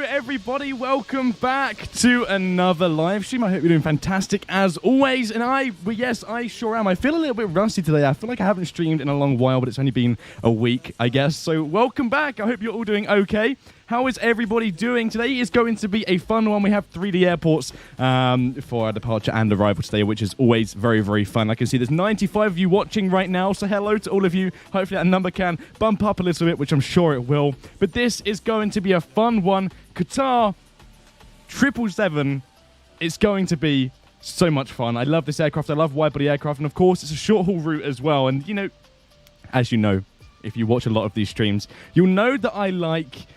Everybody, welcome back to another live stream. I hope you're doing fantastic as always. And yes, I sure am. I feel a little bit rusty today. I feel like I haven't streamed in a long while, but it's only been a week, I guess. So welcome back. I hope you're all doing okay. How is everybody doing? Today is going to be a fun one. We have 3D airports for our departure and arrival today, which is always very, very fun. I can see there's 95 of you watching right now, so hello to all of you. Hopefully that number can bump up a little bit, which I'm sure it will. But this is going to be a fun one. Qatar 777. It's going to be so much fun. I love this aircraft. I love wide-body aircraft. And, of course, it's a short-haul route as well. And, you know, as you know, if you watch a lot of these streams, you'll know that I like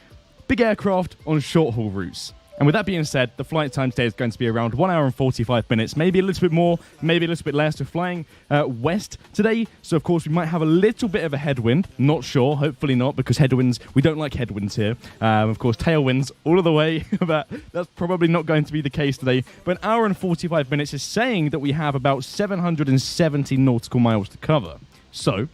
big aircraft on short-haul routes. And with that being said, the flight time today is going to be around 1 hour and 45 minutes, maybe a little bit more, maybe a little bit less. We're flying west today, so of course we might have a little bit of a headwind. Not sure, hopefully not, because headwinds, we don't like headwinds here. Of course, tailwinds all of the way, but that's probably not going to be the case today. But 1 hour and 45 minutes is saying that we have about 770 nautical miles to cover. So,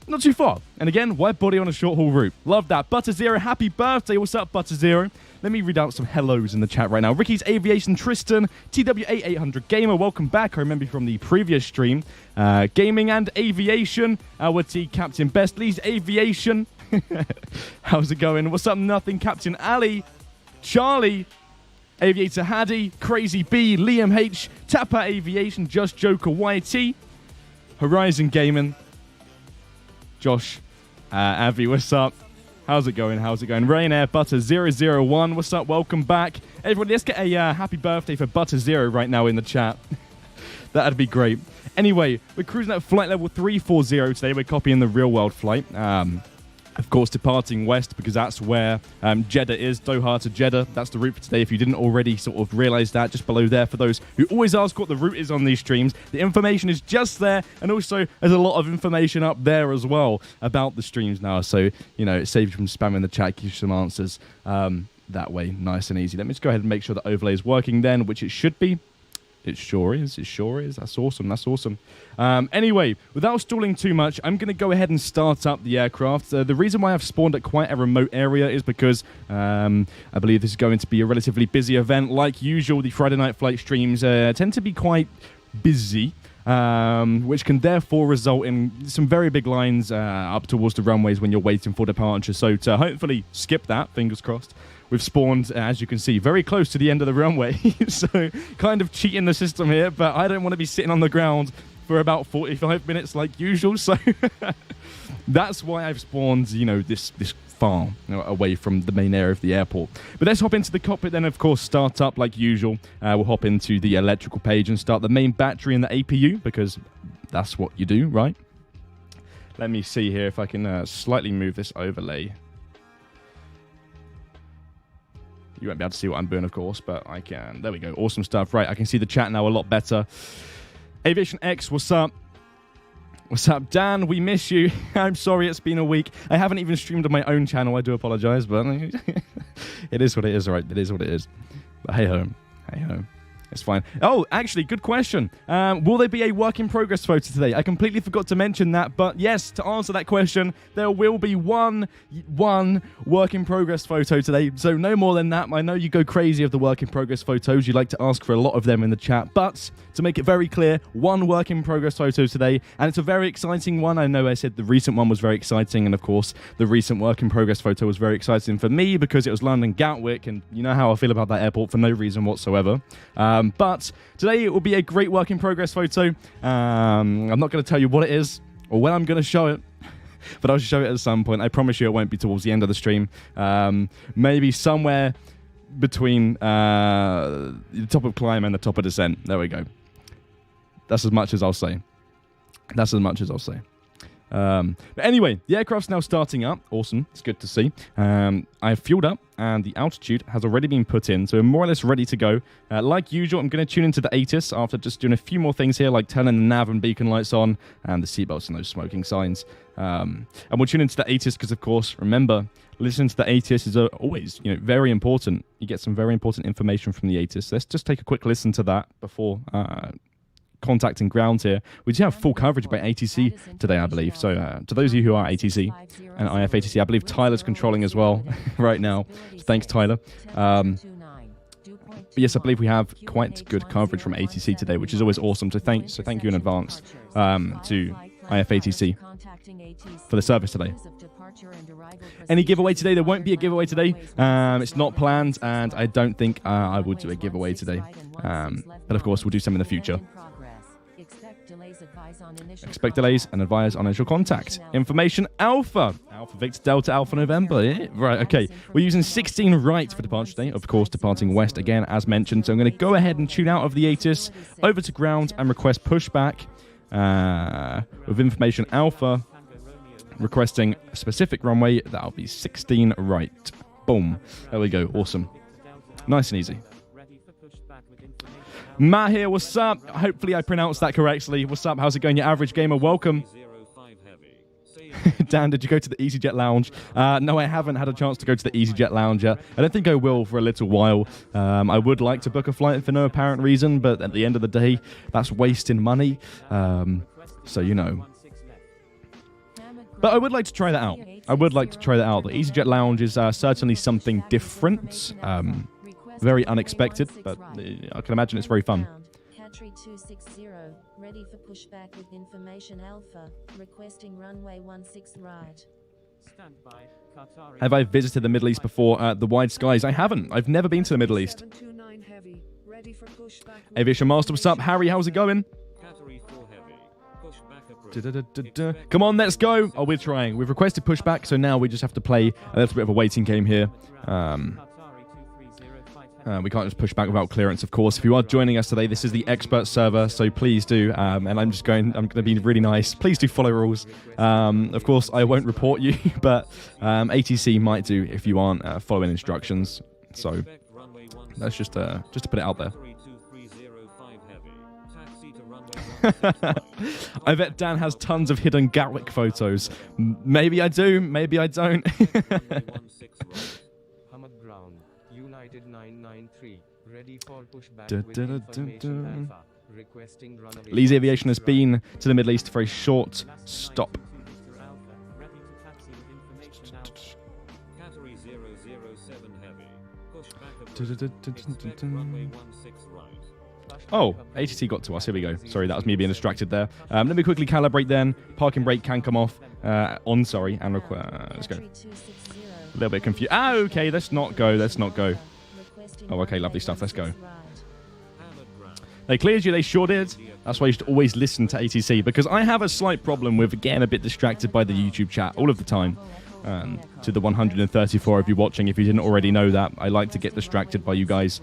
not too far. And again, wide body on a short haul route. Love that. Butter Zero, happy birthday. What's up, Butter Zero? Let me read out some hellos in the chat right now. Ricky's Aviation, Tristan, TWA800 Gamer, welcome back. I remember you from the previous stream. Gaming and Aviation, our T Captain Best. Lee's Aviation. How's it going? What's up, Nothing? Captain Ali, Charlie, Aviator Haddy, Crazy B, Liam H, Tapper Aviation, Just Joker YT, Horizon Gaming, Josh, Avi, what's up? How's it going? How's it going? Rainair Butter 001, what's up? Welcome back. Everybody, let's get a happy birthday for Butter Zero right now in the chat. That'd be great. Anyway, we're cruising at flight level 340 today. We're copying the real world flight. Of course, departing west because that's where Jeddah is, Doha to Jeddah. That's the route for today. If you didn't already sort of realize that, just below there for those who always ask what the route is on these streams, the information is just there. And also, there's a lot of information up there as well about the streams now. So, you know, it saves you from spamming the chat, gives you some answers that way, nice and easy. Let me just go ahead and make sure the overlay is working then, which it should be. It sure is. It sure is. That's awesome. That's awesome. Anyway, without stalling too much, I'm going to go ahead and start up the aircraft. The reason why I've spawned at quite a remote area is because I believe this is going to be a relatively busy event. Like usual, the Friday night flight streams tend to be quite busy, which can therefore result in some very big lines up towards the runways when you're waiting for departure. So to hopefully skip that, fingers crossed, we've spawned, as you can see, very close to the end of the runway. So kind of cheating the system here, but I don't want to be sitting on the ground for about 45 minutes like usual. So that's why I've spawned, you know, this far away from the main area of the airport. But let's hop into the cockpit then, of course, start up like usual. We'll hop into the electrical page and start the main battery and the APU, because that's what you do, right? Let me see here if I can slightly move this overlay. You won't be able to see what I'm doing, of course, but I can. There we go. Awesome stuff. Right, I can see the chat now a lot better. Aviation X, what's up? What's up, Dan? We miss you. I'm sorry it's been a week. I haven't even streamed on my own channel. I do apologize, but it is what it is, all right? It is what it is. But hey ho. Hey ho. It's fine. Oh, actually, good question. Will there be a work in progress photo today? I completely forgot to mention that, but yes, to answer that question, there will be one work in progress photo today. So no more than that. I know you go crazy of the work in progress photos. You like to ask for a lot of them in the chat, but to make it very clear, one work in progress photo today, and it's a very exciting one. I know I said the recent one was very exciting, and of course, the recent work in progress photo was very exciting for me because it was London Gatwick, and you know how I feel about that airport for no reason whatsoever. But today it will be a great work in progress photo. I'm not going to tell you what it is or when I'm going to show it, but I'll show it at some point. I promise you it won't be towards the end of the stream. Maybe somewhere between the top of climb and the top of descent. There we go. That's as much as I'll say. That's as much as I'll say. But anyway, the aircraft's now starting up. Awesome. It's good to see. I've fueled up and the altitude has already been put in, so we're more or less ready to go. Like usual, I'm going to tune into the ATIS after just doing a few more things here, like turning the nav and beacon lights on and the seatbelts and those smoking signs. And we'll tune into the ATIS because, of course, remember, listening to the ATIS is always, you know, very important. You get some very important information from the ATIS. Let's just take a quick listen to that before contacting ground here. We do have full coverage by ATC today, I believe. So to those of you who are ATC and IFATC, I believe Tyler's controlling as well right now. So thanks, Tyler. But yes, I believe we have quite good coverage from ATC today, which is always awesome. So thank you in advance to IFATC for the service today. Any giveaway today? There won't be a giveaway today. It's not planned, and I don't think I will do a giveaway today. But of course, we'll do some in the future. Expect delays and advise on initial contact. Information Alpha. Alpha Victor Delta Alpha November. Yeah. Right, okay. We're using 16 right for departure today. Of course, departing west again, as mentioned. So I'm going to go ahead and tune out of the ATIS over to ground and request pushback with Information Alpha requesting a specific runway. That'll be 16 right. Boom. There we go. Awesome. Nice and easy. Matt here, what's up? Hopefully I pronounced that correctly. What's up? How's it going, your average gamer? Welcome. Dan, did you go to the EasyJet Lounge? No, I haven't had a chance to go to the EasyJet Lounge yet. I don't think I will for a little while. I would like to book a flight for no apparent reason, but at the end of the day, that's wasting money. So, you know. But I would like to try that out. The EasyJet Lounge is certainly something different. Very unexpected, but I can imagine it's very fun. Hatchery 260, ready for pushback with Information Alpha, requesting runway 16 right. Standby, Qatar. Have I visited the Middle East before? The wide skies? I haven't. I've never been to the Middle East. Heavy, ready for Aviation Master, what's up? Harry, how's it going? Come on, let's go. Oh, we're trying. We've requested pushback, so now we just have to play a little bit of a waiting game here. We can't just push back without clearance, of course. If you are joining us today, this is the expert server, so please do. And I'm going to be really nice. Please do follow rules. Of course, I won't report you, but ATC might do if you aren't following instructions. So that's just to put it out there. I bet Dan has tons of hidden Gatwick photos. Maybe I do, maybe I don't. United 993, ready for pushback Lee's Aviation has been to the Middle East for a short stop. Oh, ATC got to us. Here we go. Sorry, that was me being distracted there. Let me quickly calibrate then. Parking brake can come off. And let's go. A little bit confused. Ah, okay, let's not go. Let's not go. Oh, okay, lovely stuff. Let's go. They cleared you. They sure did. That's why you should always listen to ATC, because I have a slight problem with getting a bit distracted by the YouTube chat all of the time. To the 134 of you watching, if you didn't already know that, I like to get distracted by you guys.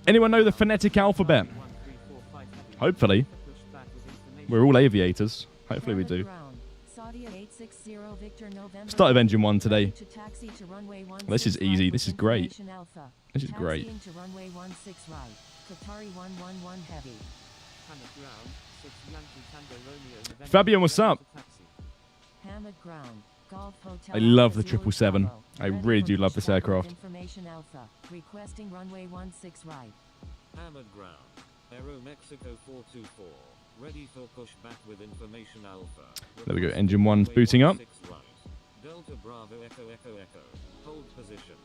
Anyone know the phonetic alphabet? Hopefully. We're all aviators. Hopefully we do. Start of engine 1 today. This is easy. This is great. This is great. Fabian, what's up? I love the 777. I really do love this aircraft. Requesting runway 16 right. Hamad ground. Aero Mexico 424. Ready for pushback with information alpha. There we go. Engine 1's booting up. Delta Bravo Echo Echo Echo. Hold position.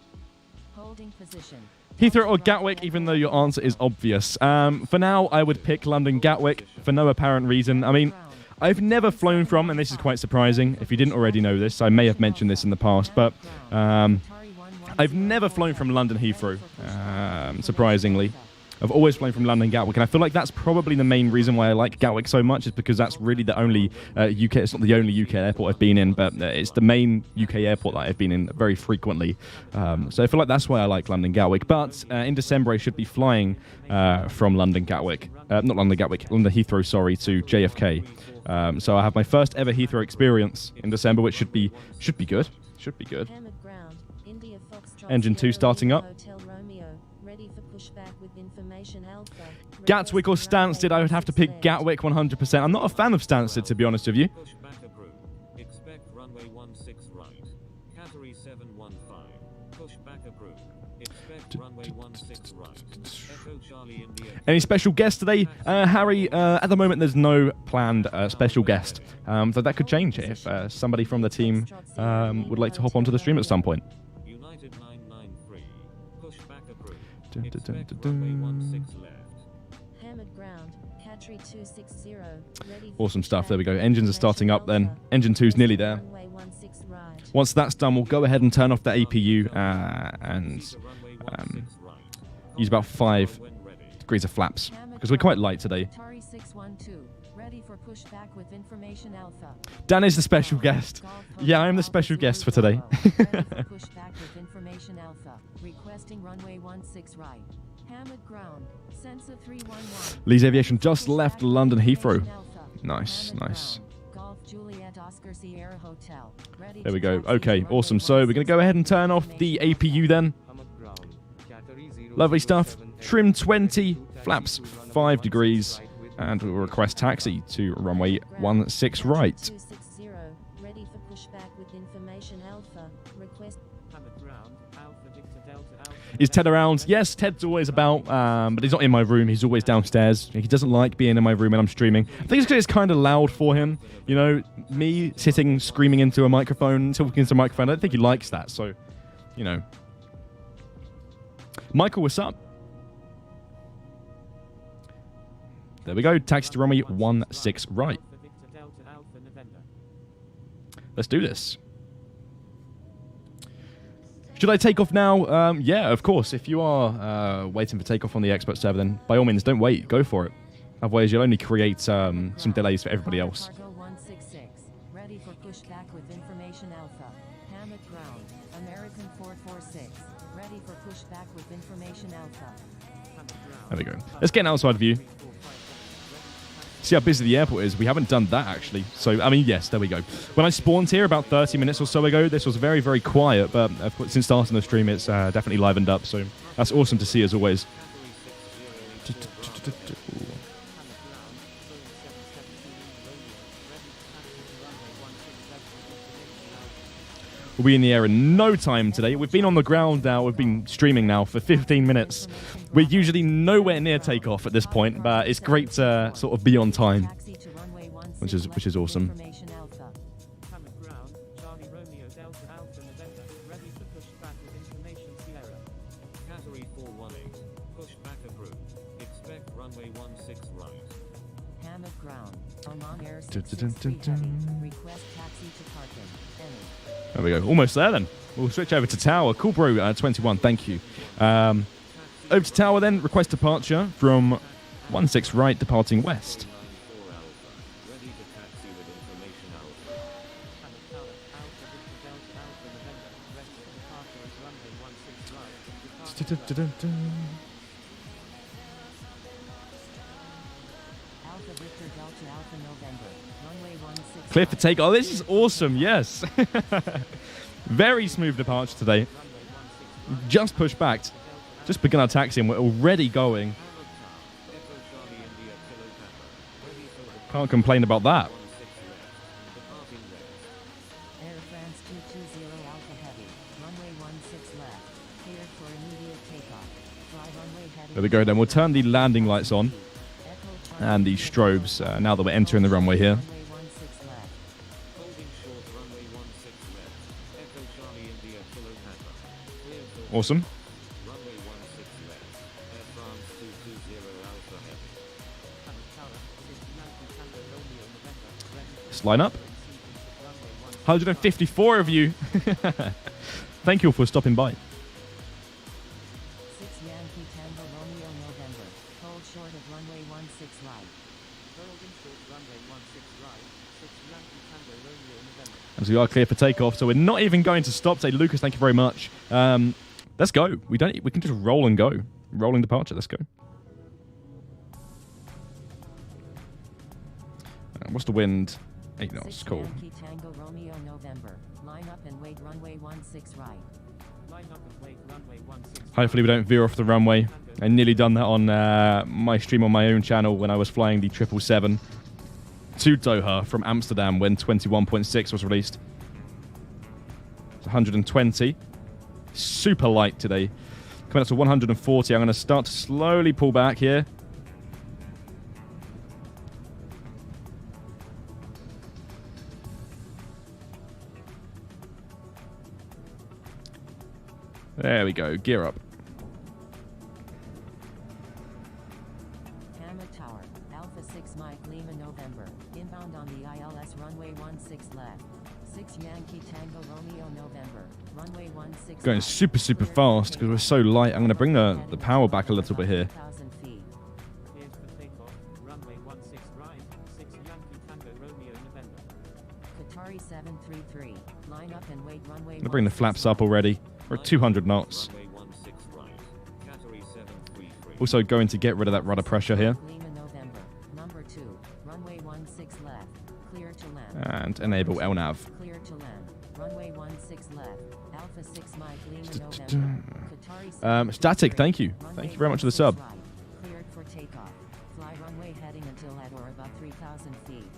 Holding position. Heathrow or Gatwick, even though your answer is obvious. For now, I would pick London Gatwick for no apparent reason. I mean, I've never flown from, and this is quite surprising. If you didn't already know this, I may have mentioned this in the past, but I've never flown from London Heathrow, surprisingly. I've always flown from London Gatwick, and I feel like that's probably the main reason why I like Gatwick so much, is because that's really the only UK, it's not the only UK airport I've been in, but it's the main UK airport that I've been in very frequently. So I feel like that's why I like London Gatwick. But in December, I should be flying from London Gatwick, not London Gatwick, London Heathrow, sorry, to JFK. So I have my first ever Heathrow experience in December, which should be good. Should be good. Engine 2 starting up. Gatwick or Stansted, I would have to pick Gatwick 100%. I'm not a fan of Stansted, to be honest with you. Expect runway 16 right. Category 715. Pushback approved. Expect runway 16 right. Echo Charlie India. Any special guests today? Harry, at the moment there's no planned special guest. So that could change if somebody from the team would like to hop onto the stream at some point. United 993. Pushback approved. Expect runway 16 left. Hamad ground. Hatchery 260. Awesome stuff. There we go. Engines are starting up then. Engine 2's nearly there. Once that's done, we'll go ahead and turn off the APU and use about 5 degrees of flaps, because we're quite light today. Dan is the special guest. Yeah, I am the special guest for today. Lee's Aviation just left London Heathrow. Nice, nice. There we go. Okay, awesome. So we're going to go ahead and turn off the APU then. Lovely stuff. Trim 20, flaps 5 degrees, and we'll request taxi to runway 16 right. Is Ted around? Yes, Ted's always about, but he's not in my room. He's always downstairs. He doesn't like being in my room when I'm streaming. I think it's because it's kind of loud for him. You know, me sitting, screaming into a microphone, talking into a microphone. I don't think he likes that, so, you know. Michael, what's up? There we go. Taxi to runway 16 right. Let's do this. Should I take off now? Yeah, of course. If you are waiting for takeoff on the expert server, then by all means, don't wait. Go for it. Otherwise, you'll only create some delays for everybody else. Pushback with information Alpha. Hamad ground. American 446. Ready for pushback with information Alpha. There we go. Let's get an outside view. See how busy the airport is. We haven't done that, actually. So, I mean, yes, there we go. When I spawned here about 30 minutes or so ago, this was very, very quiet. But since starting the stream, it's definitely livened up. So that's awesome to see, as always. We'll be in the air in no time today. We've been on the ground now. We've been streaming now for 15 minutes. We're usually nowhere near takeoff at this point, but it's great to sort of be on time, which is awesome. Category 418. Pushback approved. Expect runway 16 right. Hamad ground. Oman Air 663 heavy. Request taxi to parking. Any. There we go. Almost there then. We'll switch over to tower. Cool bro, 21. Thank you. Over to tower then. Request departure from 16 right, departing west. 94 Alpha. Ready to taxi with information Alpha. Alpha Victor Delta Alpha November. Runway 16. Clear for take. Oh, this is awesome. Yes. Very smooth departure today. Just pushed back. Just begun our taxi and we're already going. Echo Charlie India Kilo Papa. Ready for the Can't complain about that. 16 left. Departing west. Air France 220 Alpha Heavy. Runway 16 left. Cleared for immediate takeoff. Fly runway heading. There we go then. We'll turn the landing lights on Echo and the strobes now that we're entering the runway here. Runway 16 left. Holding short runway 16 left. Echo Charlie India Kilo Papa. Cleared for Awesome. runway 16 left. Air France 220 Alpha Heavy. Let's line up. 154 of you. Thank you all for stopping by. 6 Yankee Tango Romeo November. Hold short of runway 16 right. Holding short runway 16 right. 6 Yankee Tango Romeo November. As we are clear for takeoff, so we're not even going to stop. Say, Lucas, thank you very much. Let's go. We can just roll and go. Rolling departure. Let's go. What's the wind? 8 knots. 6 Cool. Yankee Tango Romeo November. Line up and wait runway 16 right. Line up and wait runway 16. Hopefully we don't veer off the runway. I nearly done that on my stream on my own channel when I was flying the 777 to Doha from Amsterdam when 21.6 was released. It's 120. Super light today. Coming up to 140. I'm going to start to slowly pull back here. There we go. Gear up. Hamad Tower. Alpha 6 Mike Lima November. Inbound on the ILS runway 16 left. 6 Yankee Tango Romeo November. Runway 16 Going right. super, super fast because we're so light. I'm going to bring the power back a little bit here. 1,000 feet. Cleared for takeoff. Runway 16 right. 6 Yankee Tango Romeo November. Qatari 733. Line up and wait runway. I'm going to bring the flaps up already. We're at 200 knots. Runway 16 right. Category 733. Also going to get rid of that rudder pressure here. Lima November. Number 2. Runway 16 left. Clear to land. And enable LNAV. Clear to land. Runway 16 left. Alpha 6 Mike Lima November. Qatari Static, thank you. Thank you very much for the sub. right. Cleared for takeoff. Fly runway heading until at or above 3,000 feet.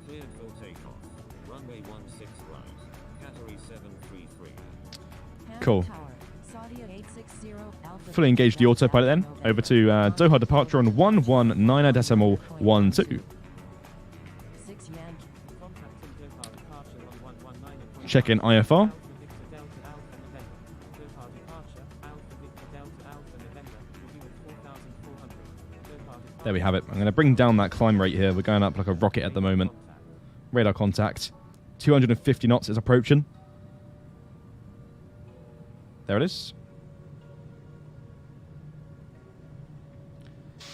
Cleared for takeoff. Runway 16 right. Category 733. Hamad Cool. Tower. Saudia 860 Alpha Fully engaged the Delta autopilot then. November. Over to Doha departure on 119.12. 6 Yankee. Contacting Doha departure on 119. Check in IFR. Alpha Victor Delta Alpha November. Doha departure. Alpha Victor Delta Alpha November. Review at 4,400. Doha departure. There we have it. I'm going to bring down that climb rate here. We're going up like a rocket at the moment. Radar contact. 250 knots is approaching. There it is.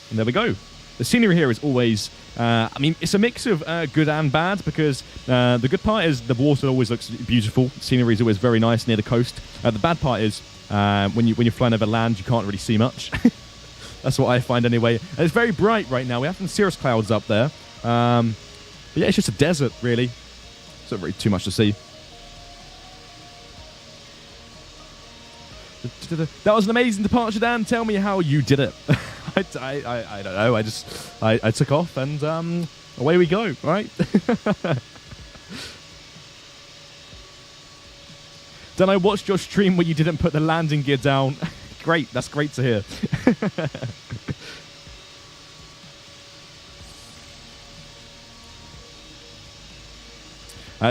And there we go. The scenery here is always, I mean, it's a mix of good and bad, because the good part is the water always looks beautiful. The scenery is always very nice near the coast. The bad part is when you're flying over land, you can't really see much. That's what I find anyway. And it's very bright right now. We have some cirrus clouds up there. But yeah, it's just a desert, really. It's not really too much to see. That was an amazing departure, Dan. Tell me how you did it. I don't know. I took off and away we go, right? Then I watched your stream where you didn't put the landing gear down. Great, that's great to hear.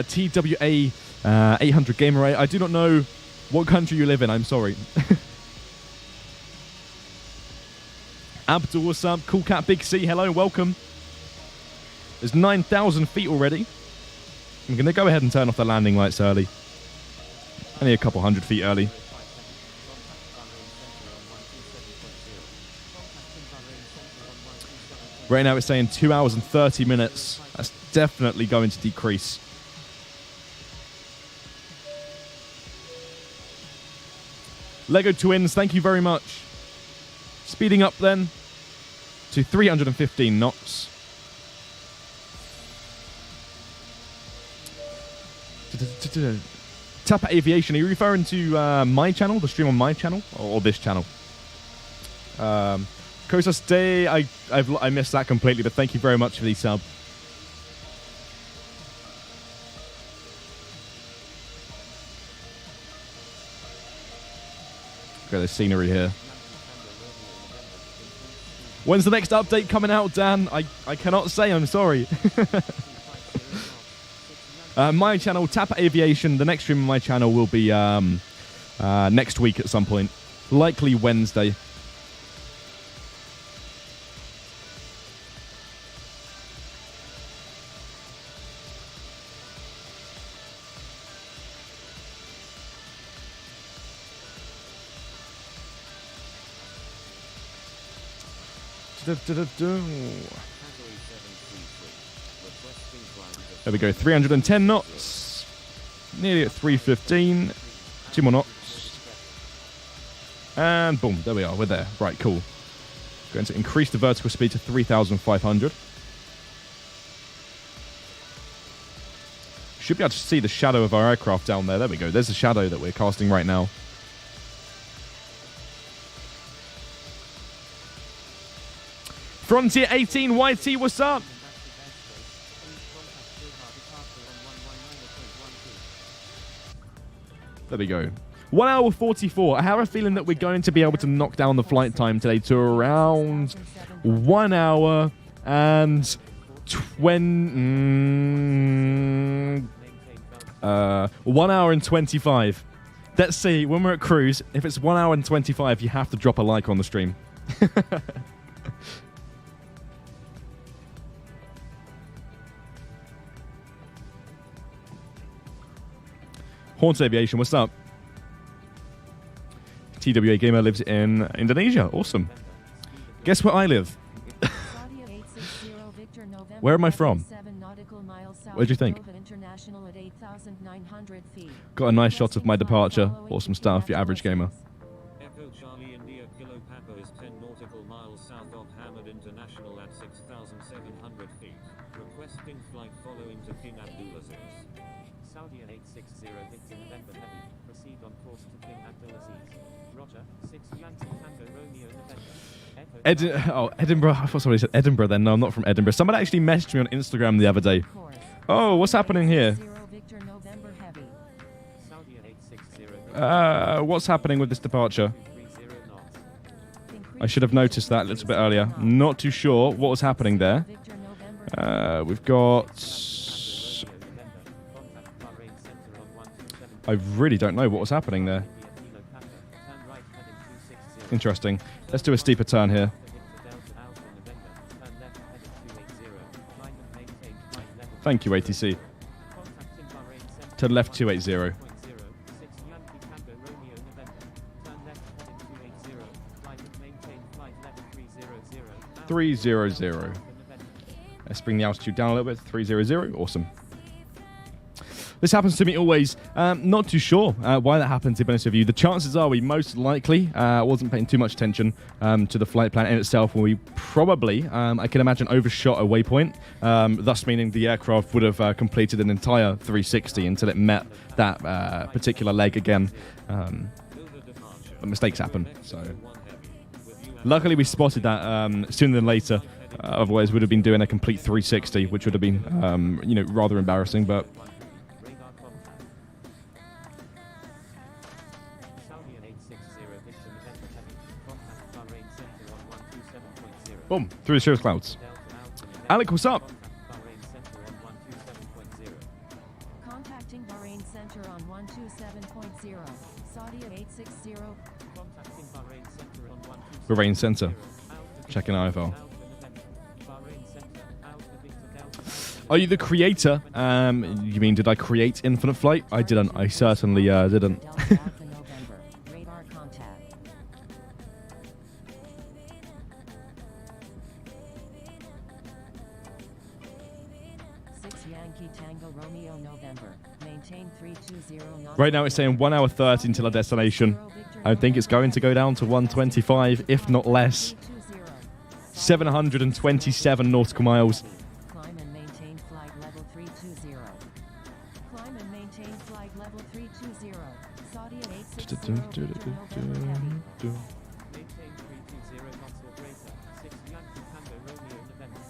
TWA 800 Gamer Ray. I do not know what country you live in. I'm sorry. Abdul, what's up? Cool Cat Big C, hello, welcome. There's 9,000 feet already. I'm going to go ahead and turn off the landing lights early. Only a couple hundred feet early. Right now it's saying 2 hours and 30 minutes. That's definitely going to decrease. Lego Twins, thank you very much. Speeding up then to 315 knots. Tapper Aviation, are you referring to my channel, the stream on my channel, or this channel? Kosas Day, I missed that completely, but thank you very much for the sub. Look at the scenery here. When's the next update coming out, Dan? I cannot say, I'm sorry. My channel, Tapper Aviation, the next stream on my channel will be next week at some point. Likely Wednesday. There we go, 310 knots. Nearly at 315. 2 more knots. And boom, there we are, we're there. Right, cool. Going to increase the vertical speed to 3,500. Should be able to see the shadow of our aircraft down there. There we go, there's the shadow that we're casting right now. Frontier 18 YT, what's up? There we go. 1 hour 44. I have a feeling that we're going to be able to knock down the flight time today to around 1 hour and 1 hour and 25. Let's see, when we're at cruise, if it's 1 hour and 25, you have to drop a like on the stream. Haunted Aviation, what's up? TWA Gamer lives in Indonesia. Awesome. Guess where I live? Where am I from? What do you think? Got a nice shot of my departure. Awesome stuff, your average gamer. Echo Charlie India Kilo Papa is 10 nautical miles south of Hamad International at 6,700 feet. Requesting flight following to King Abdulaziz. Saudi 860 Victor November Heavy. Proceed on course to King Abdulaziz. Roger, 6 Yankee Tango Romeo November. Edinburgh. I thought somebody said Edinburgh then. No, I'm not from Edinburgh. Somebody actually messaged me on Instagram the other day. Oh, what's happening here? What's happening with this departure? I should have noticed that a little bit earlier. Not too sure what was happening there. We've got... I really don't know what was happening there. Interesting. Let's do a steeper turn here. Thank you, ATC. To left 280. 300. Let's bring the altitude down a little bit. 300. Awesome. This happens to me always. Not too sure why that happened, to be honest with you. The chances are we most likely wasn't paying too much attention to the flight plan in itself, and we probably, I can imagine, overshot a waypoint, thus meaning the aircraft would have completed an entire 360 until it met that particular leg again. But mistakes happen, so... Luckily, we spotted that sooner than later. Otherwise, we'd have been doing a complete 360, which would have been, rather embarrassing, but... Boom, through the cirrus clouds. Alec, what's up? Contacting Bahrain Center on 127.0. Saudi 860. Contacting Bahrain Center on 127.0. Bahrain Center. Checking IFL. Are you the creator? You mean, did I create Infinite Flight? I didn't. I certainly didn't. Radar contact. 6 Yankee Tango Romeo November. Maintain 320. Right now it's saying 1 hour 30 until our destination. I think it's going to go down to 125, if not less. 727 nautical miles. Climb and maintain flight level 320. Climb and maintain flight level 320. Saudi 860. November heavy. Maintain 320 console operator. 6 Yankee Tango Romeo November.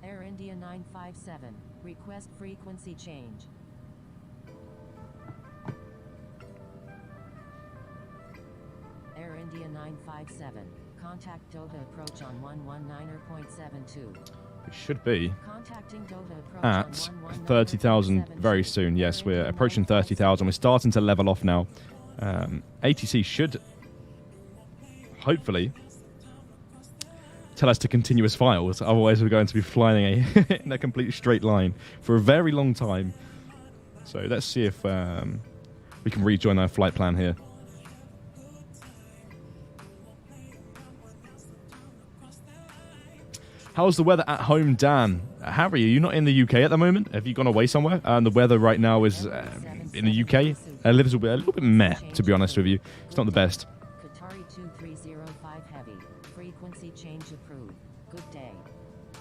Air India 957. Request frequency change. Air India 957. Contact Doha approach on 119.72. It should be Contacting Doha approach at on 30,000 very soon. Yes, we're approaching 30,000. We're starting to level off now. ATC should hopefully tell us to continuous files. Otherwise, we're going to be flying in a complete straight line for a very long time. So let's see if we can rejoin our flight plan here. How's the weather at home, Dan? Harry, are you not in the UK at the moment? Have you gone away somewhere? The weather right now is in the UK a little bit meh, to be honest with you. It's not the best. Qatari 2305 heavy. Frequency change approved. Good day.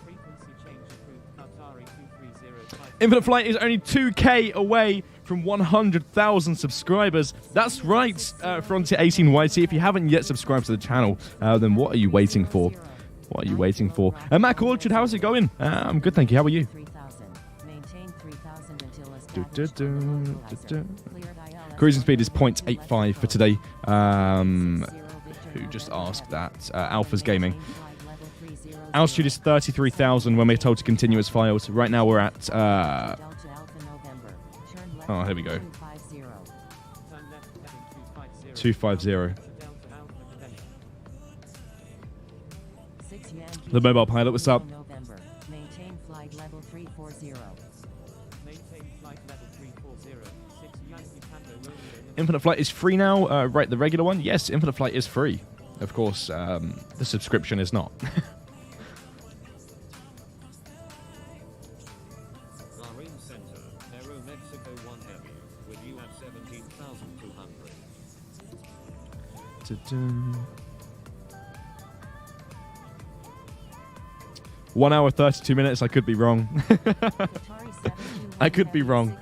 Frequency change approved. Qatari 2305. Infinite Flight is only 2K away from 100,000 subscribers. That's right, Frontier 18YT. If you haven't yet subscribed to the channel, then what are you waiting for? What are you waiting for? Mac Orchard, how's it going? I'm good, thank you. How are you? 3000. Maintain 3000 until Du- du- established. du- Local du- hazard. du. Cleared ILS. Cruising speed is 0.85 for today. Who just asked that? Alpha's Gaming. Altitude is 33,000 when we're told to continue as files. Right now we're at... Delta Alpha November. Turn left Oh, here we go. 250. Turn left heading 250. 250. Delta Alpha November. 6 Yankee The mobile pilot, what's up? November. Maintain flight level 340. Maintain flight level 340. 6 Yankee Tango Romeo November. Infinite Flight is free now. Right, the regular one? Yes, Infinite Flight is free. Of course, the subscription is not. Bahrain Center, Aero Mexico 1 Heavy, with you at 17,200. 1 hour 32 minutes. I could be wrong. I could be wrong.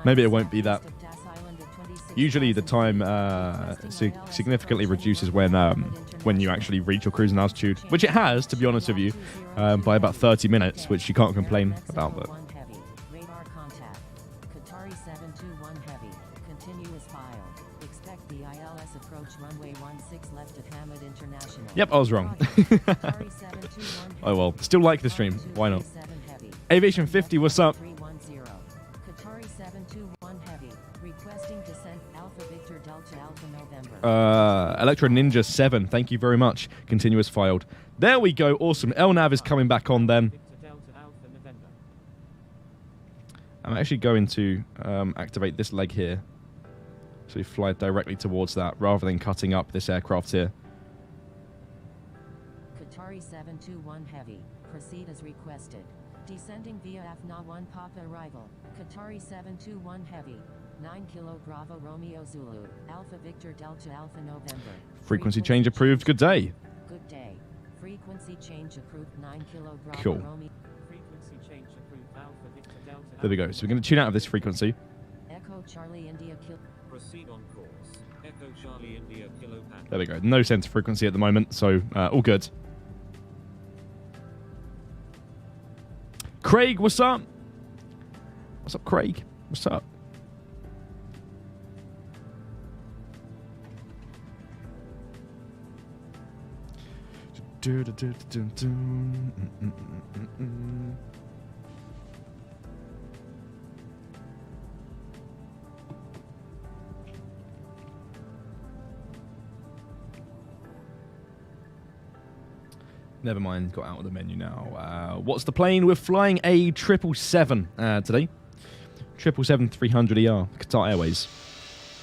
Maybe it won't be that. Usually the time significantly reduces when you actually reach your cruising altitude, which it has, to be honest with you, by about 30 minutes, which you can't complain about. But Radar contact. Qatari 721 heavy. Continuous file. Expect the ILS approach runway 16 left at Hamad International. yep, I was wrong. Qatari 721 Oh well, still like the stream. Why not? 237 heavy. Aviation 50, what's up? 310. Qatari 721 heavy. Requesting descent Alpha Victor Delta Alpha November. Electro Ninja 7, thank you very much. Continuous filed. There we go, awesome. LNAV is coming back on then. Victor Delta Alpha November. I'm actually going to activate this leg here. So we fly directly towards that rather than cutting up this aircraft here. Qatari Qatari 721 Heavy, proceed as requested. Descending via AFNA 1 Papa arrival, Qatari 721 Heavy, 9 Kilo Bravo Romeo Zulu, Alpha Victor Delta Alpha November. Frequency change approved. Good day. Good day. Frequency change approved 9 Kilo Bravo Cool. Romeo. Frequency change approved Alpha Victor Delta. There we go. So we're going to tune out of this frequency. Echo Charlie India Kilo. Proceed on course. Echo Charlie India Kilo Papa. There we go. No center frequency at the moment, so all good. Craig, what's up? What's up, Craig? What's up? Never mind, got out of the menu now. What's the plane? We're flying a 777 today. 777-300ER, Qatar Airways.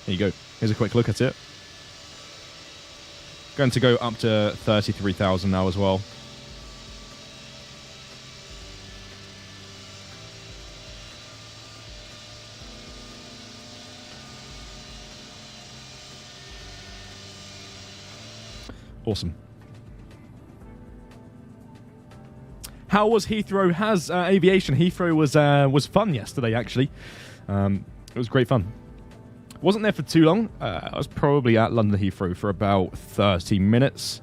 There you go. Here's a quick look at it. Going to go up to 33,000 now as well. Awesome. How was Heathrow? Has aviation? Heathrow was fun yesterday, actually. It was great fun. Wasn't there for too long. I was probably at London Heathrow for about 30 minutes.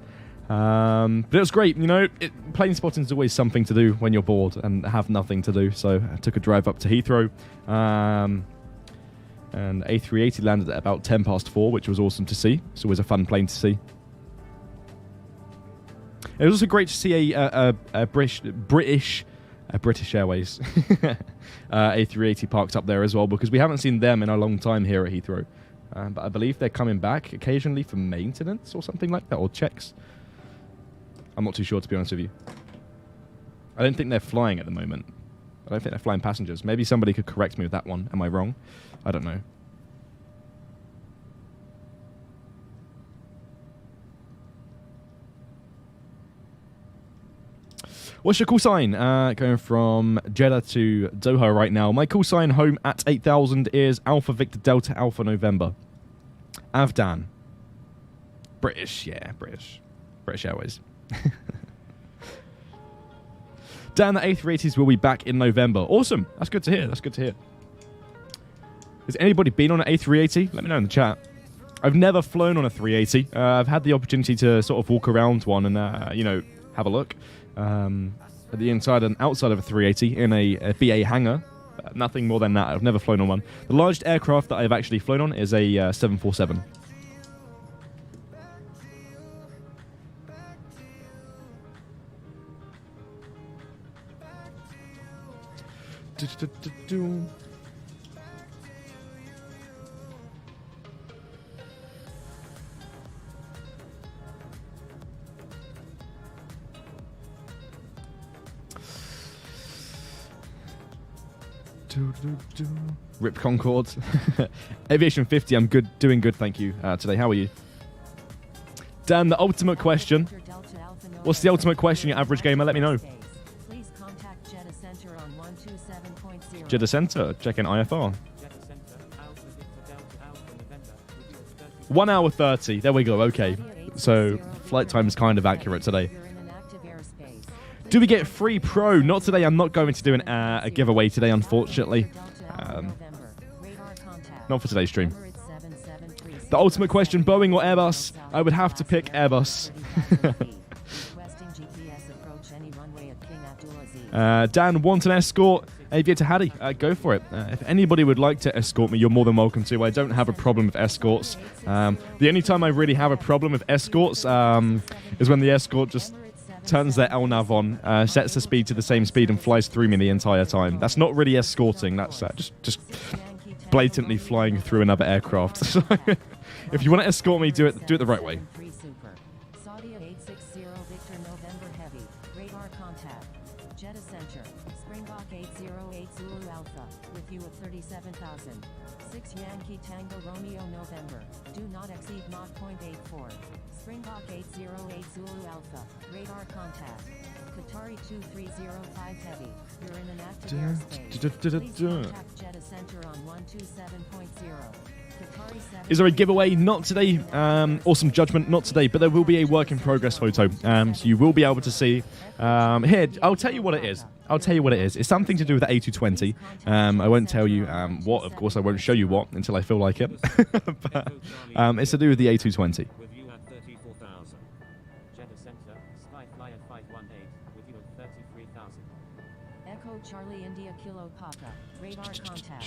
But it was great. You know, plane spotting is always something to do when you're bored and have nothing to do. So I took a drive up to Heathrow. And A380 landed at about 4:10, which was awesome to see. It's always a fun plane to see. It was also great to see a British Airways A380 parked up there as well, because we haven't seen them in a long time here at Heathrow. But I believe they're coming back occasionally for maintenance or something like that, or checks. I'm not too sure, to be honest with you. I don't think they're flying at the moment. I don't think they're flying passengers. Maybe somebody could correct me with that one. Am I wrong? I don't know. What's your call sign? Going from Jeddah to Doha right now. My call sign home at 8,000 is Alpha Victor Delta Alpha November. Avdan. British, yeah, British. British Airways. Dan, the A380s will be back in November. Awesome. That's good to hear. That's good to hear. Has anybody been on an A380? Let me know in the chat. I've never flown on a 380. I've had the opportunity to sort of walk around one and, you know, have a look. At the inside and outside of a 380 in a BA hangar. Nothing more than that. I've never flown on one. The largest aircraft that I've actually flown on is a 747. Rip Concorde. Aviation 50, I'm good, doing good, thank you today. How are you? Dan, the ultimate question. What's the ultimate question, your average gamer? Let me know. Please contact Jeddah Center on 127.0. Jeddah Center, check in IFR. Jeddah Center, Alpha Victor Delta Alpha November. 1 hour 30, there we go, okay. So, flight time is kind of accurate today. You're in an active airspace. Do we get free pro? Not today. I'm not going to do a giveaway today, unfortunately. Not for today's stream. The ultimate question, Boeing or Airbus? I would have to pick Airbus. Dan, want an escort? Aviator Hattie, go for it. If anybody would like to escort me, you're more than welcome to. I don't have a problem with escorts. The only time I really have a problem with escorts is when the escort just turns their LNAV on, sets the speed to the same speed and flies through me the entire time. That's not really escorting. That's just blatantly flying through another aircraft. So if you want to escort me, do it the right way. Springbok 808 Zulu Alpha, with you at 37,000. 6 Yankee Tango Romeo November, do not exceed Mach .84. Springbok 808 Zulu Alpha, radar contact. Qatari 2305 Heavy, you're in an active airspace. Please contact Jeddah Center on 127.0. Is there a giveaway? Not today. Awesome judgment, not today, but there will be a work in progress photo. So you will be able to see. Here, I'll tell you what it is. It's something to do with the A220. I won't tell you what. Of course, I won't show you what until I feel like it. But it's to do with the A220. With you at 34,000. Jeddah Center, Skyflyer 518, with you at 33,000. Echo Charlie India Kilo Papa, radar contact.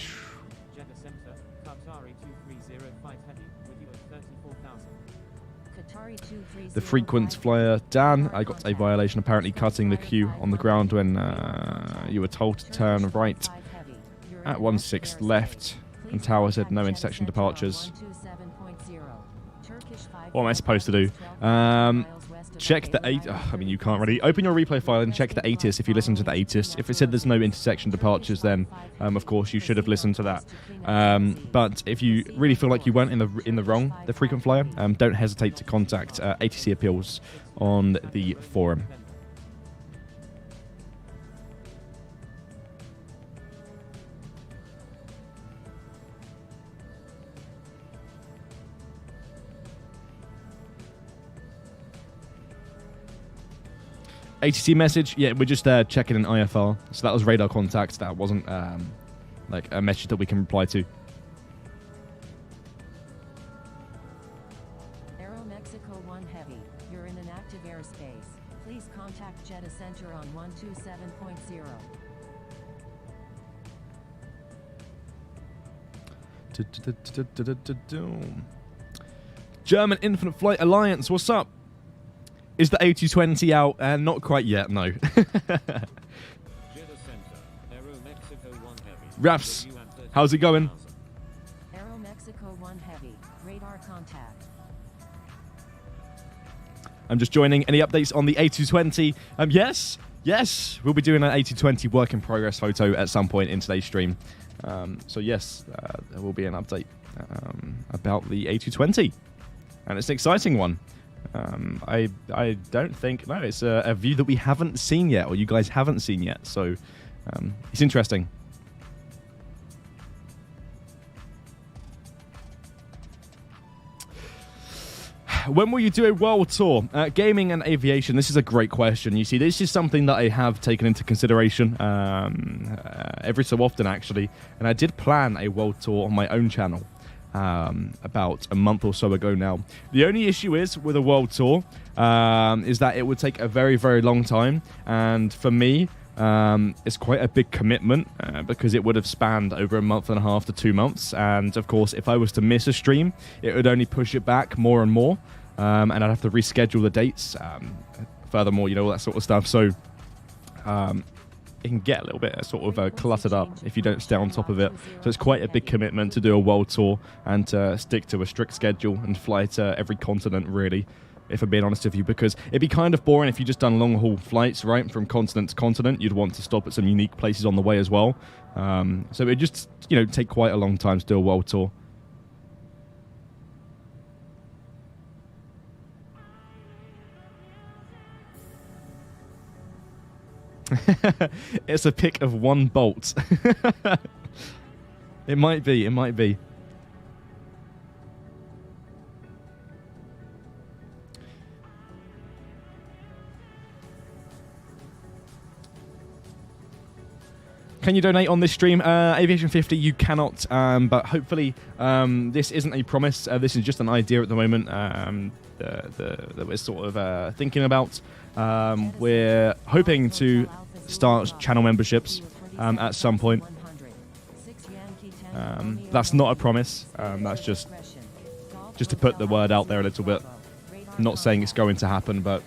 Jeddah Center, Qatari 2305 Heavy, with you at 34,000. Qatari 2305 The frequent flyer, Dan, I got a violation apparently cutting the queue on the ground when you were told to turn right at 16 left, and Tower said no intersection departures. What am I supposed to do? Check the I mean, you can't really open your replay file and check the ATIS if you listen to the ATIS. If it said there's no intersection departures, then of course you should have listened to that. But if you really feel like you weren't in the wrong, the frequent flyer, don't hesitate to contact ATC Appeals on the forum. ATC message, yeah, we're just checking an IFR. So that was radar contact. That wasn't like a message that we can reply to. Aero Mexico 1 Heavy, you're in an active airspace. Please contact Jeddah Center on 127.0. German Infinite Flight Alliance, what's up? Is the A220 out? Not quite yet, no. Jeddah Center, Aero Mexico 1 Heavy. Raps, with you at how's it going? 30,000. Aero Mexico 1 Heavy, radar contact. I'm just joining. Any updates on the A220? Yes, we'll be doing an A220 work in progress photo at some point in today's stream. So yes, there will be an update about the A220, and it's an exciting one. I don't think, no, it's a view that we haven't seen yet, or you guys haven't seen yet, so it's interesting. When will you do a world tour? Gaming and aviation, this is a great question. You see, this is something that I have taken into consideration every so often, actually, and I did plan a world tour on my own channel. About a month or so ago now. The only issue is with a world tour is that it would take a very, very long time, and for me it's quite a big commitment because it would have spanned over a month and a half to 2 months, and of course if I was to miss a stream it would only push it back more and more, and I'd have to reschedule the dates, furthermore, you know, all that sort of stuff. So it can get a little bit sort of cluttered up if you don't stay on top of it. So it's quite a big commitment to do a world tour and to stick to a strict schedule and fly to every continent, really, if I'm being honest with you, because it'd be kind of boring if you just done long haul flights, right, from continent to continent. You'd want to stop at some unique places on the way as well. So it'd just, you know, take quite a long time to do a world tour. It's a pick of one bolt. It might be. Can you donate on this stream? Aviation 50, you cannot, but hopefully this isn't a promise. This is just an idea at the moment that we're sort of thinking about. We're hoping to start channel memberships at some point. That's not a promise. That's just to put the word out there a little bit. I'm not saying it's going to happen, but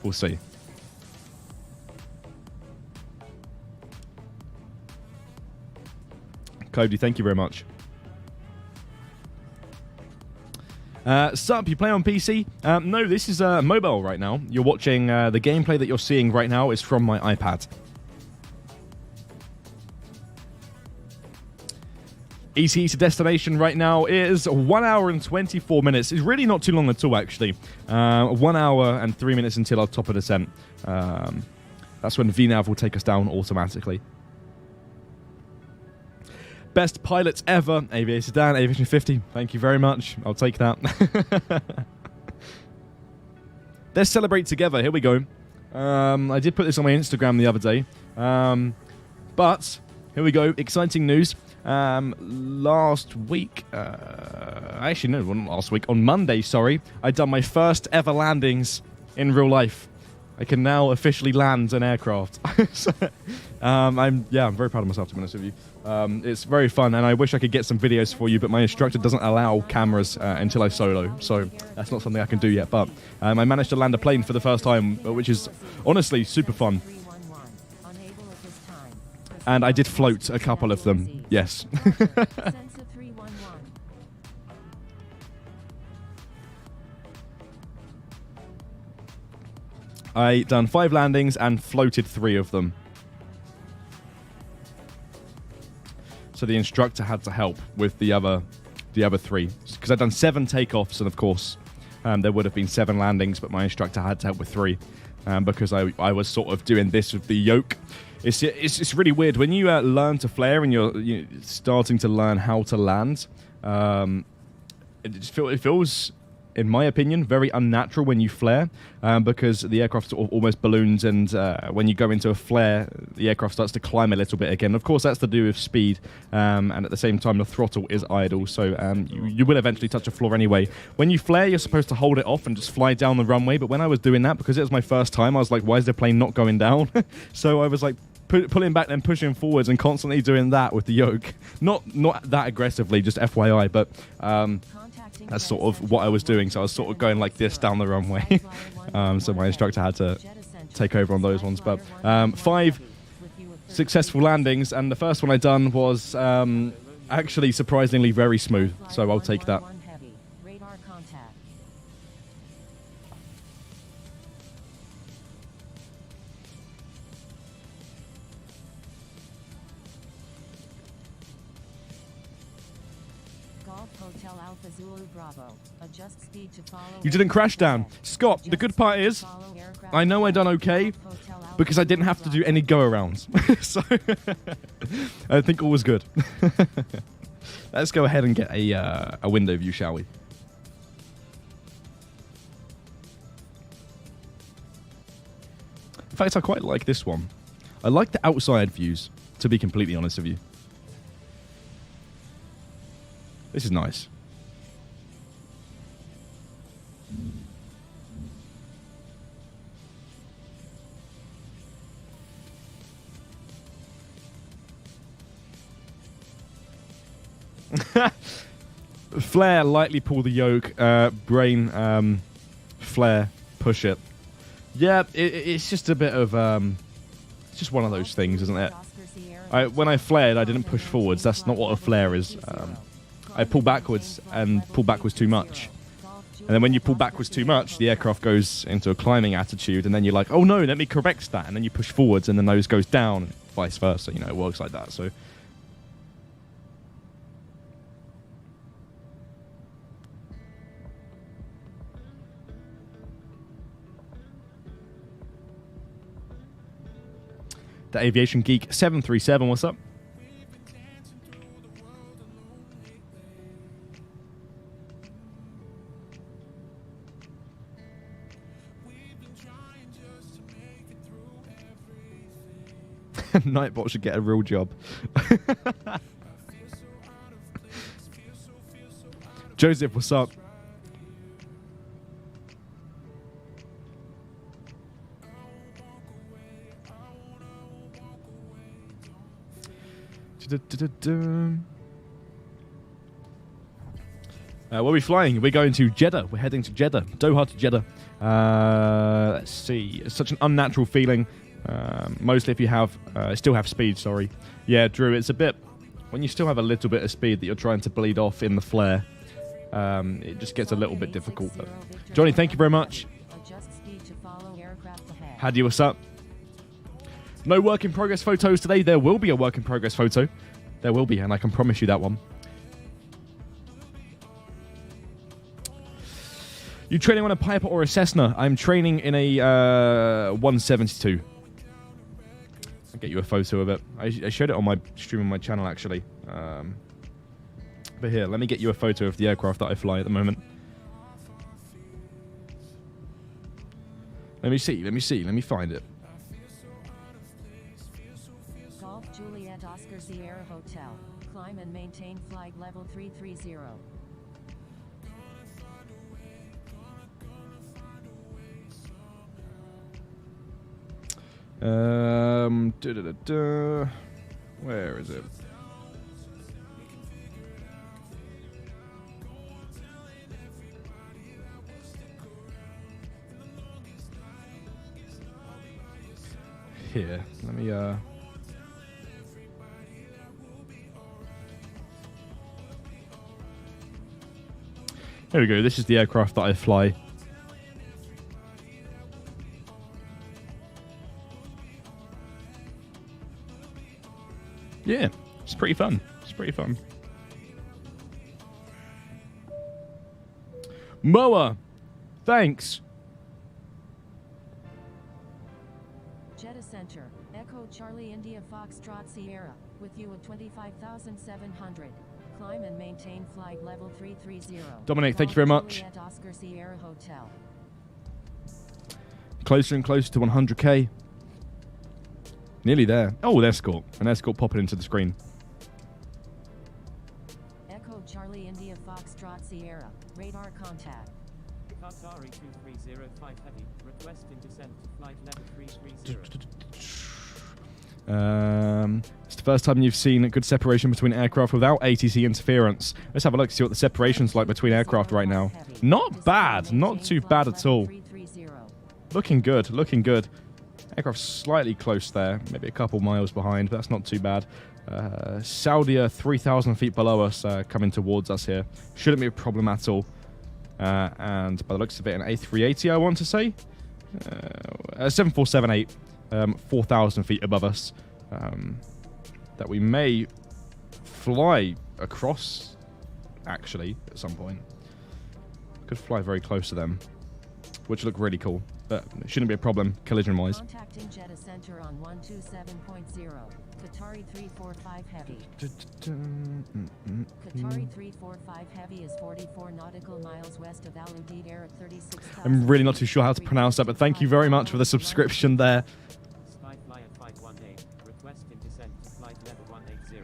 we'll see. Cody, thank you very much. Sup, you play on PC? No, this is mobile right now. You're watching the gameplay that you're seeing right now is from my iPad. ETA to destination right now is 1 hour and 24 minutes. It's really not too long at all, actually. 1 hour and 3 minutes until our top of descent. That's when VNAV will take us down automatically. Best pilots ever. Aviator Dan, Aviation 50. Thank you very much. I'll take that. Let's celebrate together. Here we go. I did put this on my Instagram the other day. But here we go. Exciting news. Last week, actually no, wasn't last week, on Monday, sorry, I'd done my first ever landings in real life. I can now officially land an aircraft. I'm very proud of myself, to be honest with you. It's very fun, and I wish I could get some videos for you, but my instructor doesn't allow cameras until I solo, so that's not something I can do yet. But I managed to land a plane for the first time, which is honestly super fun. And I did float a couple of them, yes. I done 5 landings and floated 3 of them. So the instructor had to help with the other 3. Because I'd done 7 takeoffs, and of course there would have been 7 landings, but my instructor had to help with 3. Because I was sort of doing this with the yoke. It's really weird when you learn to flare and you're starting to learn how to land. It feels, in my opinion, very unnatural when you flare, because the aircraft sort of almost balloons, and when you go into a flare, the aircraft starts to climb a little bit again. Of course, that's to do with speed, and at the same time, the throttle is idle, so you will eventually touch a floor anyway. When you flare, you're supposed to hold it off and just fly down the runway, but when I was doing that, because it was my first time, I was like, why is the plane not going down? So I was like, pulling back and pushing forwards and constantly doing that with the yoke. Not that aggressively, just FYI, but that's sort of what I was doing. So I was sort of going like this down the runway. So my instructor had to take over on those ones. But 5 successful landings, and the first one I done was actually surprisingly very smooth. So I'll take that. You didn't crash down. Scott, the good part is, I know I done okay, because I didn't have to do any go-arounds. So, I think all was good. Let's go ahead and get a window view, shall we? In fact, I quite like this one. I like the outside views, to be completely honest with you. This is nice. Flare, lightly pull the yoke, brain, flare, push it. Yeah, it's just a bit of, it's just one of those things, isn't it? When I flared, I didn't push forwards. That's not what a flare is. I pull backwards, and pull backwards too much. And then when you pull backwards too much, the aircraft goes into a climbing attitude, and then you're like, oh no, let me correct that. And then you push forwards, and the nose goes down, and vice versa. You know, it works like that. So. The Aviation Geek 737, what's up? Nightbot should get a real job. Joseph, what's up? Where are we flying? We're going to Jeddah. We're heading to Jeddah. Doha to Jeddah. Let's see. It's such an unnatural feeling. Mostly if you have... still have speed, sorry. Yeah, Drew, it's a bit... When you still have a little bit of speed that you're trying to bleed off in the flare, it just gets a little bit difficult. But Johnny, thank you very much. Hadi, what's up? No work in progress photos today. There will be a work in progress photo. There will be, and I can promise you that one. You training on a Piper or a Cessna? I'm training in a 172. I'll get you a photo of it. I showed it on my stream on my channel, actually. But here, let me get you a photo of the aircraft that I fly at the moment. Let me see. Let me find it. Golf Juliet Oscar Sierra Hotel. Climb and maintain flight level 330. Where is it? Here, let me There we go. This is the aircraft that I fly. Yeah, it's pretty fun. It's pretty fun. Moa, thanks. Jeddah Center, Echo Charlie India Foxtrot Sierra, with you at 25,700. Climb and maintain flight level 330. Dominic, thank you very much. Juliet Oscar Sierra Hotel. Closer and closer to 100k. Nearly there. Oh, an escort. An escort popping into the screen. Echo Charlie India Foxtrot Sierra, radar contact. Qatari 2305 Heavy, requesting descent to flight level 330. It's the first time you've seen a good separation between aircraft without ATC interference. Let's have a look to see what the separation's like between aircraft right now. Not bad. Not too bad at all. Looking good. Looking good. Aircraft slightly close there. Maybe a couple miles behind, but that's not too bad. Saudi 3,000 feet below us, coming towards us here. Shouldn't be a problem at all. And by the looks of it, an A380, I want to say. 7478, 4,000 feet above us. That we may fly across, actually, at some point. Could fly very close to them, which look really cool. But it shouldn't be a problem, collision-wise. Contacting Jeddah Center on 127.0. Qatari 345 Heavy. Qatari 345 Heavy is 44 nautical miles west of Al Udeid Air at 36,000. I'm really not too sure how to pronounce that, but thank you very much for the subscription there. Sky Flyer 518, requesting descent to flight level 180.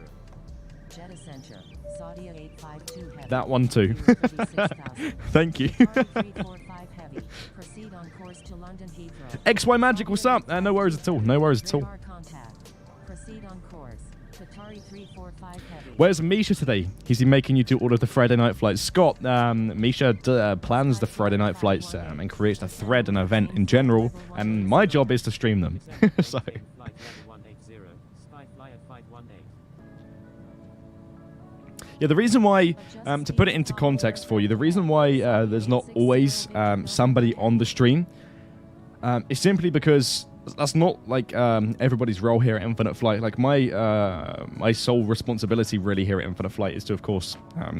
Jeddah Center, Saudi 852 Heavy. That one too. 36,000. Thank you. Qatari 345 Heavy. Proceed on course to London Heathrow. XY Magic, what's up? No worries at all. No worries at all. Radar contact. Proceed on course. Qatari 345 Heavy. Where's Misha today? Is he making you do all of the Friday night flights? Scott, Misha plans the Friday night flights and creates the thread and event in general, and my job is to stream them. So. Flight level 180, Sky Flyer 518. Yeah, the reason why, to put it into context for you, the reason why there's not always somebody on the stream is simply because that's not like everybody's role here at Infinite Flight. Like my sole responsibility really here at Infinite Flight is to, of course,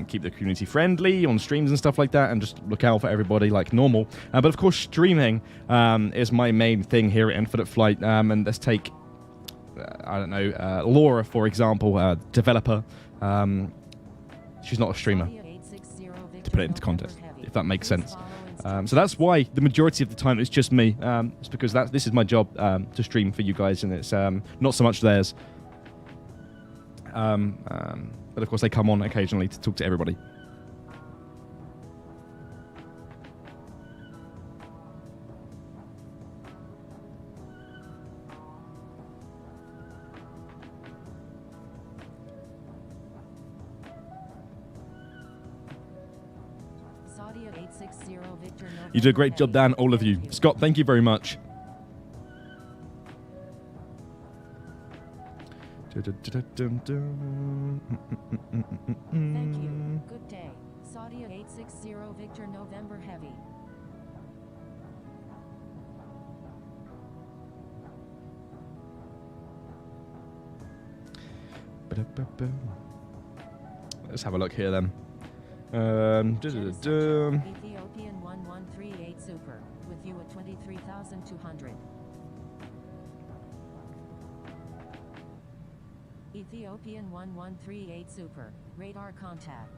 keep the community friendly on streams and stuff like that, and just look out for everybody like normal. But of course, streaming is my main thing here at Infinite Flight. And let's take, I don't know, Laura, for example, developer. She's not a streamer, to put it into context, if that makes sense. So that's why the majority of the time it's just me. It's because this is my job to stream for you guys, and it's not so much theirs. But of course they come on occasionally to talk to everybody. You do a great job, Dan, all of you. Scott, thank you very much. Thank you. Good day. Saudi 860 Victor November Heavy. Let's have a look here then. Ethiopian 1138 Super, with you at 23,200. Ethiopian 1138 Super, radar contact.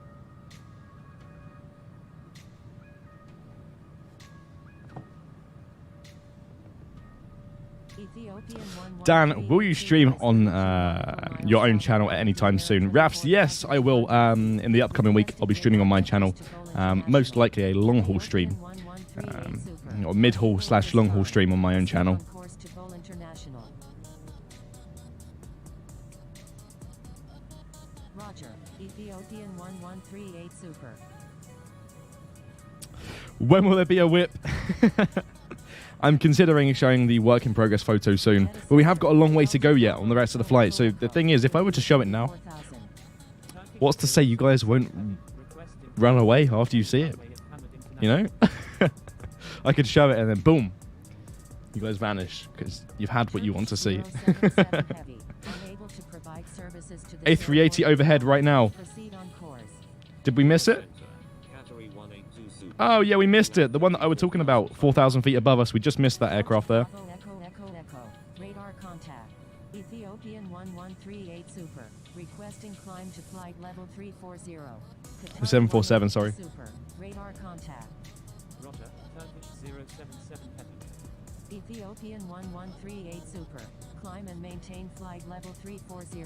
Dan, will you stream on your own channel at any time soon? Rafs, yes, I will. In the upcoming week, I'll be streaming on my channel. Most likely a long haul stream, or mid haul / long haul stream on my own channel. Roger, Ethiopian 1138 Super. When will there be a whip? I'm considering showing the work in progress photo soon, but we have got a long way to go yet on the rest of the flight. So the thing is, if I were to show it now, what's to say you guys won't run away after you see it? You know? I could show it and then boom, you guys vanish because you've had what you want to see. A380 overhead right now. Did we miss it? Oh, yeah, we missed it. The one that I was talking about, 4,000 feet above us. We just missed that aircraft there. Echo. Radar contact. Ethiopian 1138 Super. Requesting climb to flight level 340. 747, sorry. Super. Radar contact. Roger, Turkish 077 Heavy. Ethiopian 1138 Super. Climb and maintain flight level 340.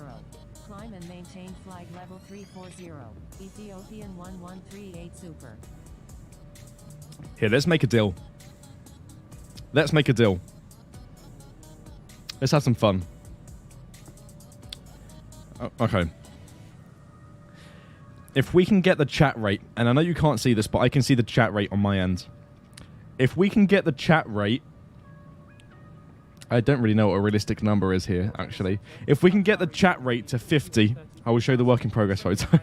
Climb and maintain flight level 340. Ethiopian 1138 Super. Here, let's make a deal. Let's make a deal. Let's have some fun. Okay. If we can get the chat rate, and I know you can't see this, but I can see the chat rate on my end. If we can get the chat rate... I don't really know what a realistic number is here, actually. If we can get the chat rate to 50, I will show the work in progress photo.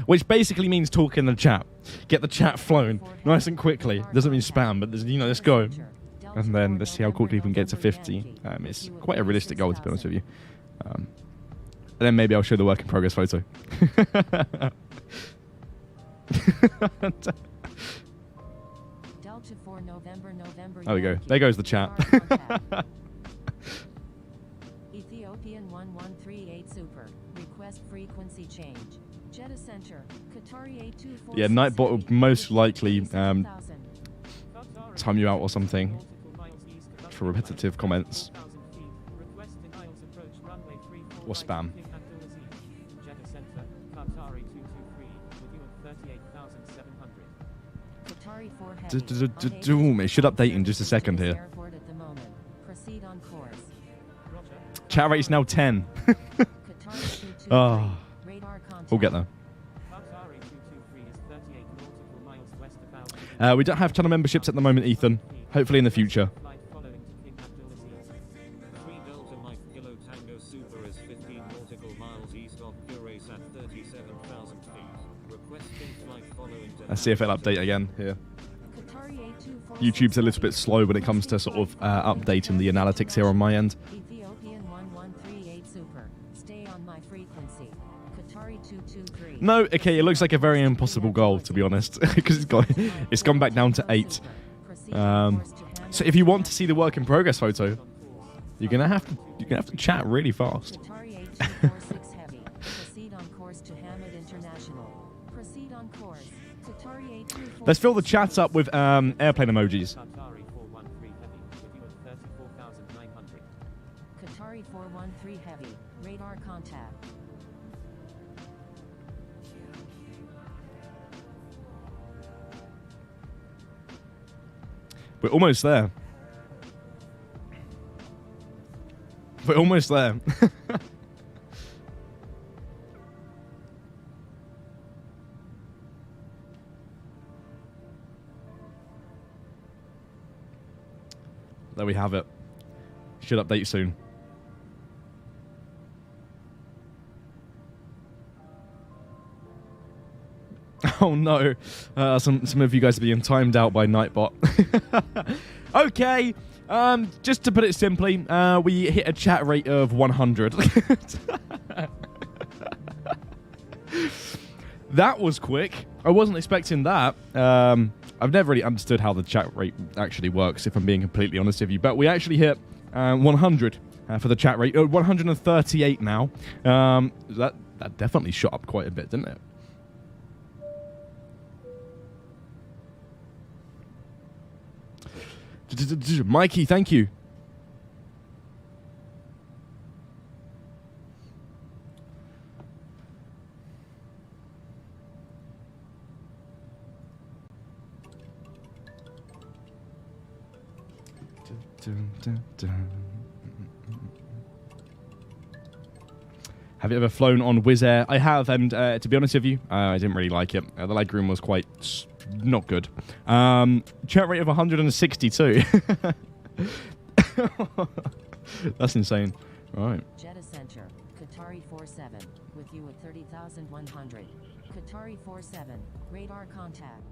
Which basically means talk in the chat. Get the chat flowing nice and quickly. Doesn't mean spam, but you know, let's go. And then let's see how quickly we can get to 50. It's quite a realistic goal, to be honest with you. And then maybe I'll show the work in progress photo. There we go. There goes the chat. Ethiopian 1138 Super. Request frequency change. Jeddah Center. Qatari A246. Yeah, Nightbot will most likely time you out or something for repetitive comments. Or spam. It should update in just a second here. Chat rate is now 10. Oh, we'll get there. We don't have channel memberships at the moment, Ethan. Hopefully in the future. Let's see if it'll update again here. YouTube's a little bit slow when it comes to sort of updating the analytics here on my end. Ethiopian 1138 Super. Stay on my frequency. Qatari 223. No, okay, it looks like a very impossible goal, to be honest, because it's gone back down to 8. So if you want to see the work in progress photo, you're gonna have to chat really fast. Qatari 8246 Heavy. Proceed on course to Hamad International. Proceed on course. Qatari 8246. Let's fill the chat up with airplane emojis. Qatari 413 Heavy. With you at 34,900. Qatari 413 Heavy. Radar contact. We're almost there. We're almost there. There we have it. Should update soon. Oh no, some of you guys are being timed out by Nightbot. Okay, just to put it simply, we hit a chat rate of 100. That was quick. I wasn't expecting that. I've never really understood how the chat rate actually works, if I'm being completely honest with you. But we actually hit 100 for the chat rate. 138 now. That definitely shot up quite a bit, didn't it? Mikey, thank you. Have you ever flown on Wizz Air? I have, and to be honest with you, I didn't really like it. The legroom was quite not good. Chat rate of 162. That's insane. Right. Jeddah Center, Qatari 47, with you at 30,100. Qatari 47, radar contact.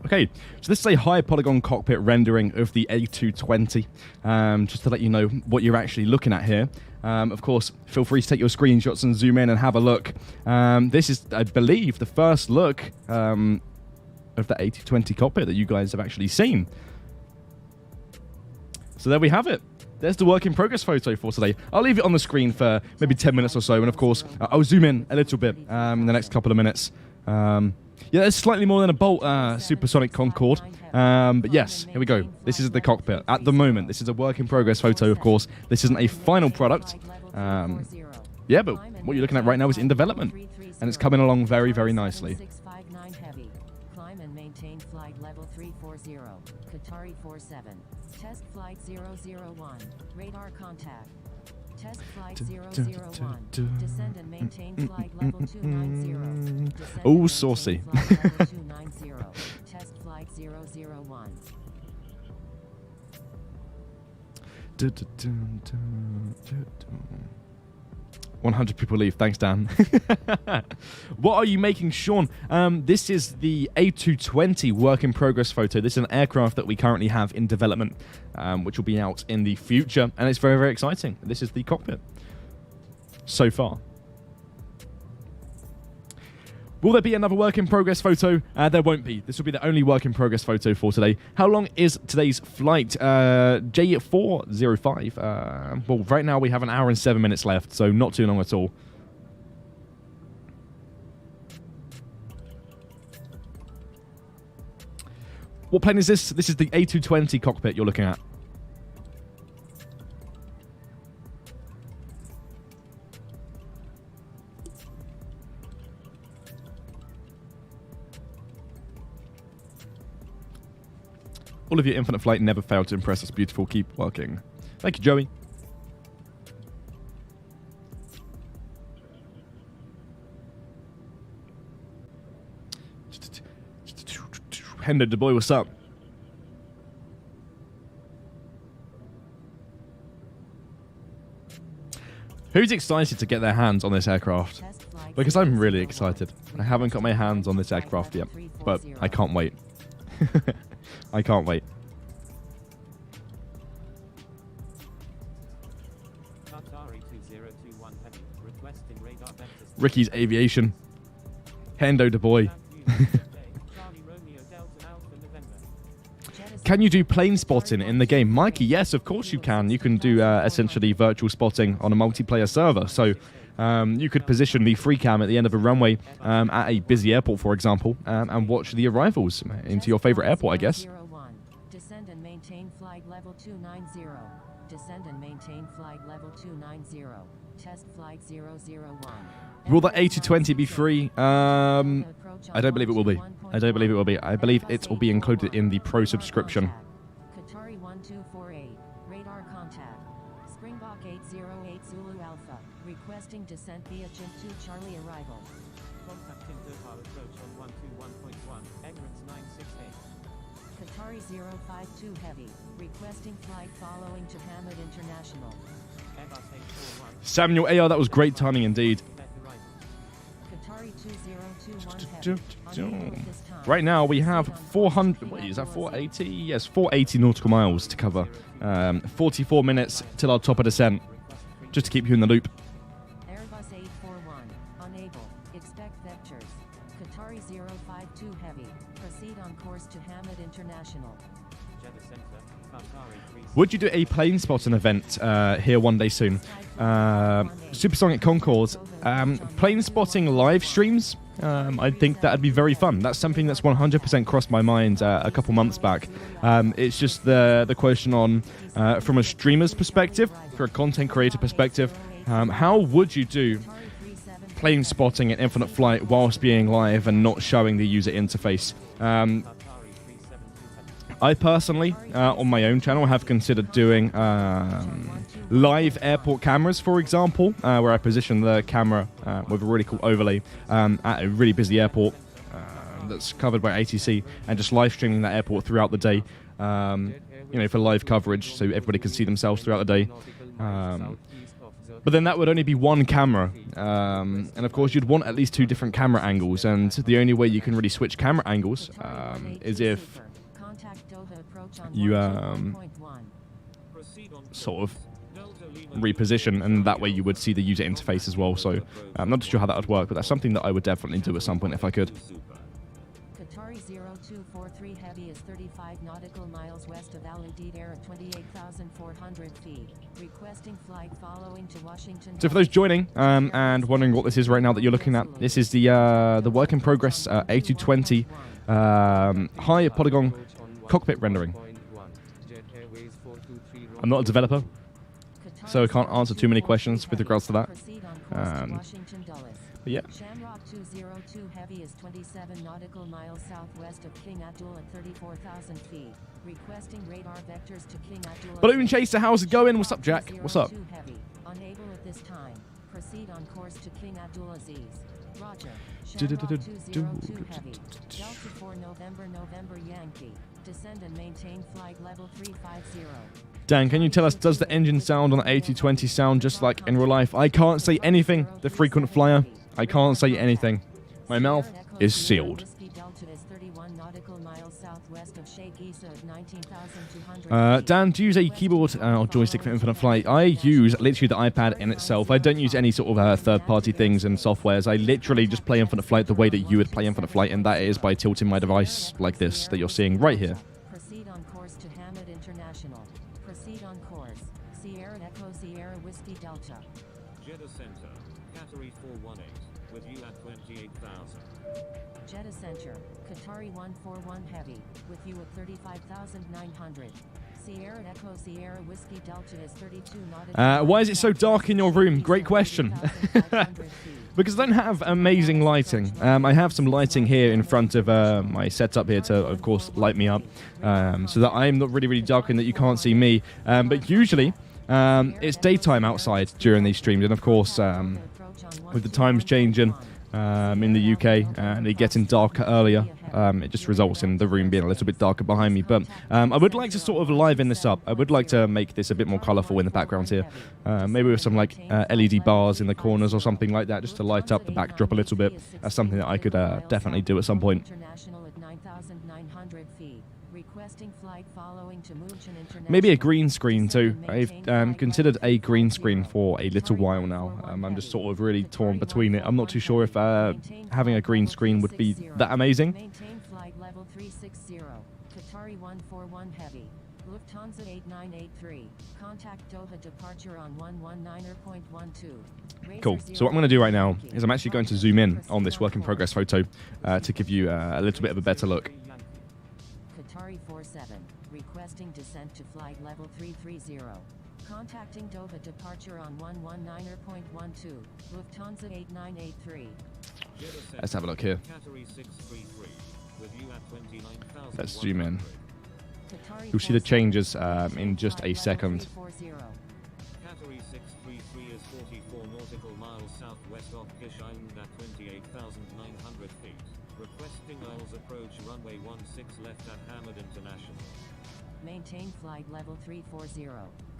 Okay, so this is a high polygon cockpit rendering of the A220, just to let you know what you're actually looking at here. Of course, feel free to take your screenshots and zoom in and have a look. This is, I believe, the first look of the A220 cockpit that you guys have actually seen. So there we have it. There's the work in progress photo for today. I'll leave it on the screen for maybe 10 minutes or so, and of course, I'll zoom in a little bit in the next couple of minutes. Yeah, it's slightly more than a Bolt Supersonic Concorde. But yes, here we go. This is the cockpit. At the moment, this is a work in progress photo, of course. This isn't a final product. Yeah, but what you're looking at right now is in development. And it's coming along very, very nicely. Climb and maintain flight level 340. Qatari 47. Test flight 001. Radar contact. Test flight 001. Descend and maintain flight level 290. Oh, saucy. Test flight 001. 100 people leave. Thanks, Dan. What are you making, Sean? This is the A220 work in progress photo. This is an aircraft that we currently have in development, which will be out in the future, and it's very, very exciting. This is the cockpit so far. Will there be another work in progress photo? There won't be. This will be the only work in progress photo for today. How long is today's flight? J405. Well, right now we have an hour and 7 minutes left, so not too long at all. What plane is this? This is the A220 cockpit you're looking at. All of your infinite flight never failed to impress us. Beautiful. Keep working. Thank you, Joey. Hendo the boy, what's up? Who's excited to get their hands on this aircraft? Because I'm really excited. I haven't got my hands on this aircraft yet, but I can't wait. I can't wait. Ricky's Aviation. Hendo the boy. Can you do plane spotting in the game? Mikey, yes, of course you can. You can do essentially virtual spotting on a multiplayer server. So you could position the free cam at the end of a runway at a busy airport, for example, and watch the arrivals into your favorite airport, I guess. Descend and maintain flight level 290. Descend and maintain flight level 290. Test flight 001. Will the A220 be free? I don't believe it will be. I don't believe it will be. I believe it will be included in the Pro subscription. Qatari 1248. Radar contact. Springbok 808 Zulu Alpha. Requesting descent via Jim 2 Charlie arrival. Contact in Doha approach on 121.1. Emirates 968. Qatari 052 Heavy. Requesting flight following to Hamad International. Airbus 841. Samuel AR, that was great timing indeed. Qatari 2021 Heavy. Unable at this time. Right now we have 400, wait, is that 480? Yes, 480 nautical miles to cover. 44 minutes till our top of descent, just to keep you in the loop. Airbus 841. Unable. Expect vectors. Qatari 052 Heavy. Proceed on course to Hamad International. Jeddah Center, Qatari 3. Would you do a plane spotting event here one day soon? Supersonic Concourse. Plane spotting live streams? I think that'd be very fun. That's something that's 100% crossed my mind a couple months back. It's just the question on, from a streamer's perspective, for a content creator perspective, how would you do plane spotting at infinite flight whilst being live and not showing the user interface? I personally, on my own channel, have considered doing live airport cameras, for example, where I position the camera with a really cool overlay at a really busy airport that's covered by ATC, and just live streaming that airport throughout the day, for live coverage, so everybody can see themselves throughout the day. But then that would only be one camera, and of course you'd want at least 2 different camera angles, and the only way you can really switch camera angles is if you sort of reposition, and that way you would see the user interface as well. So I'm not sure how that would work, but that's something that I would definitely do at some point if I could. Qatari 0243 Heavy is 35 nautical miles west of Al Udeid Air at 28,400 feet. Requesting flight following to Washington. So for those joining and wondering what this is right now that you're looking at, this is the work in progress A220 high polygon cockpit rendering. I'm not a developer, so I can't answer too many questions with regards to that. But yeah. Shamrock 202 Heavy is 27 nautical miles southwest of King Abdul at 34,000 feet. Requesting radar vectors to King Abdul. Balloon Chaser, how's it going? What's up, Jack? What's up? Heavy. Unable at this time. Proceed on course to King Abdulaziz. Roger. Shamrock 202 Heavy. Delta 4 November Yankee. Descend and maintain flight level 350. Dan, can you tell us, does the engine sound on the A220 sound just like in real life? I can't say anything, the frequent flyer. I can't say anything. My mouth is sealed. Dan, do you use a keyboard or joystick for infinite flight? I use literally the iPad in itself. I don't use any sort of third-party things and softwares. I literally just play infinite flight the way that you would play infinite flight, and that is by tilting my device like this that you're seeing right here. Proceed on course to Hamad International. Proceed on course. Sierra Echo Sierra Whiskey Delta. Jeddah Center, Qatari 418, with you at 28,000. Jeddah Center, Qatari 141 Heavy, with you at 35,900. Sierra Echo Sierra Whiskey Delta is 32 nautical. Why is it so dark in your room? Great question. Because I don't have amazing lighting. I have some lighting here in front of my setup here to, of course, light me up, so that I'm not really dark and that you can't see me. But usually, it's daytime outside during these streams, and of course, with the times changing in the UK and it getting darker earlier, it just results in the room being a little bit darker behind me. But I would like to sort of liven this up. I would like to make this a bit more colourful in the background here. Maybe with some like LED bars in the corners or something like that, just to light up the backdrop a little bit. That's something that I could definitely do at some point. Maybe a green screen too. I've considered a green screen for a little while now. I'm just sort of really torn between it. I'm not too sure if having a green screen would be that amazing. Maintain flight level 360. Qatari 141 Heavy. Lufthansa 8983. Contact Doha departure on 119.12. Cool. So what I'm going to do right now is I'm actually going to zoom in on this work in progress photo to give you a little bit of a better look. Qatari 47. Requesting descent to flight level 330. Contacting Doha departure on 119.12. Lufthansa 8983. Let's have a look here. Let's zoom in. You'll see the changes in just a second. Qatari 633 is 44 nautical miles southwest of Kish Island at 28,900 feet. Requesting ILS approach runway 16 left at Hamad International. Maintain flight level 340.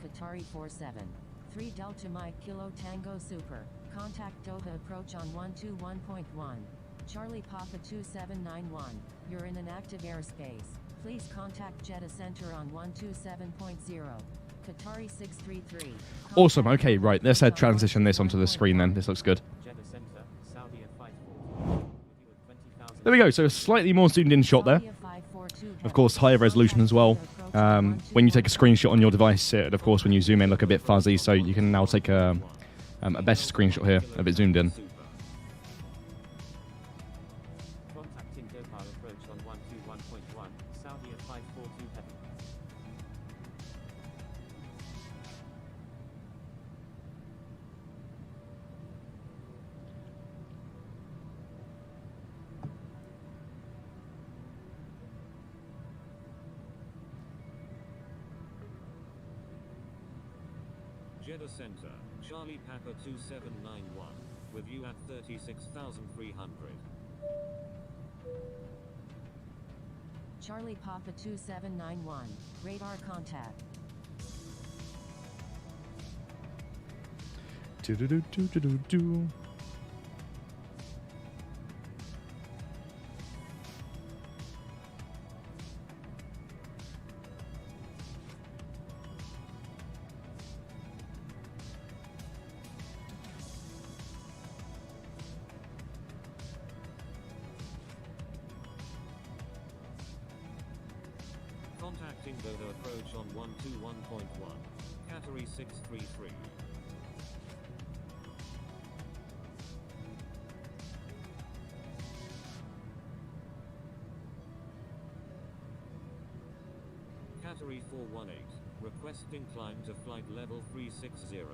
Qatari 47. 3 Delta Mike Kilo Tango Super. Contact Doha approach on 121.1. Charlie Papa 2791. You're in an active airspace. Please contact Jeddah Center on 127.0. Qatari 633. Awesome. Okay, right. Let's transition this onto the screen then. This looks good. Jeddah Center, Saudi at 54. there we go. So a slightly more zoomed in shot there. Of course, higher resolution as well. When you take a screenshot on your device, it, of course, when you zoom in, look a bit fuzzy. So you can now take a better screenshot here, a bit zoomed in. Contacting Doha approach on 121.1, Saudi at 542 heavy. Jeddah Center, Charlie Papa 2791, with you at 36,300. Charlie Papa 2791, radar contact. Do-do-do-do-do-do. Contacting Doha approach on 121.1, Qatari 633. Qatari 418, requesting climb to flight level 360.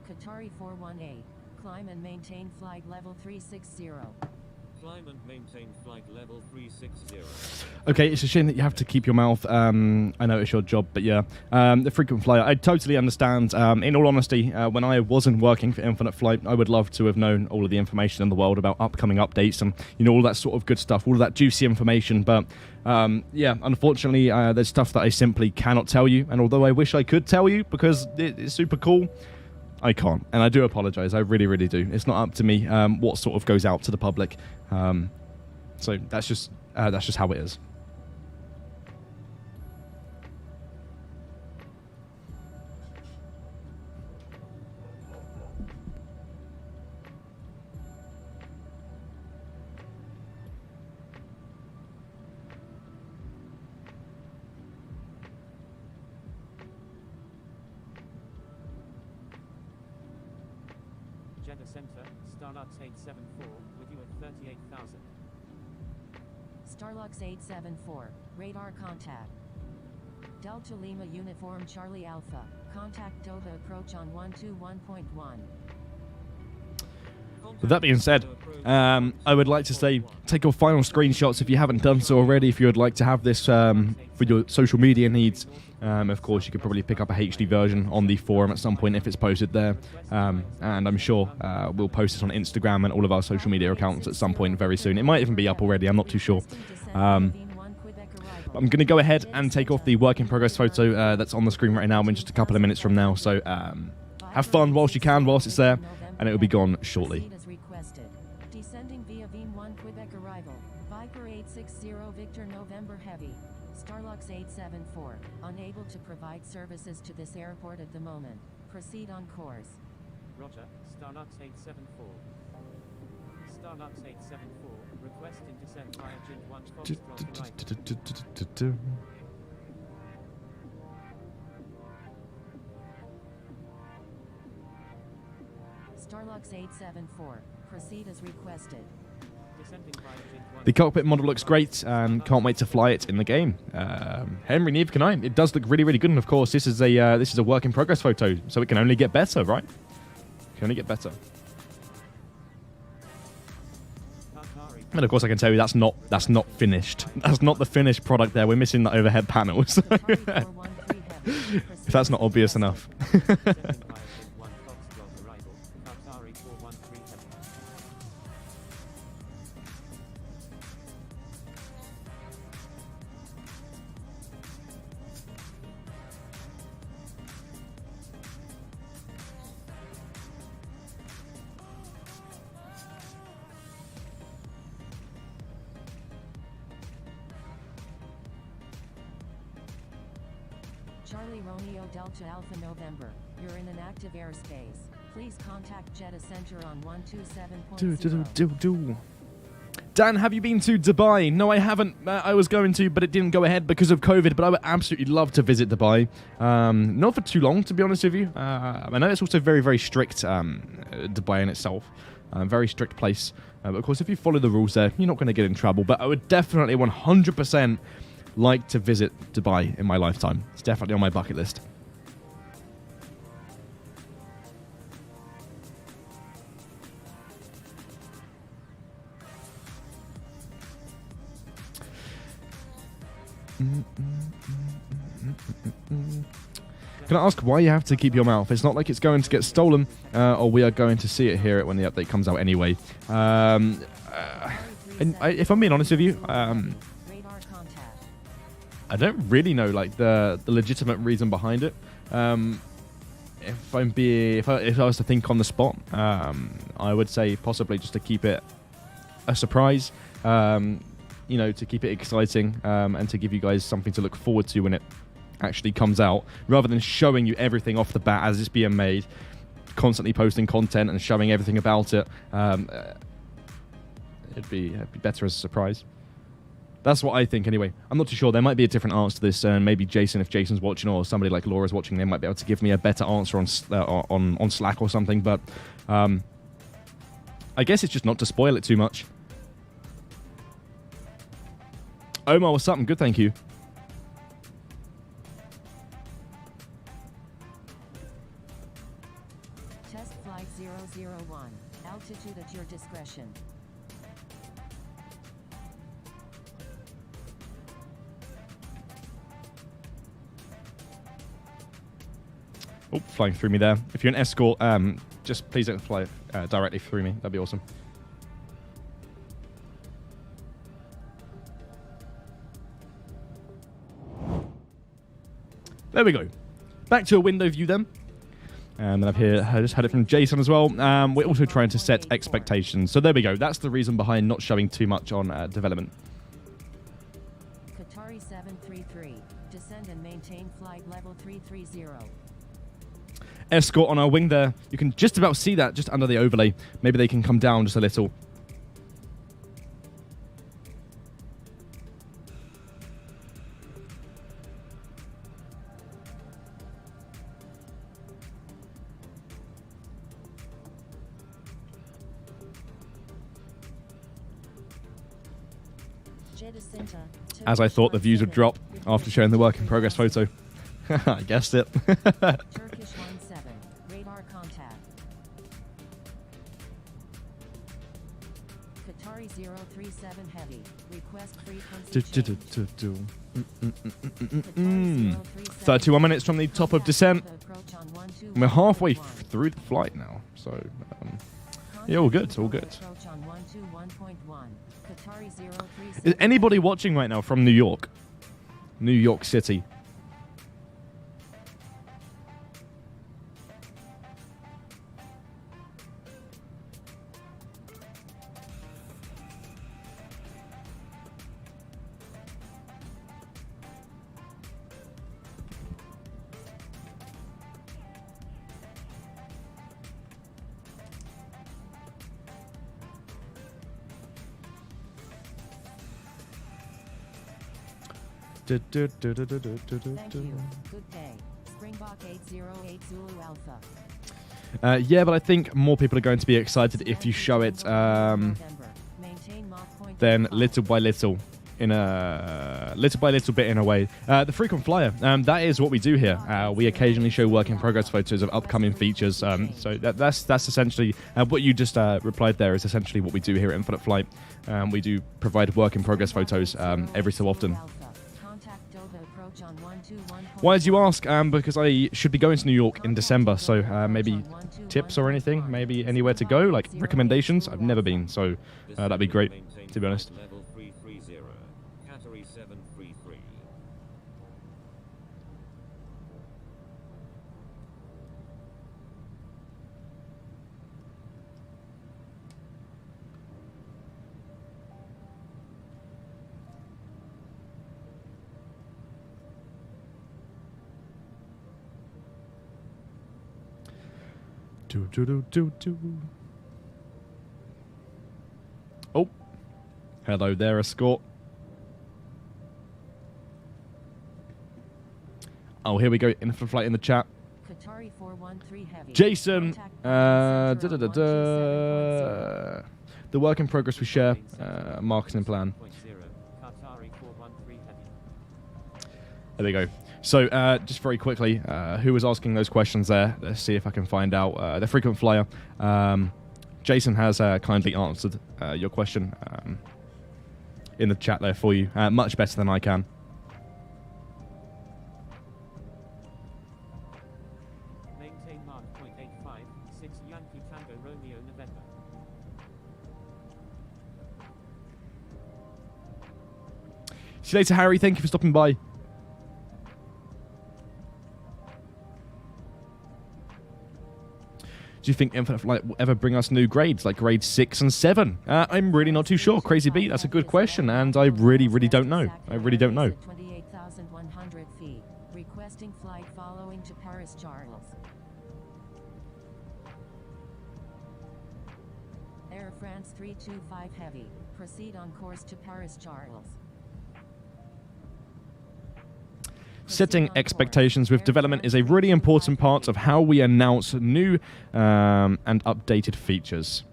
Qatari 418, climb and maintain flight level 360. Climb and maintain flight level 360. Okay, it's a shame that you have to keep your mouth. I know it's your job, but yeah. The frequent flyer, I totally understand. In all honesty, when I wasn't working for Infinite Flight, I would love to have known all of the information in the world about upcoming updates and, you know, all that sort of good stuff, all of that juicy information. But, yeah, unfortunately, there's stuff that I simply cannot tell you. And although I wish I could tell you because it's super cool, I can't, and I do apologize. I really, really do. It's not up to me what sort of goes out to the public. So that's just how it is. Jeddah Center, Starlux 874, with you at 38,000. Starlux 874, radar contact. Delta Lima Uniform Charlie Alpha, contact Doha approach on 121.1. With that being said, I would like to say, take your final screenshots if you haven't done so already. If you would like to have this for your social media needs, of course, you could probably pick up a HD version on the forum at some point if it's posted there. And I'm sure we'll post this on Instagram and all of our social media accounts at some point very soon. It might even be up already, I'm not too sure. But I'm going to go ahead and take off the work in progress photo that's on the screen right now in just a couple of minutes from now. So have fun whilst you can, whilst it's there, and it will be gone shortly. Descending via Beam 1 Quebec arrival, Viper 860 Victor November Heavy, Starlux 874, unable to provide services to this airport at the moment. Proceed on course. Roger, Starlux 874. Starlux 874, requesting descent via Gent 1 Foxtrot arrival. Starlux 874, proceed as requested. The cockpit model looks great. Can't wait to fly it in the game. Henry, neither can I. It does look really, really good. And of course, this is a work in progress photo, so it can only get better, right? It can only get better. And of course, I can tell you that's not finished. That's not the finished product. There, we're missing the overhead panel. So if that's not obvious enough. Charlie Romeo Delta Alpha November, you're in an active airspace. Please contact Jeddah Center on 127.0. Dan, have you been to Dubai? No, I haven't. I was going to, but it didn't go ahead because of COVID, but I would absolutely love to visit Dubai. Not for too long, to be honest with you. I know it's also very, very strict, Dubai in itself. Very strict place. But of course, if you follow the rules there, you're not going to get in trouble. But I would definitely 100% like to visit Dubai in my lifetime. It's definitely on my bucket list. Can I ask why you have to keep your mouth? It's not like it's going to get stolen, or we are going to see it, hear it when the update comes out anyway. If I'm being honest with you, I don't really know like the legitimate reason behind it. If I was to think on the spot, I would say possibly just to keep it a surprise. You know, to keep it exciting, and to give you guys something to look forward to when it actually comes out, rather than showing you everything off the bat as it's being made, constantly posting content and showing everything about it. It'd be better as a surprise. That's what I think anyway. I'm not too sure. There might be a different answer to this, and maybe Jason, if Jason's watching, or somebody like Laura's watching, they might be able to give me a better answer on Slack or something. But I guess it's just not to spoil it too much. Omar, what's up? I'm good, thank you. Test flight 001. Altitude at your discretion. Oh, flying through me there. If you're an escort, just please don't fly directly through me. That'd be awesome. There we go. Back to a window view then. And then I just had it from Jason as well. We're also trying to set expectations. So there we go. That's the reason behind not showing too much on development. Qatari 733. Descend and maintain flight level 330. Escort on our wing there. You can just about see that just under the overlay. Maybe they can come down just a little. As I thought the views would drop after showing the work in progress photo. I guessed it. Turkish 17. Radar contact. Qatari 037 heavy. Request frequency change. 31 minutes from the top of descent. And we're halfway through the flight now. So, yeah, all good, all good. Is anybody watching right now from New York? New York City. Thank you. Good day. Springbok 808 Zulu Alpha. Yeah, but I think more people are going to be excited if you show it then little by little, in a little bit in a way. The frequent flyer, that is what we do here. We occasionally show work in progress photos of upcoming features. So that's essentially what you just replied there is essentially what we do here at Infinite Flight. We do provide work in progress photos every so often. Why did you ask? Because I should be going to New York in December, so maybe tips or anything, maybe anywhere to go, like recommendations. I've never been, so that'd be great, to be honest. Level 330. Qatari 733. Do, do, do, do, do. Oh. Hello there, escort. Oh, here we go. Infant flight in the chat. Qatari 413 heavy. Jason. Contact The work in progress we share. Marketing plan. Qatari 413 heavy. There we go. So, just very quickly, who was asking those questions there? Let's see if I can find out. The frequent flyer. Jason has kindly answered your question in the chat there for you. Much better than I can. Maintain mark .85, 6 Yankee Tango Romeo November. See you later, Harry. Thank you for stopping by. Do you think Infinite Flight will ever bring us new grades, like grades 6 and 7? I'm really not too sure. Crazy Beat, that's a good question, and I really don't know. I really don't know. 28,100 feet. Requesting flight following to Paris Charles. Air France 325 heavy. Proceed on course to Paris Charles. Setting expectations with development is a really important part of how we announce new and updated features.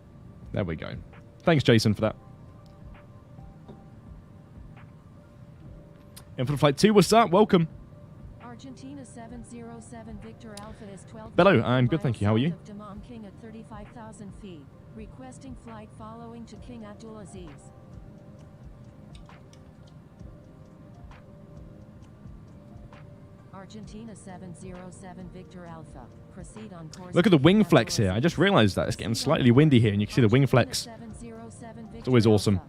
There we go. Thanks, Jason, for that. Infinite Flight 2, what's up? Welcome. Argentina 707 Victor Alpha is 12. Bello, I'm good, thank you. How are you? South of Dammam King at 35,000 feet. Requesting flight following to King Abdulaziz. Argentina 707 Victor Alpha. Proceed on course. Look at the to wing King flex here. I just Abdulaziz. realized that. It's getting slightly windy here, and you can see the wing flex. Argentina 707 It's always Victor awesome. Alpha.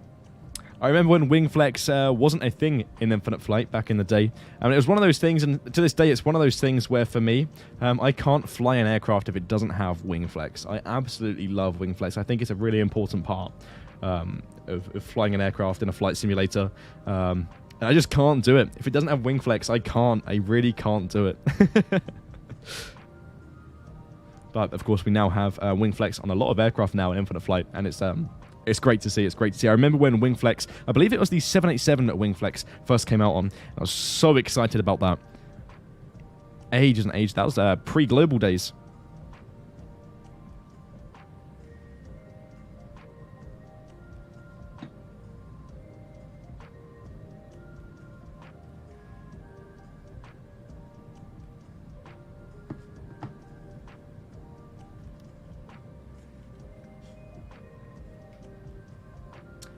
I remember when wing flex wasn't a thing in Infinite Flight back in the day. I mean, it was one of those things, and to this day, it's one of those things where, for me, I can't fly an aircraft if it doesn't have wing flex. I absolutely love wing flex. I think it's a really important part of flying an aircraft in a flight simulator. And I just can't do it. If it doesn't have wing flex, I can't. I really can't do it. But, of course, we now have wing flex on a lot of aircraft now in Infinite Flight, and it's great to see. It's great to see. I remember when wing flex, I believe it was the 787 that wing flex first came out on. I was so excited about that. Ages and ages. That was pre-global days.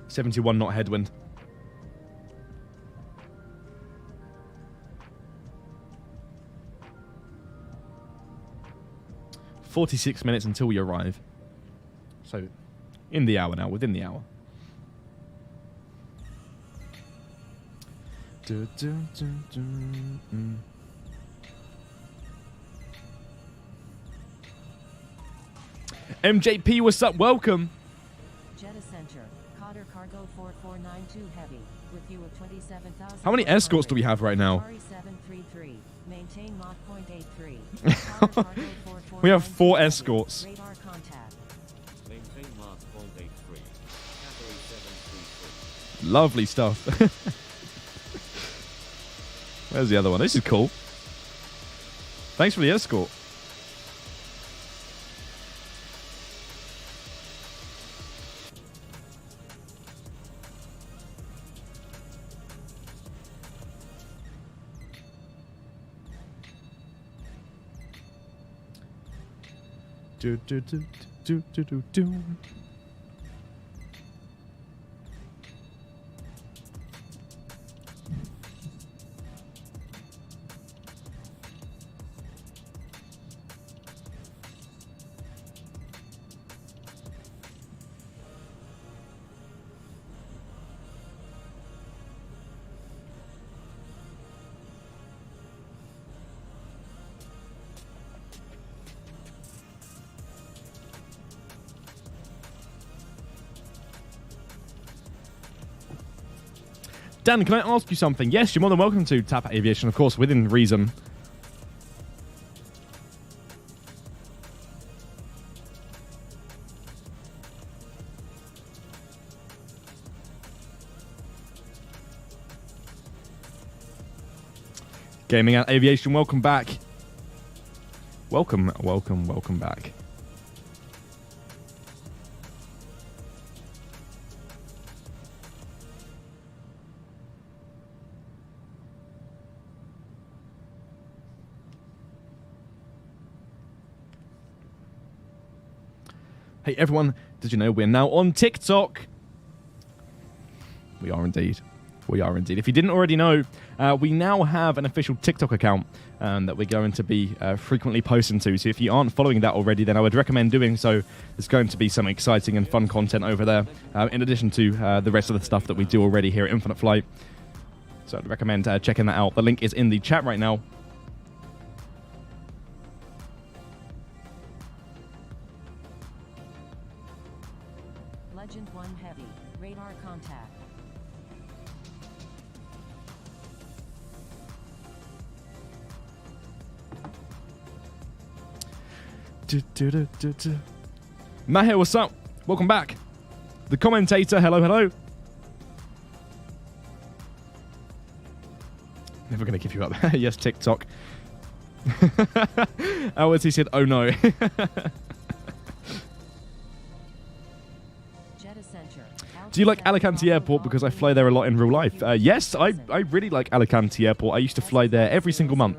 .71 knot headwind. .46 minutes until we arrive. So, in the hour now, within the hour. MJP, what's up? Welcome. Jeddah Center. Qatar Cargo 4492 heavy. With you of 27,000. How many escorts do we have right now? Qatari 733. Maintain Mach .83. Qatar Cargo 4492 We have 4 heavy. escorts. Radar contact. Maintain Mark .83. Category 733. Lovely stuff. Where's the other one? This is cool. Thanks for the escort. Do, do, do, do, do, do, do. Dan, can I ask you something? Yes, you're more than welcome to Tap Aviation, of course, within reason. Gaming and Aviation, welcome back. Welcome back. Hey everyone, did you know we're now on TikTok? We are indeed. We are indeed. If you didn't already know, we now have an official TikTok account that we're going to be frequently posting to. So if you aren't following that already, then I would recommend doing so. There's going to be some exciting and fun content over there, in addition to the rest of the stuff that we do already here at Infinite Flight. So I'd recommend checking that out. The link is in the chat right now. Legend 1 Heavy, radar contact. Matt, what's up? Welcome back. The commentator, hello, hello. Never going to give you up. Yes, TikTok. Hours, he said, oh no. Do you like Alicante Airport? Because I fly there a lot in real life. Yes, I really like Alicante Airport. I used to fly there every single month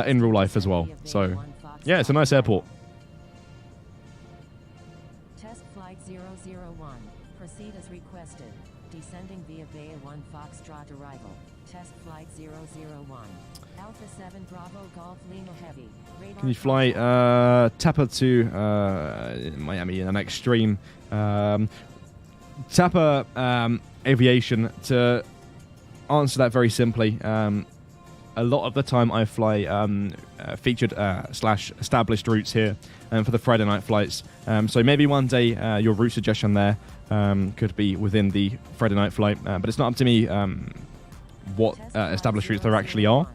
in real life as well. So, yeah, it's a nice airport. Test flight 001. Proceed as requested. Descending via Bay 1 Foxtrot arrival. Test flight 001. Alpha 7 Bravo Golf Lima Heavy. Radar Can you fly Tapa to Miami in an extreme? Tapa Aviation, to answer that very simply, a lot of the time I fly featured slash established routes here for the Friday night flights. So maybe one day your route suggestion there could be within the Friday night flight, but it's not up to me what established routes there actually are.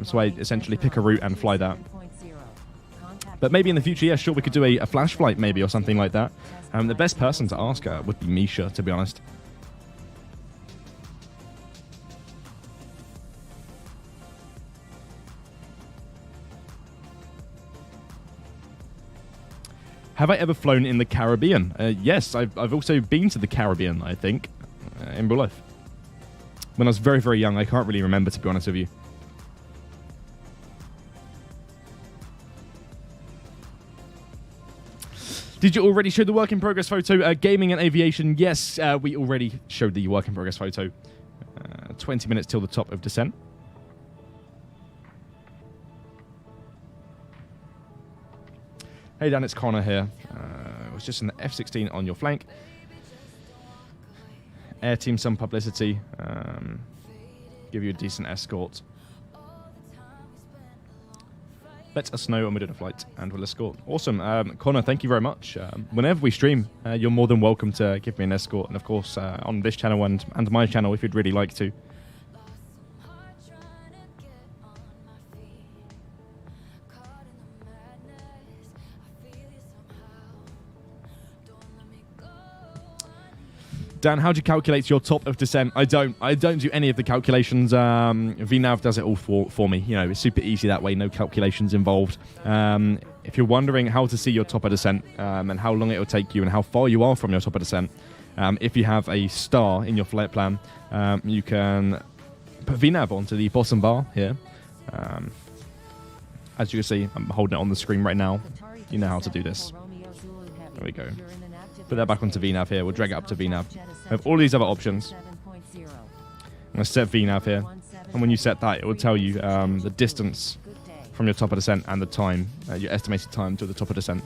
So I essentially pick a route and fly that. But maybe in the future, yeah, sure, we could do a flash flight maybe or something like that. The best person to ask would be Misha, to be honest. Have I ever flown in the Caribbean? Yes, I've also been to the Caribbean, I think, in real life. When I was very, very young, I can't really remember, to be honest with you. Did you already show the work in progress photo? Gaming and Aviation, yes, we already showed the work in progress photo. 20 minutes till the top of descent. Hey Dan, it's Connor here. It was just an F-16 on your flank. Air team some publicity. Give you a decent escort. Let us know when we do the flight and we'll escort. Awesome. Connor, thank you very much. Whenever we stream, you're more than welcome to give me an escort. And of course, on this channel and my channel, if you'd really like to. Dan, how do you calculate your top of descent? I don't do any of the calculations. VNav does it all for me. You know, it's super easy that way. No calculations involved. If you're wondering how to see your top of descent and how long it will take you and how far you are from your top of descent, if you have a star in your flight plan, you can put VNav onto the bottom bar here. As you can see, I'm holding it on the screen right now. You know how to do this. There we go. Put that back onto VNav here. We'll drag it up to VNav. We have all these other options. I'm going to set VNav here. And when you set that, it will tell you the distance from your top of descent and the time, your estimated time to the top of descent.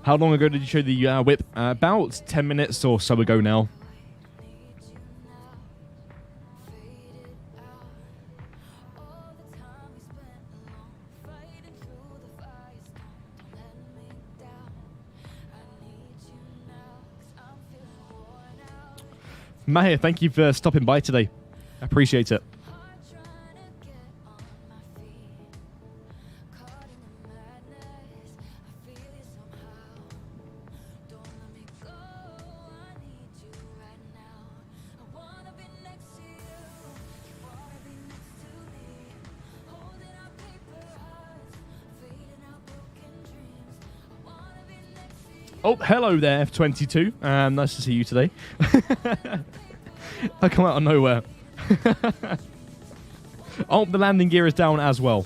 How long ago did you show the whip? About 10 minutes or so ago now. Mahir, thank you for stopping by today. I appreciate it. Oh, hello there, F22. Nice to see you today. I come out of nowhere. Oh, the landing gear is down as well.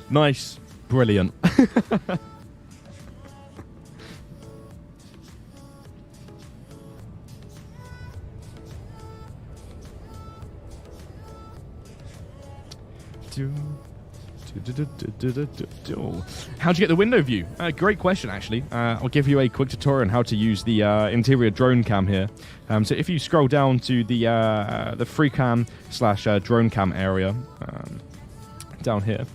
Nice. Brilliant. How'd you get the window view? Great question, actually. I'll give you a quick tutorial on how to use the interior drone cam here. So if you scroll down to the free cam / drone cam area down here,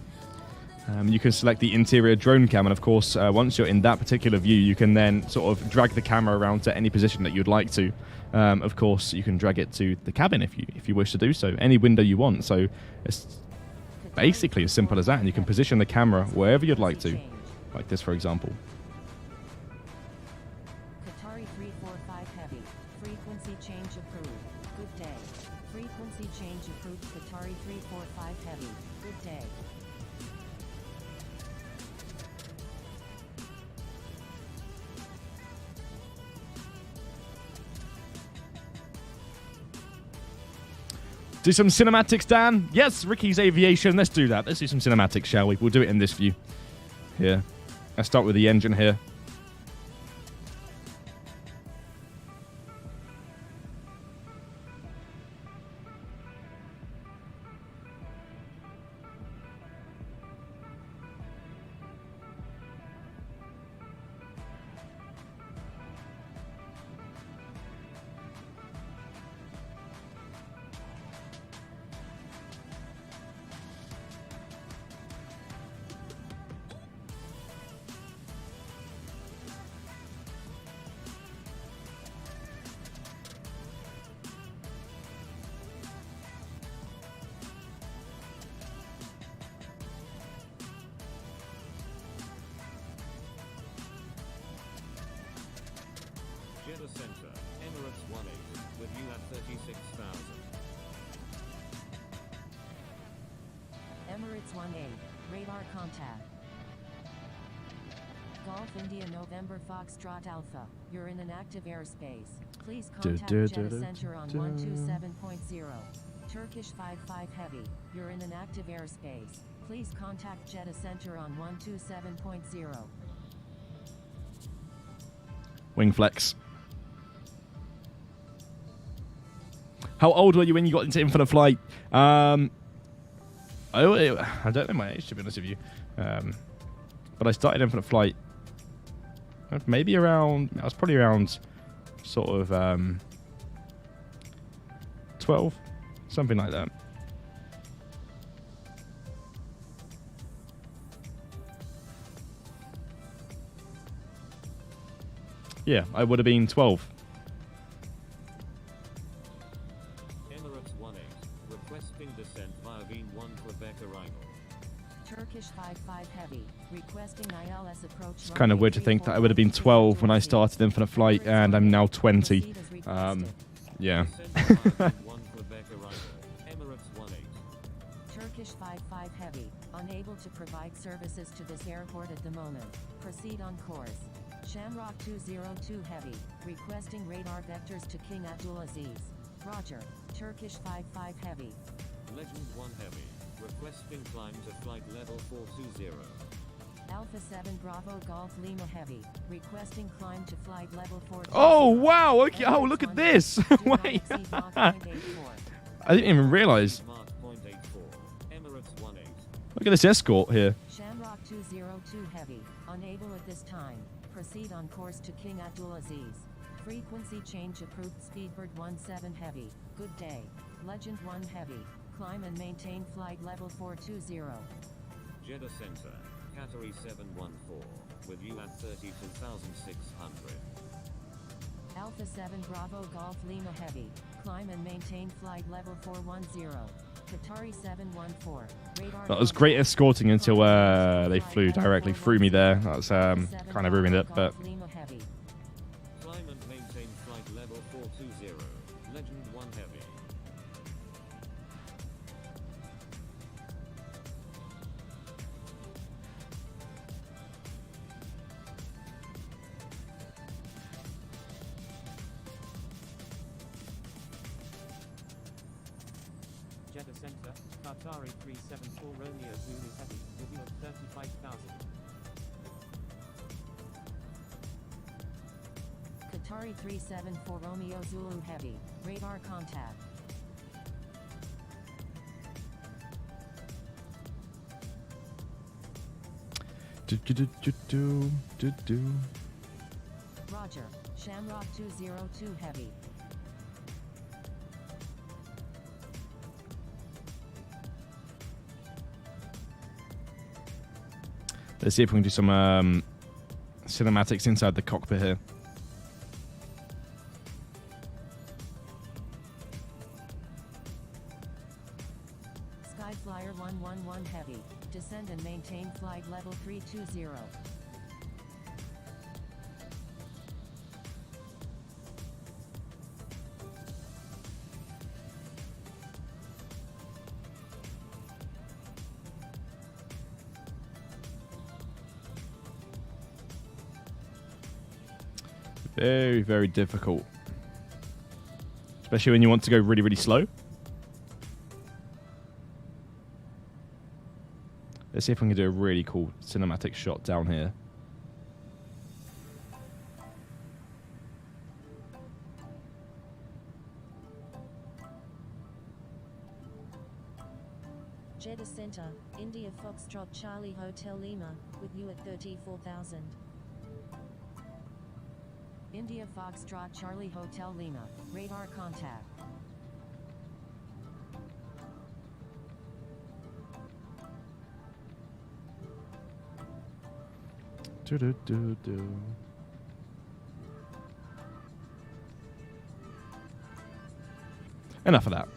you can select the interior drone cam, and of course, once you're in that particular view, you can then sort of drag the camera around to any position that you'd like to. Of course, you can drag it to the cabin if you wish to do so, any window you want. So it's basically as simple as that, and you can position the camera wherever you'd like to, like this, for example. Qatari 345 heavy. Frequency change approved. Good day. Frequency change approved. Qatari 345 heavy. Good day. Do some cinematics, Dan? Yes, Ricky's Aviation. Let's do that. Let's do some cinematics, shall we? We'll do it in this view. Here. Let's start with the engine here. Jeddah Center, Emirates 18, with you at 36,000. Emirates 18. Radar contact. Golf India November Foxtrot Alpha. You're in an active airspace. Please contact Jeddah Center on 127.0. Turkish 55 Heavy. You're in an active airspace. Please contact Jeddah Center on 127.0. Wing flex. How old were you when you got into infinite flight? I don't know my age, to be honest with you. But I started infinite flight maybe around, I was probably around sort of 12, something like that. Yeah, I would have been 12. Emirates 18, requesting descent via Veen 1 Quebec arrival. Turkish 55 Heavy. Requesting ILS approach. It's kind of weird to think that I would have been 12 when I started infinite flight, and I'm now 20. Yeah. Descent via Veen 1 Quebec arrival. Emirates 18. Turkish 55 Heavy. Unable to provide services to this airport at the moment. Proceed on course. Shamrock 202 Heavy. Requesting radar vectors to King Abdulaziz. Roger. Turkish 55 Heavy. Legend 1 Heavy, requesting climb to flight level 420. Alpha 7 Bravo Golf Lima Heavy. Requesting climb to flight level 420. Oh, wow. Okay. Oh, look at this. Wait. I didn't even realize. Mark 0.84. Emirates 18. Look at this escort here. Shamrock 202 Heavy. Unable at this time. Proceed on course to King Abdulaziz. Frequency change approved. Speedbird 17 Heavy. Good day. Legend 1 Heavy. Climb and maintain flight level 420. Jeddah Center, Qatari 714, with you at 32,600. Alpha 7 Bravo Golf Lima Heavy. Climb and maintain flight level 410. Qatari 714. Radar That was great escorting until they flew directly through me there. That's kind of ruined it, but Lima Heavy. Climb and maintain flight level 420. Legend 1 Heavy. Jeddah Center, Qatari 374 Romeo Zulu Heavy, review of 35,000. Qatari 374 Romeo Zulu Heavy. Radar contact. Roger. Shamrock 202 Heavy. Let's see if we can do some cinematics inside the cockpit here. Skyflyer 111 Heavy. Descend and maintain flight level 320. Very, very difficult. Especially when you want to go really, really slow. Let's see if we can do a really cool cinematic shot down here. Jeddah Center, India Foxtrot Charlie Hotel Lima, with you at 34,000. India Foxtrot Charlie Hotel Lima. Radar contact. Enough of that.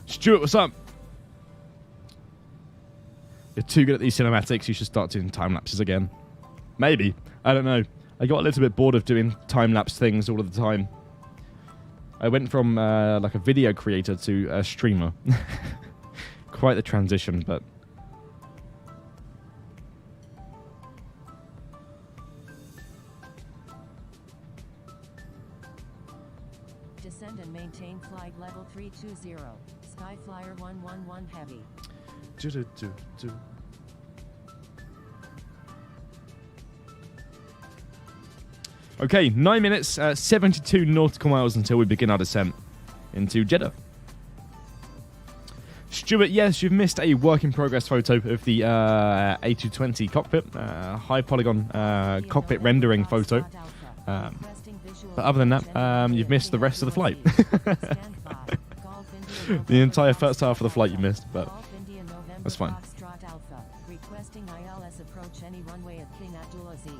Stuart, what's up? You're too good at these cinematics. You should start doing time lapses again. Maybe. I don't know. I got a little bit bored of doing time lapse things all of the time. I went from like a video creator to a streamer. Quite the transition, but Descend and maintain flight level 320. Skyflyer 111 Heavy. Okay, 9 minutes, 72 nautical miles until we begin our descent into Jeddah. Stuart, yes, you've missed a work in progress photo of the A220 cockpit, high polygon cockpit rendering photo. But other than that, you've missed the rest of the flight. The entire first half of the flight you missed, but that's fine. Requesting ILS approach any runway at King Abdulaziz.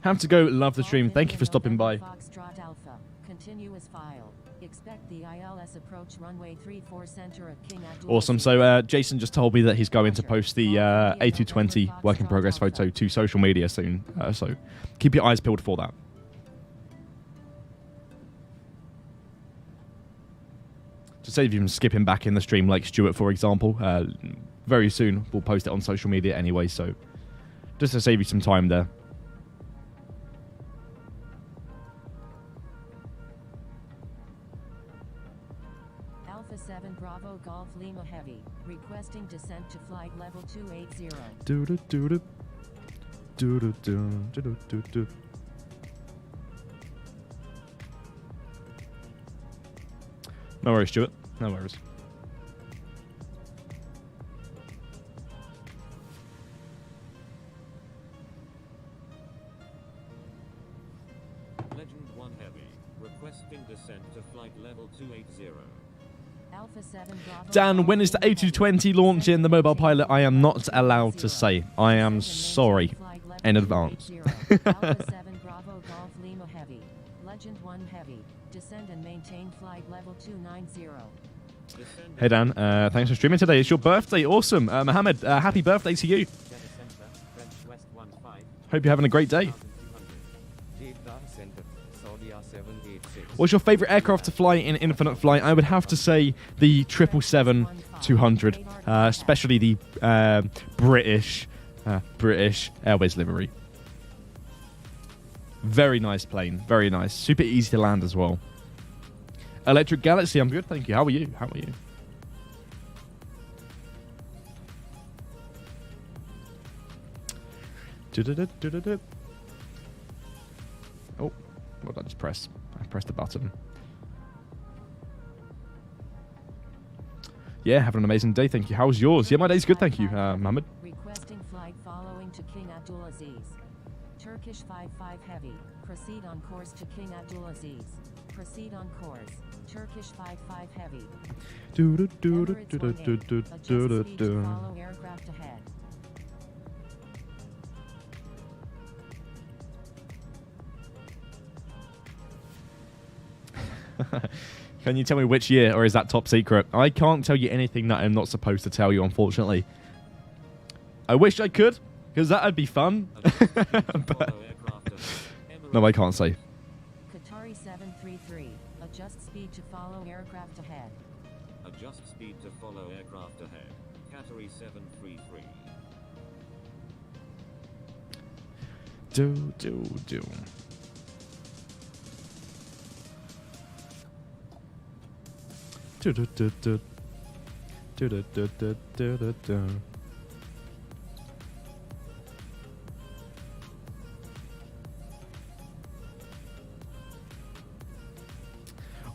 Have to go. Love the stream. Thank you for stopping by. Foxtrot Alpha. Continuous file. Expect the ILS approach runway 34 center at King Abdulaziz. Awesome. So Jason just told me that he's going to post the A220 work in progress photo to social media soon. So keep your eyes peeled for that. To save you from skipping back in the stream like Stuart, for example, very soon we'll post it on social media anyway. So just to save you some time there. Alpha 7 Bravo Golf Lima Heavy. Requesting descent to flight level 280. No worries, Stuart. No worries. Legend 1 Heavy. Requesting descent to flight level 280. Alpha 7 Bravo Dan, when is the A220 launching the mobile pilot? I am not allowed to say. I am sorry in advance. Alpha 7 Bravo Golf Lima Heavy. Legend 1 Heavy. Descend and maintain flight level 290. Hey Dan, thanks for streaming today. It's your birthday. Awesome. Mohammed, happy birthday to you. Jeddah Center, French West 15. Hope you're having a great day. 1200. Jeddah Center, Saudi 786. What's your favorite aircraft to fly in infinite flight? I would have to say the 777-200, especially the British Airways livery. Very nice plane, very nice. Super easy to land as well. Electric Galaxy, I'm good, thank you. How are you? How are you? Oh, what did I just press? I pressed the button. Yeah, having an amazing day, thank you. How's yours? Yeah, my day's good, thank you, Mohammed. Requesting flight following to King Abdulaziz. Turkish 55 Heavy. Proceed on course to King Abdulaziz. Proceed on course. Turkish 55 Heavy. Emirates 18. Adjust speed to follow aircraft ahead. Can you tell me which year, or is that top secret? I can't tell you anything that I'm not supposed to tell you, unfortunately. I wish I could, because that'd be fun. But no, I can't say. Qatari 733. Adjust speed to follow aircraft ahead. Adjust speed to follow aircraft ahead. Qatari 733. Do.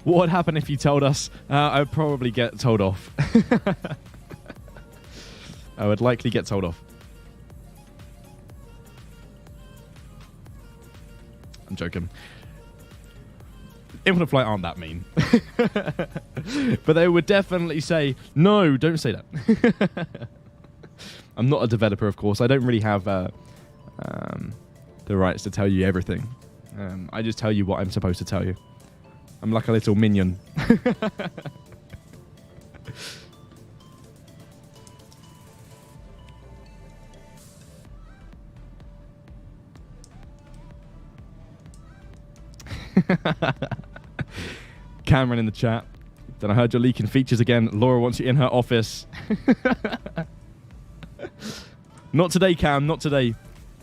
What would happen if you told us? I would probably get told off. I would likely get told off. I'm joking. Infinite Flight aren't that mean. But they would definitely say, no, don't say that. I'm not a developer, of course. I don't really have the rights to tell you everything. I just tell you what I'm supposed to tell you. I'm like a little minion. Cameron in the chat. Then I heard you're leaking features again. Laura wants you in her office. Not today, Cam. Not today.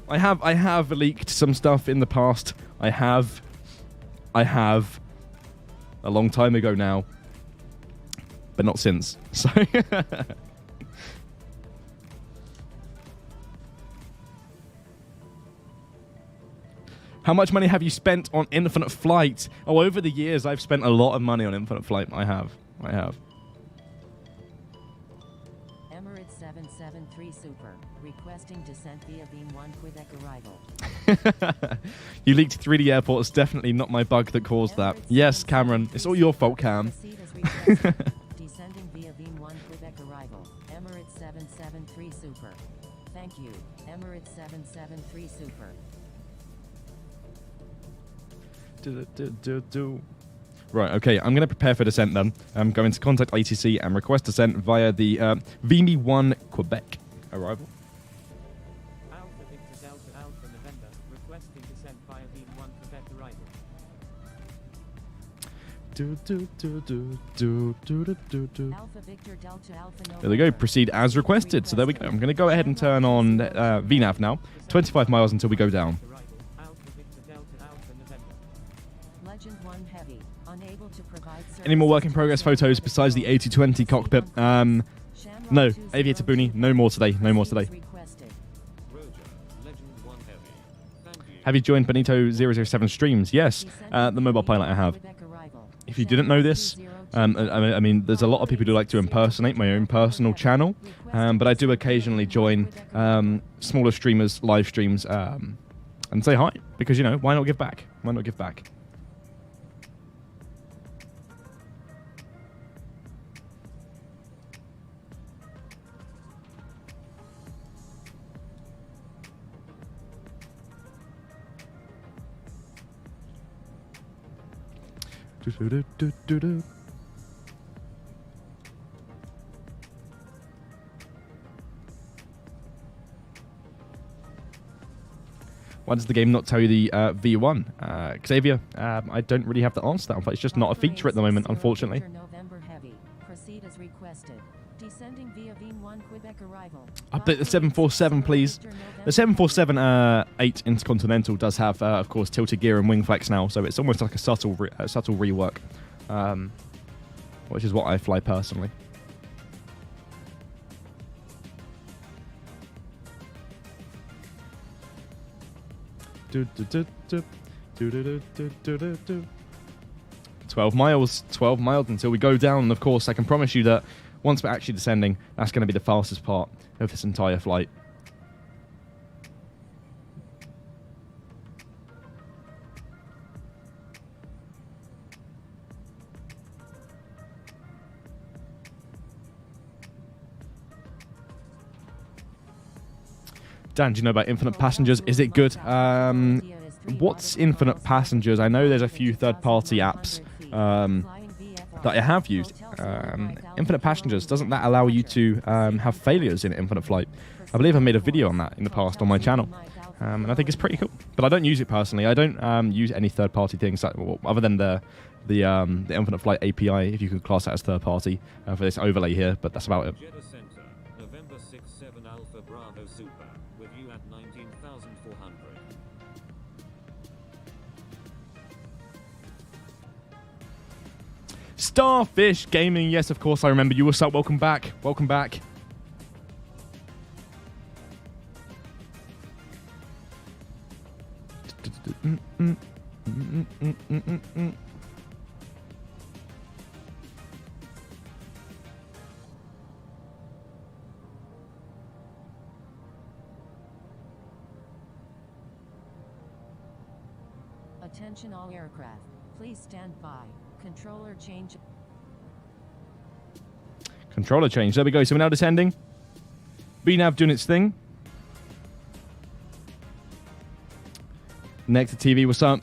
I have leaked some stuff in the past. I have. A long time ago now. But not since. So. How much money have you spent on Infinite Flight? Oh, over the years, I've spent a lot of money on Infinite Flight. I have. Emirates 773 Super. Requesting descent via Beam 1 Quebec arrival. You leaked 3D airports. Definitely not my bug that caused that. Yes, Cameron. It's all your fault, Cam. Proceed as requested. Descending via Beam 1 Quebec arrival. Emirates 773 Super. Thank you. Emirates 773 Super. Right, okay, I'm going to prepare for descent then. I'm going to contact ATC and request descent via the VME 1 Quebec arrival. Alpha Victor Delta Alpha November, requesting descent via Beam 1 Quebec arrival. Alpha Victor Delta Alpha November. There we go, proceed as requested. So there we go. I'm going to go ahead and turn on VNAV now. 25 miles until we go down. Alpha Victor Delta Alpha November. Legend 1 Heavy. Unable to provide Any more work in progress photos besides the A220 cockpit? No, Aviator Booney, no more today. Roger. Legend 1 Heavy. Have you joined Benito007 streams? Yes, the mobile pilot I have. If you didn't know this, I mean, there's a lot of people who like to impersonate my own personal channel, but I do occasionally join smaller streamers' live streams and say hi, because, you know, why not give back? Why not give back? Why does the game not tell you the V1? Xavier, I don't really have to answer that. It's just not a feature at the moment, unfortunately. Update the 747, please. The 747-8 Intercontinental does have, of course, tilted gear and wing flex now, so it's almost like a subtle rework, which is what I fly personally. Do, do, do, do. Do, do, do, do, do, do, do. 12 miles until we go down. And of course, I can promise you that once we're actually descending, that's going to be the fastest part of this entire flight. Dan, do you know about Infinite Passengers? Is it good? What's Infinite Passengers? I know there's a few third-party apps that I have used. Infinite Passengers, doesn't that allow you to have failures in Infinite Flight? I believe I made a video on that in the past on my channel, and I think it's pretty cool. But I don't use it personally. I don't use any third-party things other than the Infinite Flight API, if you could class that as third-party, for this overlay here. But that's about it. Jeddah Center, November 6-7 Alpha Bravo Super, with you at 19,400. Starfish Gaming, yes, of course, I remember you. What's up? Welcome back. Welcome back. Attention all aircraft. Please stand by. Controller change. Controller change. There we go. So we're now descending. BNAV doing its thing. Next to TV, what's up?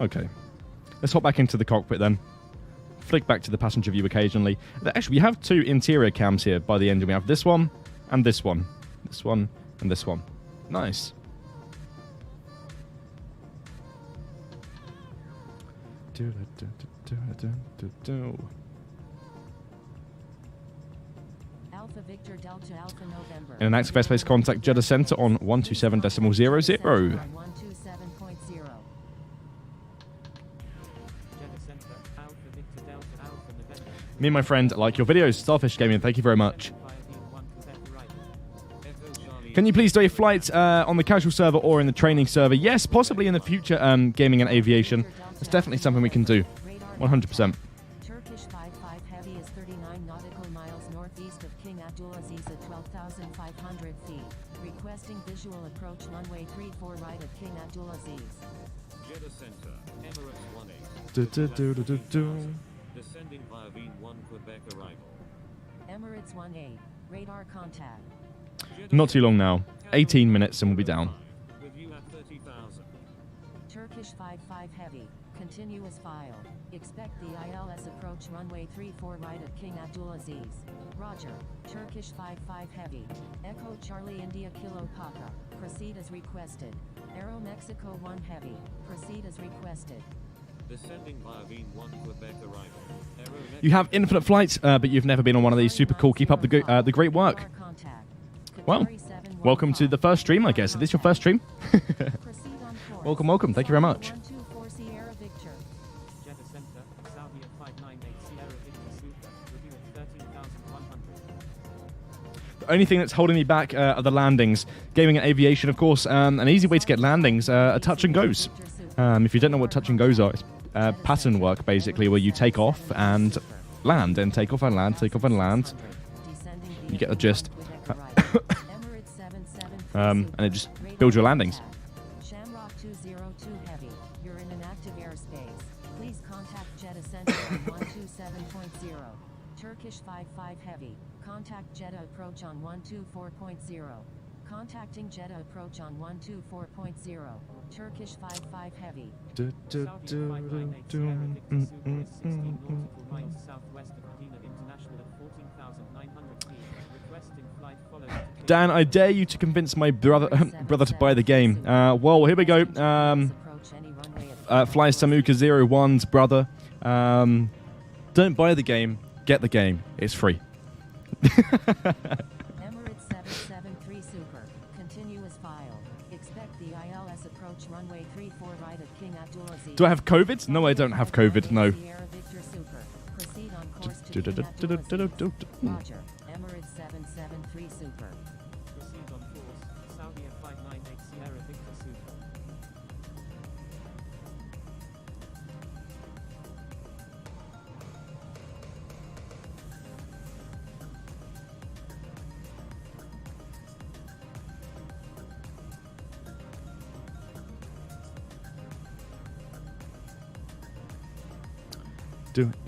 Okay, let's hop back into the cockpit then. Flick back to the passenger view occasionally. Actually, we have two interior cams here by the engine. We have this one and this one. This one and this one. Nice. Alpha Victor Delta Alpha November. In an active airspace contact Jeddah Center on 127.00. 127.0. Me and my friend like your videos. Starfish Gaming, thank you very much. Can you please do a flight on the casual server or in the training server? Yes, possibly in the future, gaming and aviation. It's definitely something we can do. 100%. Turkish 55 Heavy is 39 nautical miles northeast of King Abdulaziz at 12,500 feet. Requesting visual approach runway 34 right of King Abdulaziz. Jeddah Center, Emirates 18. Descending via V1 Quebec arrival. Emirates 18. Radar contact. Not too long now. 18 minutes and we'll be down. With you at 30,000. Turkish 55 Heavy. Continuous file. Expect the ILS approach runway 34 right of King Abdulaziz. Roger. Turkish 55 Heavy. Echo Charlie India Kilo Papa. Proceed as requested. Aero Mexico 1 Heavy. Proceed as requested. Descending via V1 Quebec arrival. You have infinite flights, but you've never been on one of these. Super cool. Keep up the great work. Wow. Welcome to the first stream, I guess. Is this your first stream? Proceed on course. Welcome, welcome. Thank you very much. 124 Sierra Victor. Jeddah Center, Saudi at 598 Sierra Victor Super, review at 13,100. The only thing that's holding me back are the landings. Gaming and aviation, of course. An easy way to get landings are touch and goes. If you don't know what touch and goes are, it's pattern work, basically, where you take off and land, and take off and land, take off and land. You get the gist. And it just builds your landings. Shamrock 202 Heavy, you're in an active airspace. Please contact Jeddah Center on 127.0. Turkish 55 Heavy, contact Jeddah approach on 124.0. Contacting Jeddah approach on 124.0. Turkish 55 Heavy. Saudi at 598 Sierra Victor Super is 16 nautical miles southwest of Medina International at 14,900 feet. Requesting flight follows to King Dan, I dare you to convince my brother to buy the game. Well, here we go. Fly Samuka 01's brother. Don't buy the game. Get the game. It's free. Emirates 773 Super, continuous file. Expect the ILS approach runway 34 right at King Abdulaziz. Do I have COVID? No, I don't have COVID. No. Sierra Victor Super, proceed on course to King Abdulaziz. Roger, Emirates 773 Super. Proceed on course, Saudi at 598 Sierra Victor Super.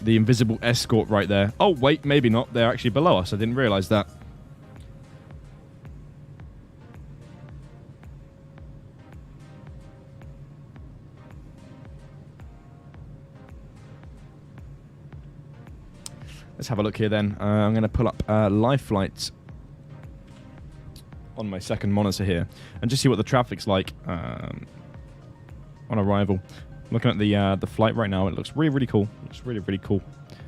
The invisible escort right there. Oh, wait, maybe not. They're actually below us. I didn't realize that. Let's have a look here then. I'm going to pull up live flights on my second monitor here and just see what the traffic's like on arrival. Looking at the flight right now, it looks really, really cool. Looks really, really cool.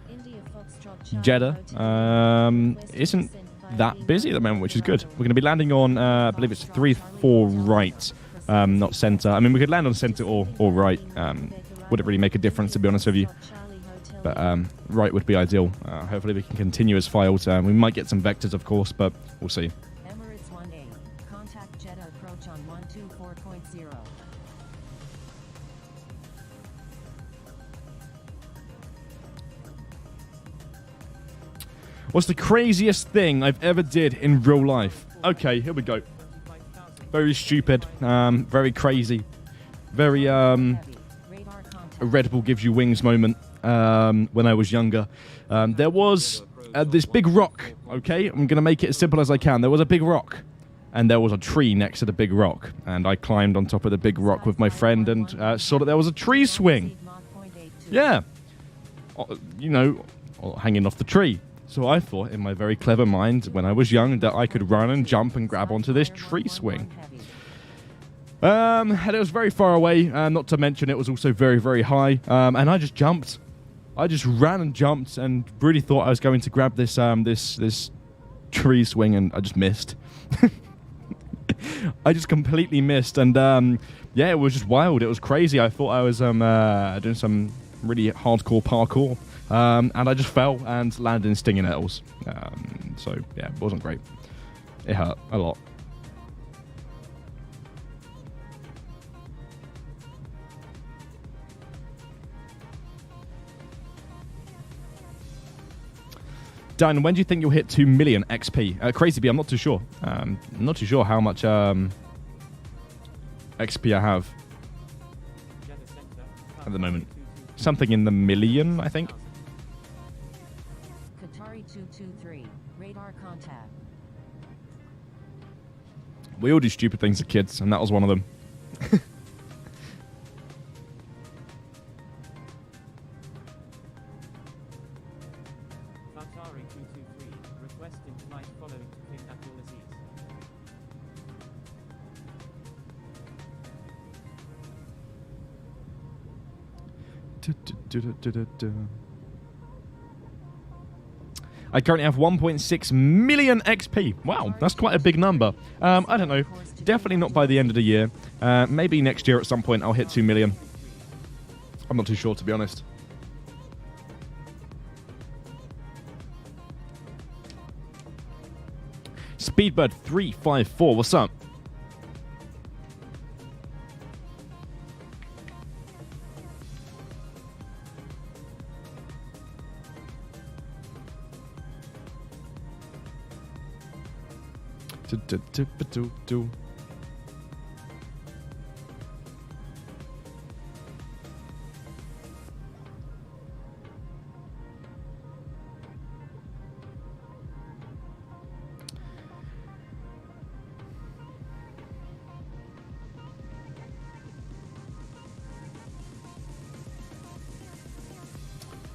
India Foxtrot Charlie Jeddah Hotel, isn't that busy at the moment, which is good. We're going to be landing on, I believe it's 3-4 right, not center. I mean, we could land on center or right. Wouldn't really make a difference, to be honest with you. But right would be ideal. Hopefully we can continue as files. We might get some vectors, of course, but we'll see. Emirates 1A, contact Jeddah approach on 124.0. What's the craziest thing I've ever did in real life? Okay, here we go. Very stupid, very crazy, very Radar contact. a Red Bull gives you wings moment when I was younger. There was this big rock, okay? I'm going to make it as simple as I can. There was a big rock, and there was a tree next to the big rock. And I climbed on top of the big rock with my friend and saw that there was a tree swing. Yeah. You know, hanging off the tree. So I thought, in my very clever mind, when I was young, that I could run and jump and grab onto this tree swing. And it was very far away, not to mention it was also very, very high. And I just jumped. I just ran and jumped and really thought I was going to grab this this tree swing, and I just missed. I just completely missed, and yeah, it was just wild. It was crazy. I thought I was doing some really hardcore parkour. And I just fell and landed in stinging nettles. So, yeah, it wasn't great. It hurt a lot. Dan, when do you think you'll hit 2 million XP? Crazy B, I'm not too sure. I'm not too sure how much XP I have at the moment. Something in the million, I think. Qatari 223, radar contact. We all do stupid things as kids, and that was one of them. Qatari 223, requesting flight following to King Abdulaziz. I currently have 1.6 million XP. Wow, that's quite a big number. I don't know. Definitely not by the end of the year. Maybe next year at some point I'll hit 2 million. I'm not too sure, to be honest. Speedbird 354, what's up?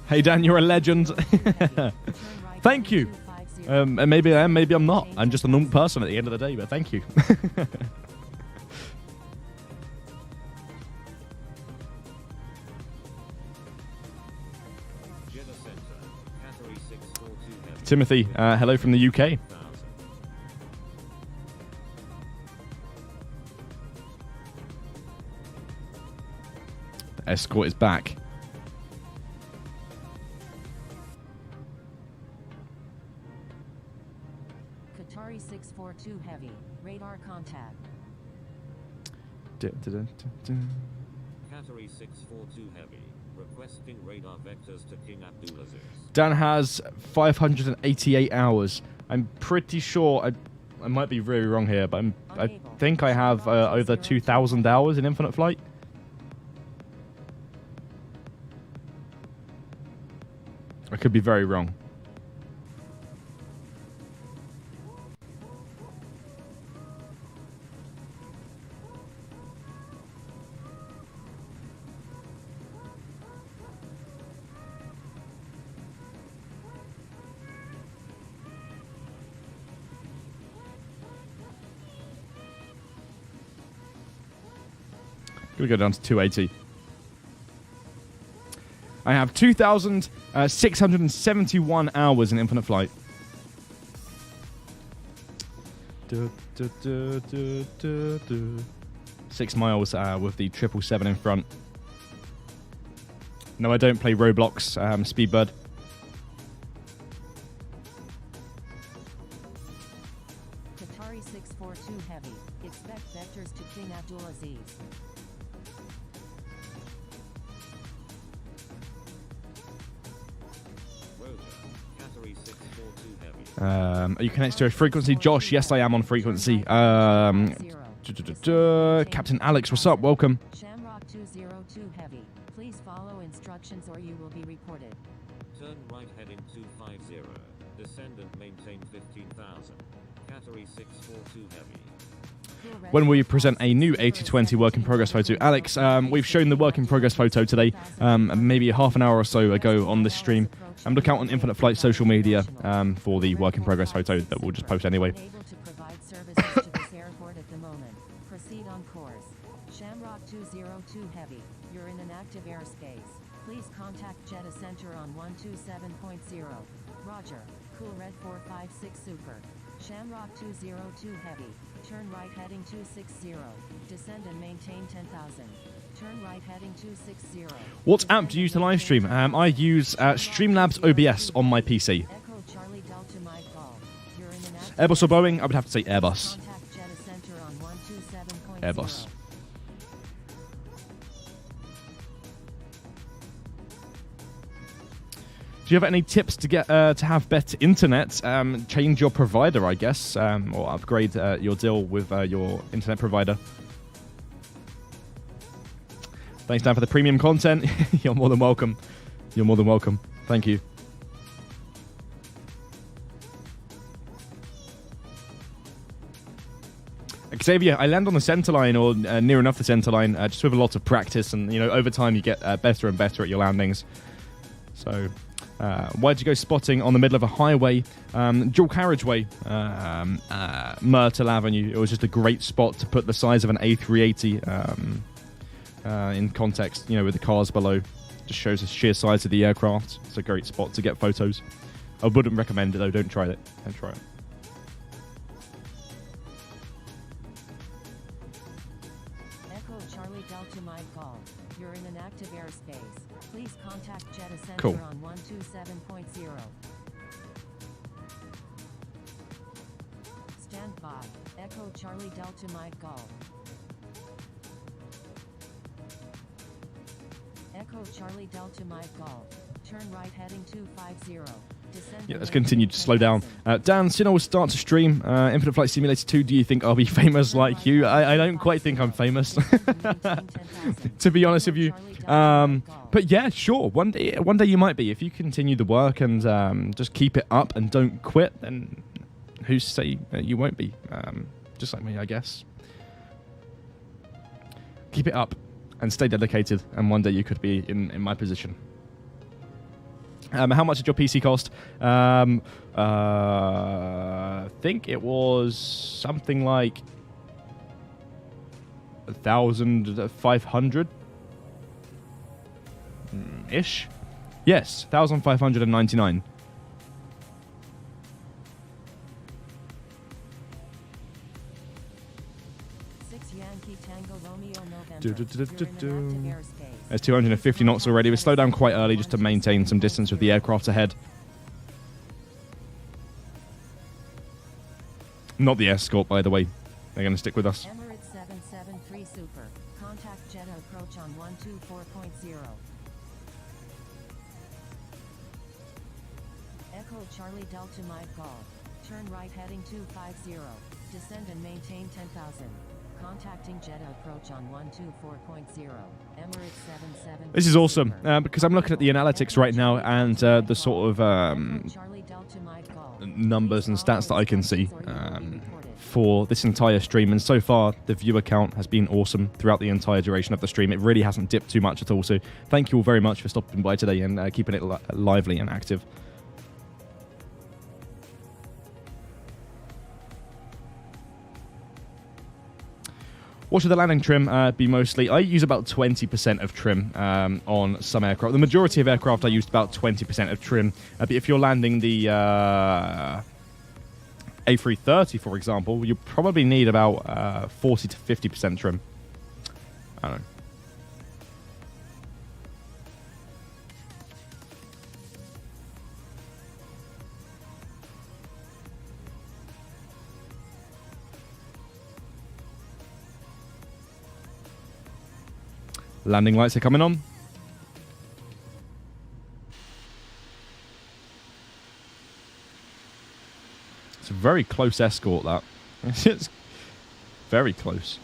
Hey Dan, you're a legend. Thank you. And maybe I am, maybe I'm not. I'm just a normal person at the end of the day, but thank you. Timothy, hello from the UK. The escort is back. Qatari 642 Heavy, radar contact. Qatari 642 Heavy, requesting radar vectors to King Abdulaziz. Dan has 588 hours. I'm pretty sure, I might be very wrong here, but I think I have over 2,000 hours in Infinite Flight. I could be very wrong. Gonna go down to 280. I have 2,671 hours in Infinite Flight. 6 miles with the 777 in front. No, I don't play Roblox, Speedbird. Qatari 642 Heavy, expect vectors to King Abdulaziz. Are you connected to a frequency? Josh, yes, I am on frequency. Captain Alex, what's up? Welcome. Shamrock 202 Heavy, please follow instructions or you will be reported. Turn right heading 250. Descend and maintain 15,000. Qatari 642 Heavy. When will you present a new 8020 work in progress photo? Alex, we've shown the work in progress photo today, maybe half an hour or so ago on this stream. Look out on Infinite Flight social media for the work in progress photo that we'll just post anyway. Unable to provide services to this airport at the moment. Proceed on course. Shamrock 202 Heavy, you're in an active airspace. Please contact Jeddah Center on 127.0. Roger. Cool Red 456 Super. Shamrock 202 Heavy, turn right heading 260. Descend and maintain 10,000. Turn right heading 260. What app do you use to live stream? I use Streamlabs OBS on my PC. Echo Charlie Delta Mike Golf. You're in an active Airbus or Boeing? I would have to say Airbus. Contact Jeddah Center on 127.0. Airbus. Do you have any tips to get to have better internet? Change your provider, I guess, or upgrade your deal with your internet provider. Thanks, Dan, for the premium content. You're more than welcome. You're more than welcome. Thank you. Xavier, I land on the center line or near enough the center line just with a lot of practice, and over time you get better and better at your landings. So, why'd you go spotting on the middle of a highway, dual carriageway, Myrtle Avenue? It was just a great spot to put the size of an A380 in context, with the cars below. Just shows the sheer size of the aircraft. It's a great spot to get photos. I wouldn't recommend it though. Don't try it. Don't try it. Echo Charlie Delta Mike Golf. You're in an active airspace. Please contact Jeddah Center Cool. on 127.0. Stand by. Echo Charlie Delta Mike Golf. Echo Charlie Delta Mike Golf. Turn right heading 250. Descend Yeah, and let's continue to slow down. 10,000. Dan, soon I will start to stream Infinite Flight Simulator 2. Do you think I'll be famous like you? I don't quite think I'm famous, to be honest with you. But yeah, sure. One day you might be. If you continue the work and just keep it up and don't quit, then who's to say you won't be? Just like me, I guess. Keep it up and stay dedicated, and one day you could be in my position. How much did your PC cost? I think it was something like 1,500 ish. Yes, 1,599. Yankee Tango Romeo November. Do, do, do, do, You're in do. an active airspace. There's 250 knots already. We slow down quite early just to maintain some distance with the aircraft ahead. Not the Escort, by the way. They're going to stick with us. Emirates 773 Super. Contact Jeddah approach on 124.0. Echo Charlie Delta Mike Golf. Turn right heading 250. Descend and maintain 10,000. Contacting Jeddah approach on 124.0. Emirates 773. This is awesome Super. because I'm looking at the analytics right now and the sort of Charlie Delta Mike Golf. numbers and stats that I can see for this entire stream. And so far, the viewer count has been awesome throughout the entire duration of the stream. It really hasn't dipped too much at all. So thank you all very much for stopping by today and keeping it lively and active. What should the landing trim be mostly? I use about 20% of trim on some aircraft. The majority of aircraft I used about 20% of trim. But if you're landing the A330, for example, you probably need about 40 to 50% trim. I don't know. Landing lights are coming on. It's a very close Escort, that. It's very close.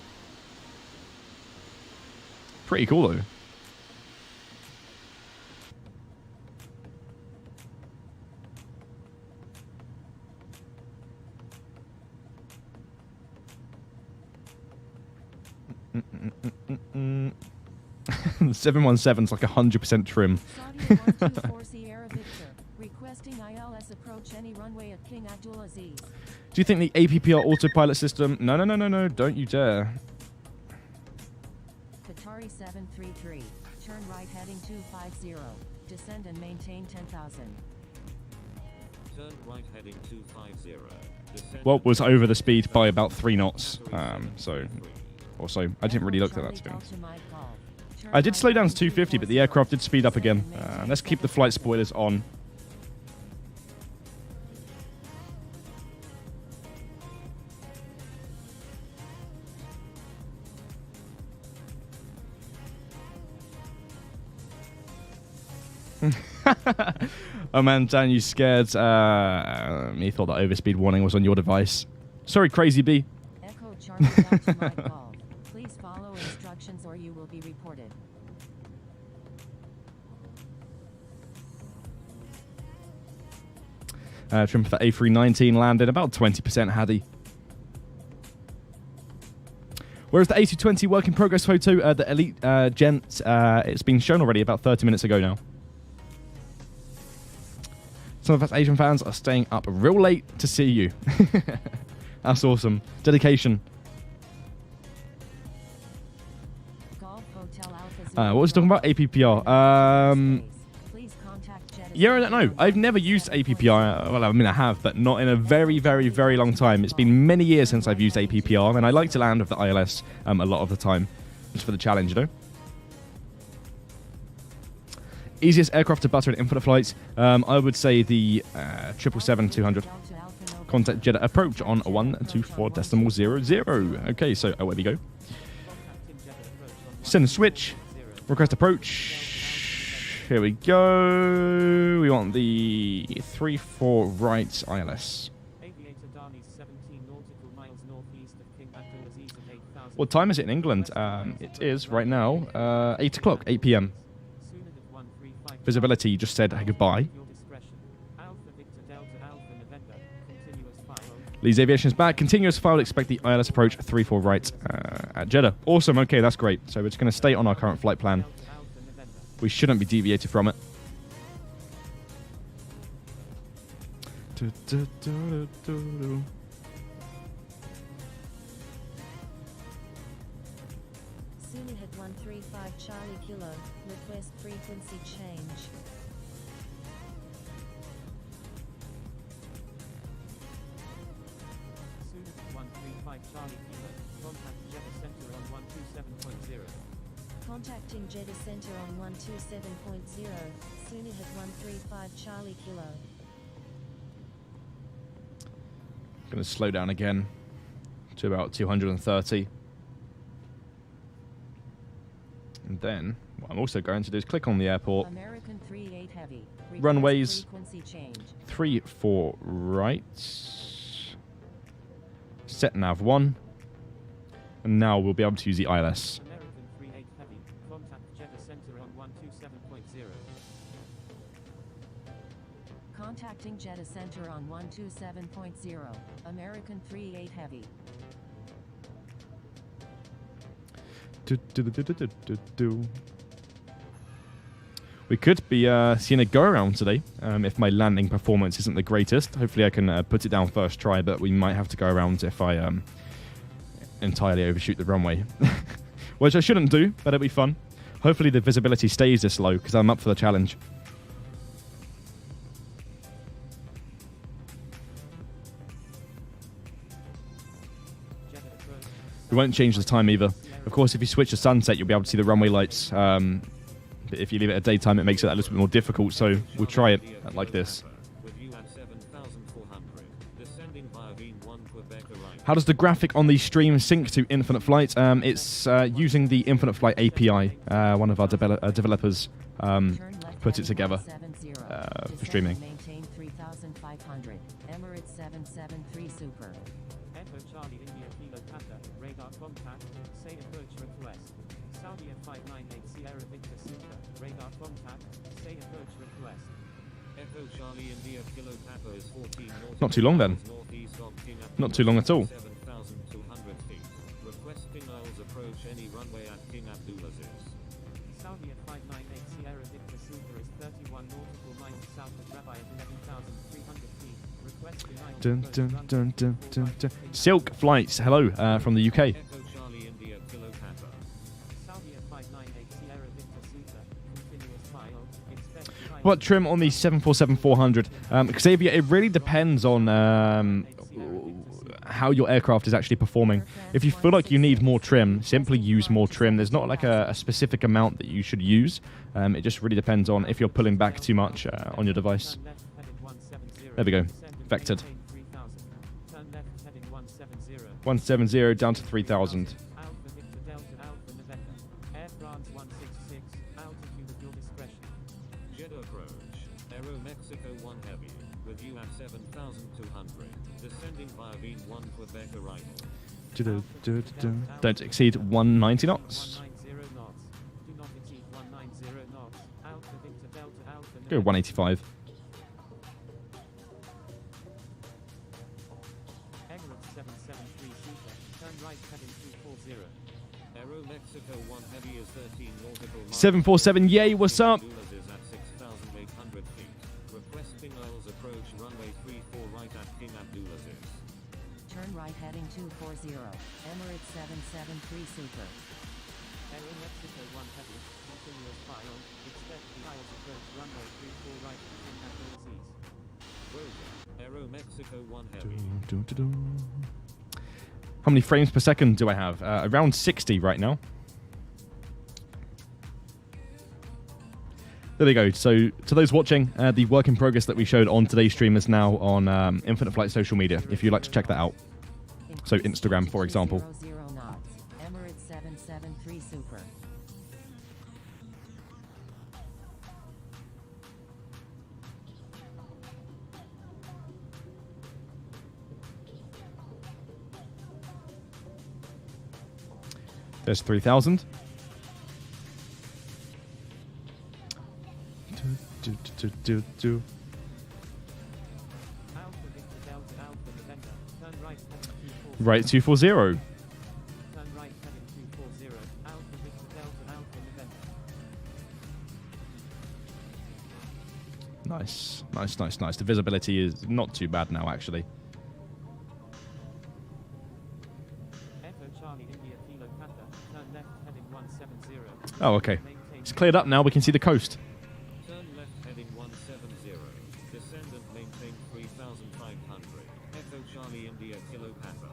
Pretty cool, though. The 717's like 100% trim. Saudi 124 Sierra Victor. Requesting ILS approach any runway at King Abdulaziz. Do you think the APPR autopilot system... No, don't you dare. Qatari 733. Turn right heading 250. Descend and maintain 10,000. Turn right heading 250. Descend Well, was over the speed by about 3 knots. Also, I didn't really look at that, to be honest. I did slow down to 250, but the aircraft did speed up again. Let's keep the flight spoilers on. Oh man, Dan, you scared me. Thought that overspeed warning was on your device. Sorry, Crazy B. Echo Charlie Delta Mike Golf. Please follow instructions or you will be reported. Trim for the A319 landed about 20% Haddy. Whereas the A220 work in progress photo, the Elite Gent, it's been shown already about 30 minutes ago now. Some of us Asian fans are staying up real late to see you. That's awesome. Dedication. Golf Hotel Alpha What was you talking about? APPR. Please contact Jeddah Yeah, I don't know. I've never used APPR. Well, I mean, I have, but not in a very, very, very long time. It's been many years since I've used APPR, and I like to land with the ILS a lot of the time, just for the challenge, you know? Easiest aircraft to butter in infinite flights? I would say the 777-200. Contact Jeddah approach on 124.00. Okay, so away we go. Send a switch. Request approach. Here we go. We want the 34 right ILS. What time is it in England? It is right now 8 o'clock, 8 p.m. Visibility just said goodbye. Lee's Aviation is back. Continuous file. Expect the ILS approach 34 right at Jeddah. Awesome. Okay, that's great. So we're just going to stay on our current flight plan. We shouldn't be deviated from it. Sunni had 135 Charlie Kilo. Request frequency change. Sunni had 135 Charlie Kilo. Contact Jeddah Center on 127.0. Contacting Jeddah Center on 127.0. Sunni had 135 Charlie Kilo. Going to slow down again to about 230. And then what I'm also going to do is click on the airport. American 38 heavy. Request Runways frequency change. 34 right. Set nav 1. And now we'll be able to use the ILS. American 38 Heavy. Contact Jeddah Center on 127.0. Contacting Jeddah Center on 127.0. American 38 heavy. We could be seeing a go-around today if my landing performance isn't the greatest. Hopefully I can put it down first try, but we might have to go around if I entirely overshoot the runway. Which I shouldn't do, but it'll be fun. Hopefully the visibility stays this low, because I'm up for the challenge. We won't change the time either. Of course, if you switch to sunset, you'll be able to see the runway lights. But if you leave it at daytime, it makes it a little bit more difficult. So we'll try it like this. How does the graphic on the stream sync to Infinite Flight? It's using the Infinite Flight API. One of our developers put it together for streaming. Maintain 3,500. Emirates 773 Super. Echo Charlie India Kilo Qatar. Radar contact. Say approach request. Saudi 598 Sierra Victor Super. Radar contact. Say approach request. Echo Charlie India Kilo Papa is 14 Not too long then. Not too long at all. 7,200 feet. Requesting Isles approach any runway at King Abdulaziz. Saudi 598 Sierra Victor Super is 31 nautical miles south of Rabbi at 11,300 feet. Requesting Isles Dun, approach dun, runway dun, dun, 34 dun, right dun. at King Silk Flights, hello from the UK. Echo Charlie India Kilo Papa. Saudi 598 Sierra Victor Super. Continuous file. Expect time. What trim on the 747-400? Xavier, it really depends on how your aircraft is actually performing. If you feel like you need more trim, simply use more trim. There's not like a specific amount that you should use. It just really depends on if you're pulling back too much on your device. Turn left heading 170. There we go. Descend and Vectored. maintain 3,000. Turn left heading 170. 170 down to 3,000. Alpha Victor Delta Alpha November. Air France 166. Altitude at your discretion. Jeddah approach. Aero Mexico 1 Heavy. With you at 7,200. Descending via V1 Quebec arrival. Don't exceed 190 knots. 190 knots. Do not exceed 190 knots. Alpha Victor Delta Alpha Go November. 185. Emirates 773 Super. Turn right heading 240. Aero Mexico 1 Heavy is 13 nautical miles. 747, yay, what's up? Abdulaziz at 6,800 feet. Requesting Isles approach runway 34 right at King Abdulaziz. Turn right heading 240. Emirates 773 Super. Aero Mexico 1 Heavy, continuous file, expect the ILS approach runway 34 right, King Abdulaziz. Roger. Aero Mexico 1 Heavy. How many frames per second do I have? Around 60 right now. There we go. So to those watching, the work in progress that we showed on today's stream is now on Infinite Flight social media, if you'd like to check that out. So Instagram, for example. 00 knots. Emirates 773 Super. There's 3,000. Alpha Victor Delta Alpha November, turn right heading 240. Right, 240. Turn right heading 240, Alpha Victor Delta Alpha November. Nice, nice, nice, nice. The visibility is not too bad now, actually. Echo Charlie India Kilo Papa, turn left heading 170. Oh, okay. Maintain It's cleared up now. We can see the coast. Turn left heading 170. Descendant maintain 3,500. Echo Charlie India Kilo Papa.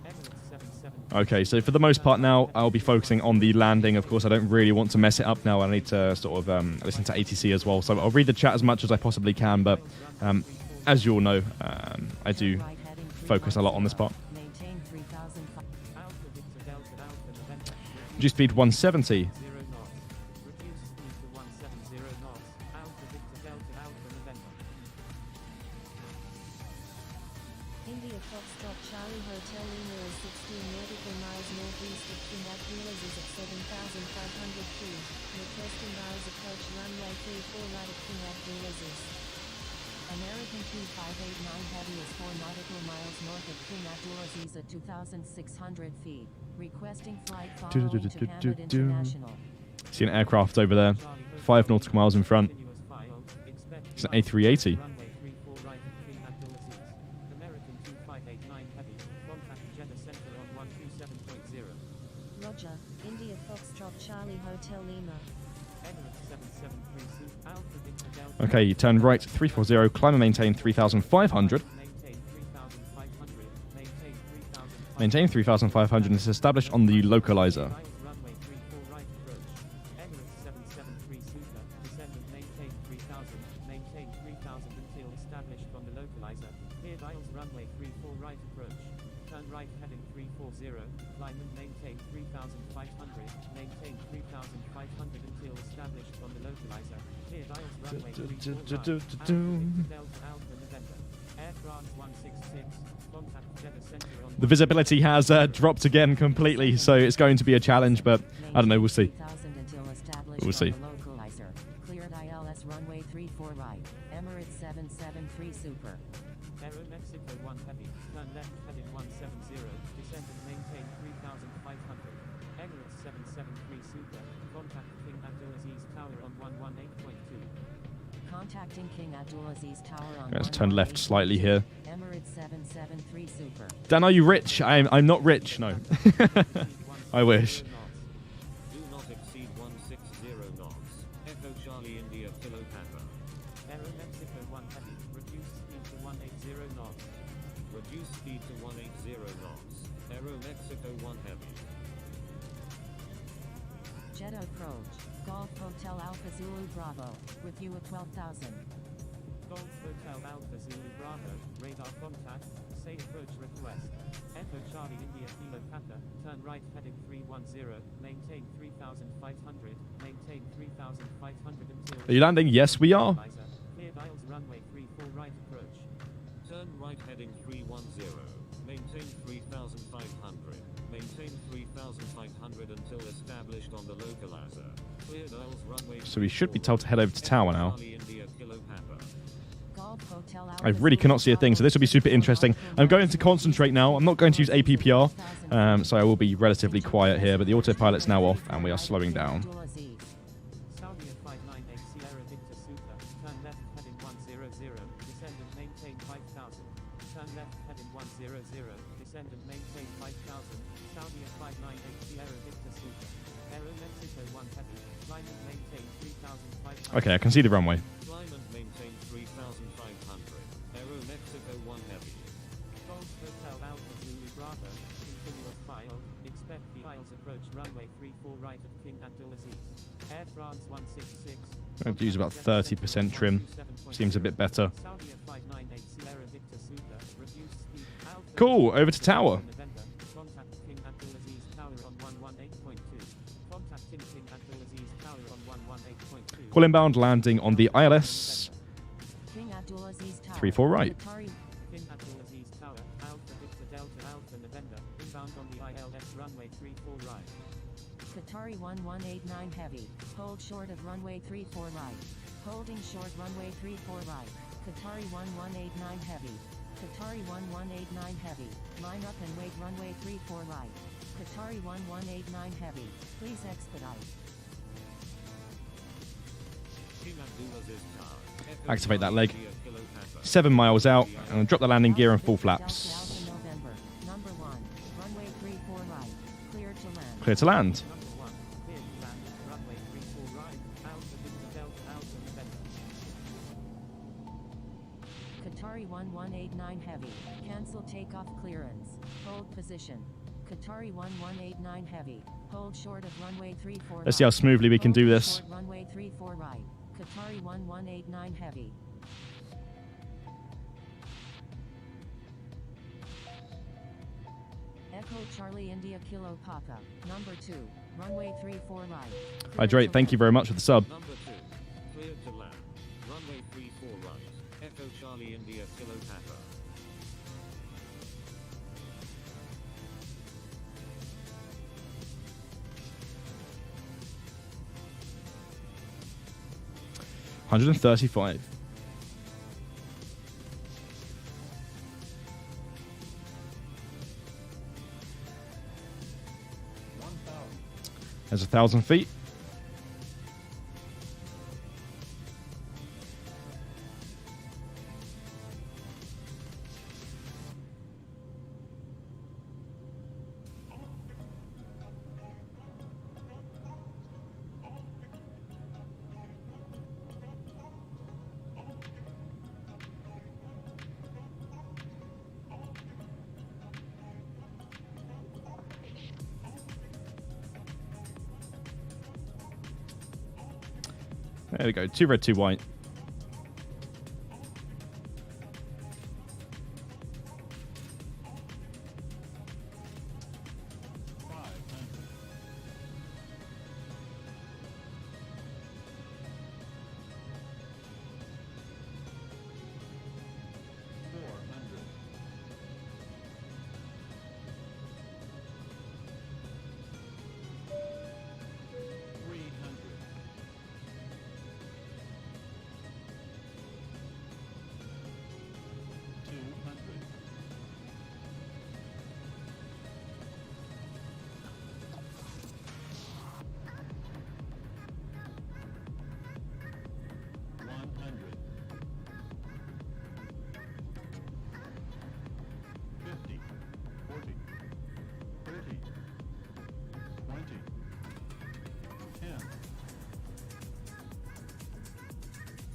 Emirates 77. Okay, so for the most part now, I'll be focusing on the landing. Of course, I don't really want to mess it up now. I need to sort of listen to ATC as well. So I'll read the chat as much as I possibly can. But as you all know, I do Right heading focus a lot on this part. Maintain 3005. Alpha Victor Delta Alpha November. G speed 170. 0 knots. Reduce speed to 170 knots. Alpha Victor Delta Alpha November. India Foxtrot Charlie Hotel Lima is 16 nautical miles northeast of King Abdulaziz at 7,500 feet. Requesting hours approach runway 34 right at King Abdulaziz. American 2589 Heavy is 4 nautical miles north of King Abdulaziz at 2,600 feet. Requesting flight following to Hamad International. See an aircraft over there. 5 nautical miles in front. Continuous file. Expect It's an A380. runway 34 right at King Abdulaziz. American 2589 Heavy, contact Jeddah Center on 127.0. Roger, India Foxtrot Charlie Hotel Lima. Emirates 773 Soup, Alpha Victor Delta. Okay, you turn right 340. Climb and maintain 3,500. Maintain 3,500. Maintain 3,500. Maintain 3,500 and it's established on the localizer. Runway 34 right approach. Emirates 773 Super, descend and maintain 3,000. Maintain 3,000 until established on the localizer. Clear dials runway 34 right approach. Turn right heading 340. Climb and maintain 3,500. Maintain 3,500 until established on the localizer. Clear dials runway 34 right. Alpha Victor Delta Alpha November. Aircraft 166. Contact Jeddah Center on The visibility has dropped again completely, so it's going to be a challenge, but I don't know, we'll see. 3,000 until established We'll see. on the localizer. Cleared ILS runway 34 right. Emirates 773 Super. Aero Mexico 1 Heavy, turn left heading 170, descend and maintain 3,500. Emirates 773 Super, contact King Abdulaziz Tower on 118.2. Contacting King Abdulaziz Tower on Let's turn left 118.2. slightly here. Emirates 773 Super. Dan, are you rich? I'm not rich, no. I wish. Do not exceed 160 knots. Echo Charlie India Kilo Papa. Aero Mexico 1 Heavy, reduce speed to 180 knots. Reduce speed to 180 knots. Aero Mexico 1 Heavy. Jeddah approach. Golf Hotel Alpha Zulu Bravo. With you at 12,000. Golf Hotel Alpha Zulu Bravo, radar contact, say approach request. Echo Charlie India Kilo Papa, turn right heading 310, maintain 3,500, maintain 3,500 until... Are you landing? Yes, we are. Clear dials runway 34 right approach. Turn right heading 310. Maintain 3,500. Maintain 3,500 until established on the localizer. Clear dials runway. So we should be 34. told to head over to tower now. Charlie India Kilo Papa. Golf Hotel I Alpha really Zulu cannot see a thing, so Bravo, this will be super 24 interesting. nautical I'm going miles to north concentrate now. I'm not going to use APPR, 12,000. so I will be relatively quiet here, but the autopilot's now off and we are slowing down. Saudia 598 Sierra Victor Super, turn left heading 100, descend and maintain 5,000. Turn left heading 100, descend and maintain 5,000. Saudia 598 598 Sierra Victor Super. Aero Mexico 1 Heavy. Climb and maintain 3,500. Okay, I can see the runway. Climb and maintain 3,500. Aero Mexico 1 Heavy. Golf Hotel Alpha Zulu Bravo. Continuous file. Expect the aisles approach runway 34 right of King Abdulaziz. Air France 166. I'd use about 30% trim. Seems a bit better. Saudi 598 Sierra Victor Super. Reduced speed. Alpha Cool, over to tower. November. Contact King Abdulaziz Tower on 118.2. Contact King Abdulaziz Tower on 118.2. Call inbound, landing on the ILS. King Abdulaziz Tower. 34 right. Qatari King Abdulaziz Tower. Alpha Victor Delta Alpha November. Inbound on the ILS runway 34 right. Qatari 1189 heavy. Hold short of runway 34 right. Holding short runway 34 right. Qatari 1189 heavy. Qatari 1189 heavy. Line up and wait runway 34 right. Qatari 1189 heavy. Please expedite. King Abdulaziz Tower. Echo Activate that Charlie leg. India Kilo Papa. 7 miles out, and drop the landing gear and full Alpha flaps. Delta November. Number 1. Runway 34 right. Clear to land. Clear to land. Number 1. Clear to land. Runway 34 right. Alpha Victor Delta Alpha November. Qatari 1189 heavy. Cancel takeoff clearance. Hold position. Qatari 1189 heavy. Hold short of runway 34 Let's see how smoothly we can do Hold this. short runway 34 right. Qatari 1189 heavy. Echo Charlie India Kilo Papa. Number 2. Runway 34 right. Hydrate, thank you very much for the sub. Number 2. Cleared to land. Runway 34 right. Echo Charlie India Kilo Papa. $135. There's 1,000 feet. There we go. 2 red, 2 white.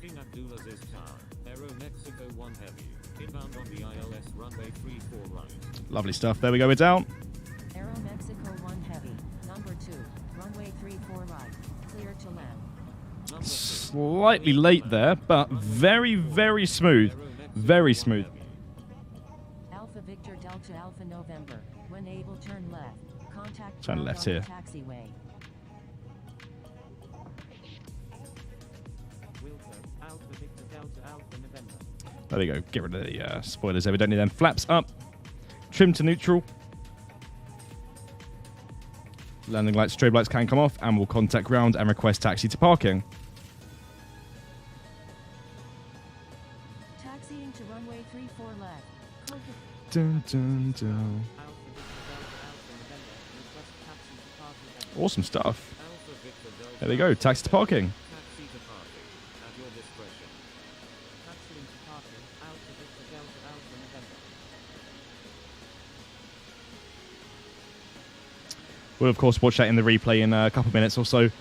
King Abdulaziz Tower. Aero Mexico 1 Heavy. Inbound on the ILS runway 34 right. Lovely stuff. There we go. We're down. Aero Mexico 1 heavy. Number 2. Runway 34 right. Clear to land. Number 2. Slightly late there, but very, very smooth. Aero Mexico Very 1 smooth. Heavy. Alpha Victor Delta Alpha November. When able, turn left. Contact Turn ground left on here. Taxiway. Wilco. Alpha Victor Delta Alpha November. There we go. Get rid of the spoilers there. We don't need them. Flaps up. Trim to neutral. Landing lights, strobe lights can come off, and we'll contact ground and request taxi to parking. Taxiing to runway 34 left. Cockpit. Dun, dun, dun. Alpha Victor Delta Alpha November. Request taxi to Park November. Awesome stuff. Alpha Victor Delta. There we go. Taxi to parking. Taxi to parking. At your discretion. Taxiing to parking. Alpha Victor Delta Alpha November. We'll, of course, watch that in the replay in a couple of minutes or so.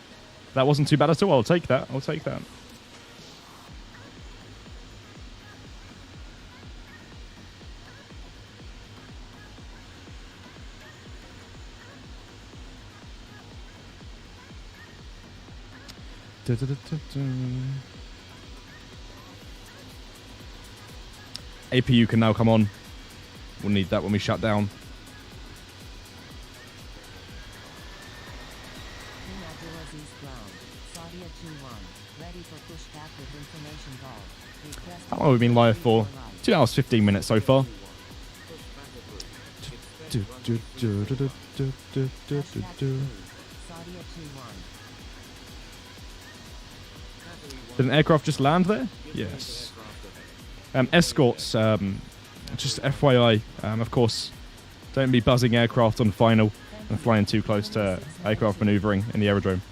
That wasn't too bad at all. I'll take that. I'll take that. APU can now come on. We'll need that when we shut down. How long have we been live for? 2 hours 15 minutes so far. Did an aircraft just land there? Yes. Escorts, just FYI, of course, don't be buzzing aircraft on final and flying too close to aircraft maneuvering in the aerodrome.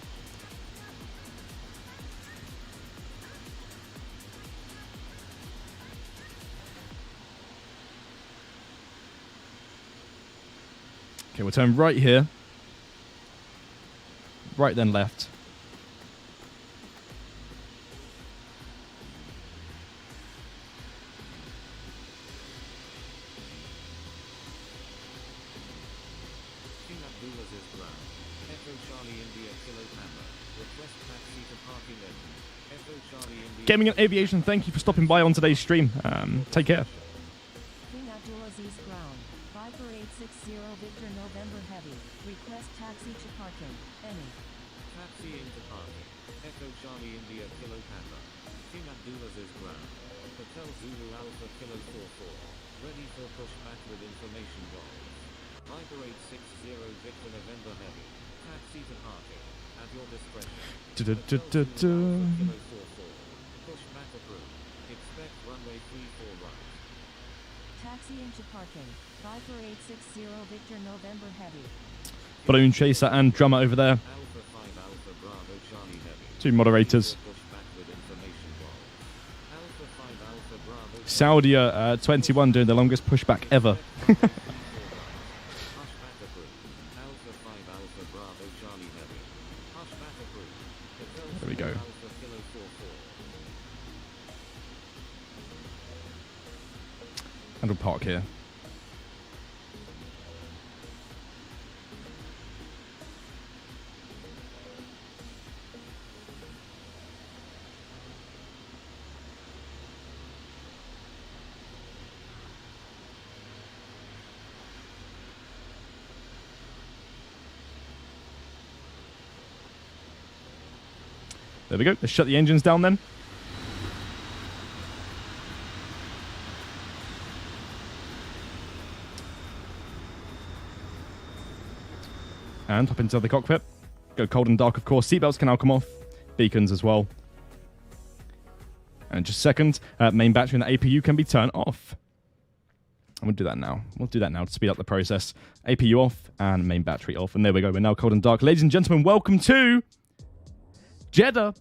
Okay, we'll turn right here. Right then left. Gaming and Aviation, thank you for stopping by on today's stream. Take care. King Abdulaziz ground. Viper 860 Victor November Heavy. Request taxi to parking. Any. Taxi into parking. Echo Charlie India Kilo Panda. King Abdulaziz ground. Hotel Zulu Alpha Kilo 44. Ready for pushback with information goals. Viper 860 Victor November Heavy. Taxi to parking. At your discretion. Kilo 44. Pushback approved. Expect runway 34 right. Taxi into parking. Viper 860 Victor November Heavy. Balloon Chaser and Drummer over there. Alpha 5 Alpha Bravo Charlie Heavy. 2 moderators. Pushback with information goals. Alpha 5 Alpha Bravo. Saudia 21 doing the longest pushback ever. Pushback approved. Alpha 5 Alpha Bravo Charlie Heavy. Pushback approved. Hotel There we go. Alpha Kilo 44. And we'll park here. There we go. Let's shut the engines down then. And hop into the cockpit. Go cold and dark, of course. Seatbelts can now come off. Beacons as well. And just a second, main battery and the APU can be turned off. And we'll do that now. We'll do that now to speed up the process. APU off and main battery off. And there we go. We're now cold and dark. Ladies and gentlemen, welcome to Jeddah.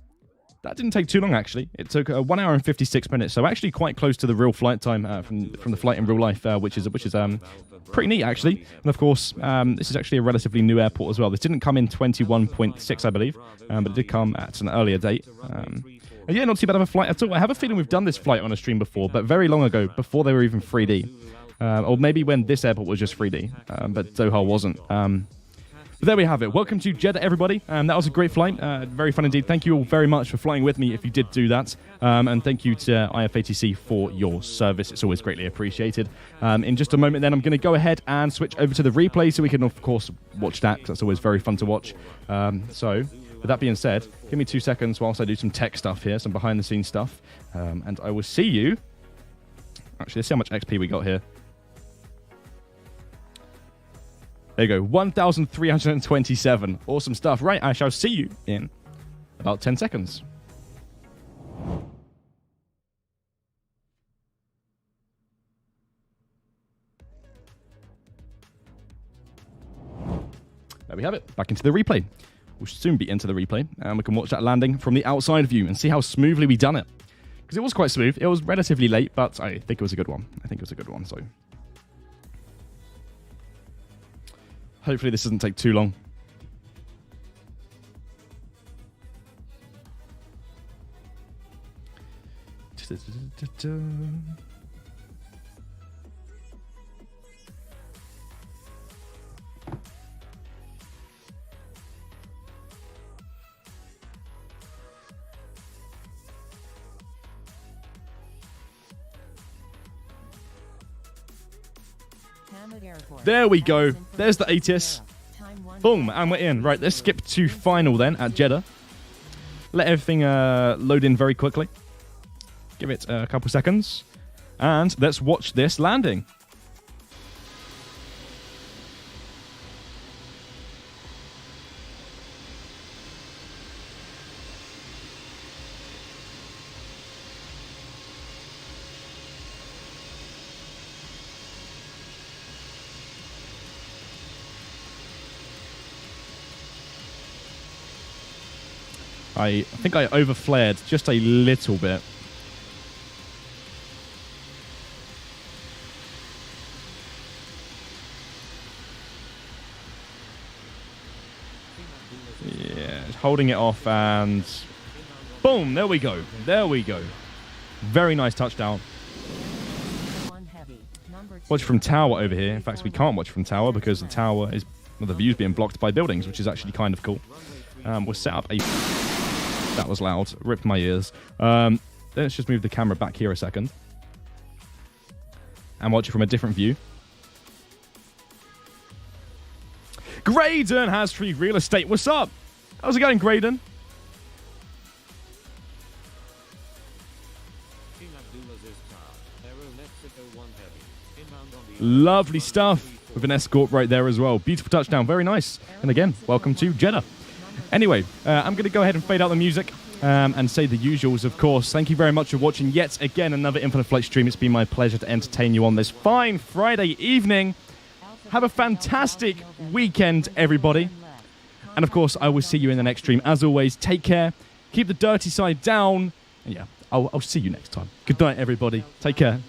That didn't take too long, actually. It took 1 hour and 56 minutes, so actually quite close to the real flight time from the flight in real life, which is pretty neat, actually. And of course, this is actually a relatively new airport as well. This didn't come in 21.6, I believe, but it did come at an earlier date. And yeah, not too bad of a flight at all. I have a feeling we've done this flight on a stream before, but very long ago, before they were even 3D. Or maybe when this airport was just 3D, but Doha wasn't. But there we have it. Welcome to Jeddah, everybody. That was a great flight. Very fun indeed. Thank you all very much for flying with me if you did do that. And thank you to IFATC for your service. It's always greatly appreciated. In just a moment then, I'm going to go ahead and switch over to the replay so we can, of course, watch that, 'cause that's always very fun to watch. So, with that being said, give me 2 seconds whilst I do some tech stuff here, some behind-the-scenes stuff. And I will see you... Actually, let's see how much XP we got here. There you go, 1,327. Awesome stuff. Right, I shall see you in about 10 seconds. There we have it. Back into the replay. We'll soon be into the replay, and we can watch that landing from the outside view and see how smoothly we done it. Because it was quite smooth. It was relatively late, but I think it was a good one. So... hopefully this doesn't take too long. Hamad Airport. There we go. Hours in There's the Frankfurt, ATIS. Jeddah. Time 1 Boom, and we're in. Right, let's skip to final then at Jeddah. Let everything load in very quickly. Give it a couple seconds. And let's watch this landing. I think I overflared just a little bit. Yeah, holding it off and boom, there we go. There we go. Very nice touchdown. One heavy. Number 2. Watch from tower over here. In fact, we can't watch from tower because the tower is, well, the view's being blocked by buildings, which is actually kind of cool. We'll set up a... That was loud. Ripped my ears. Let's just move the camera back here a second. And watch it from a different view. Graydon has free real estate. What's up? How's it going, Graydon? King Abdullah's car. Aero Mexico 1 heavy. Inbound on the Lovely stuff. With an escort right there as well. Beautiful touchdown. Very nice. And again, welcome to Jeddah. Anyway, I'm going to go ahead and fade out the music and say the usuals, of course. Thank you very much for watching yet again another Infinite Flight stream. It's been my pleasure to entertain you on this fine Friday evening. Have a fantastic weekend, everybody. And of course, I will see you in the next stream. As always, take care. Keep the dirty side down. And yeah, I'll see you next time. Good night, everybody. Take care.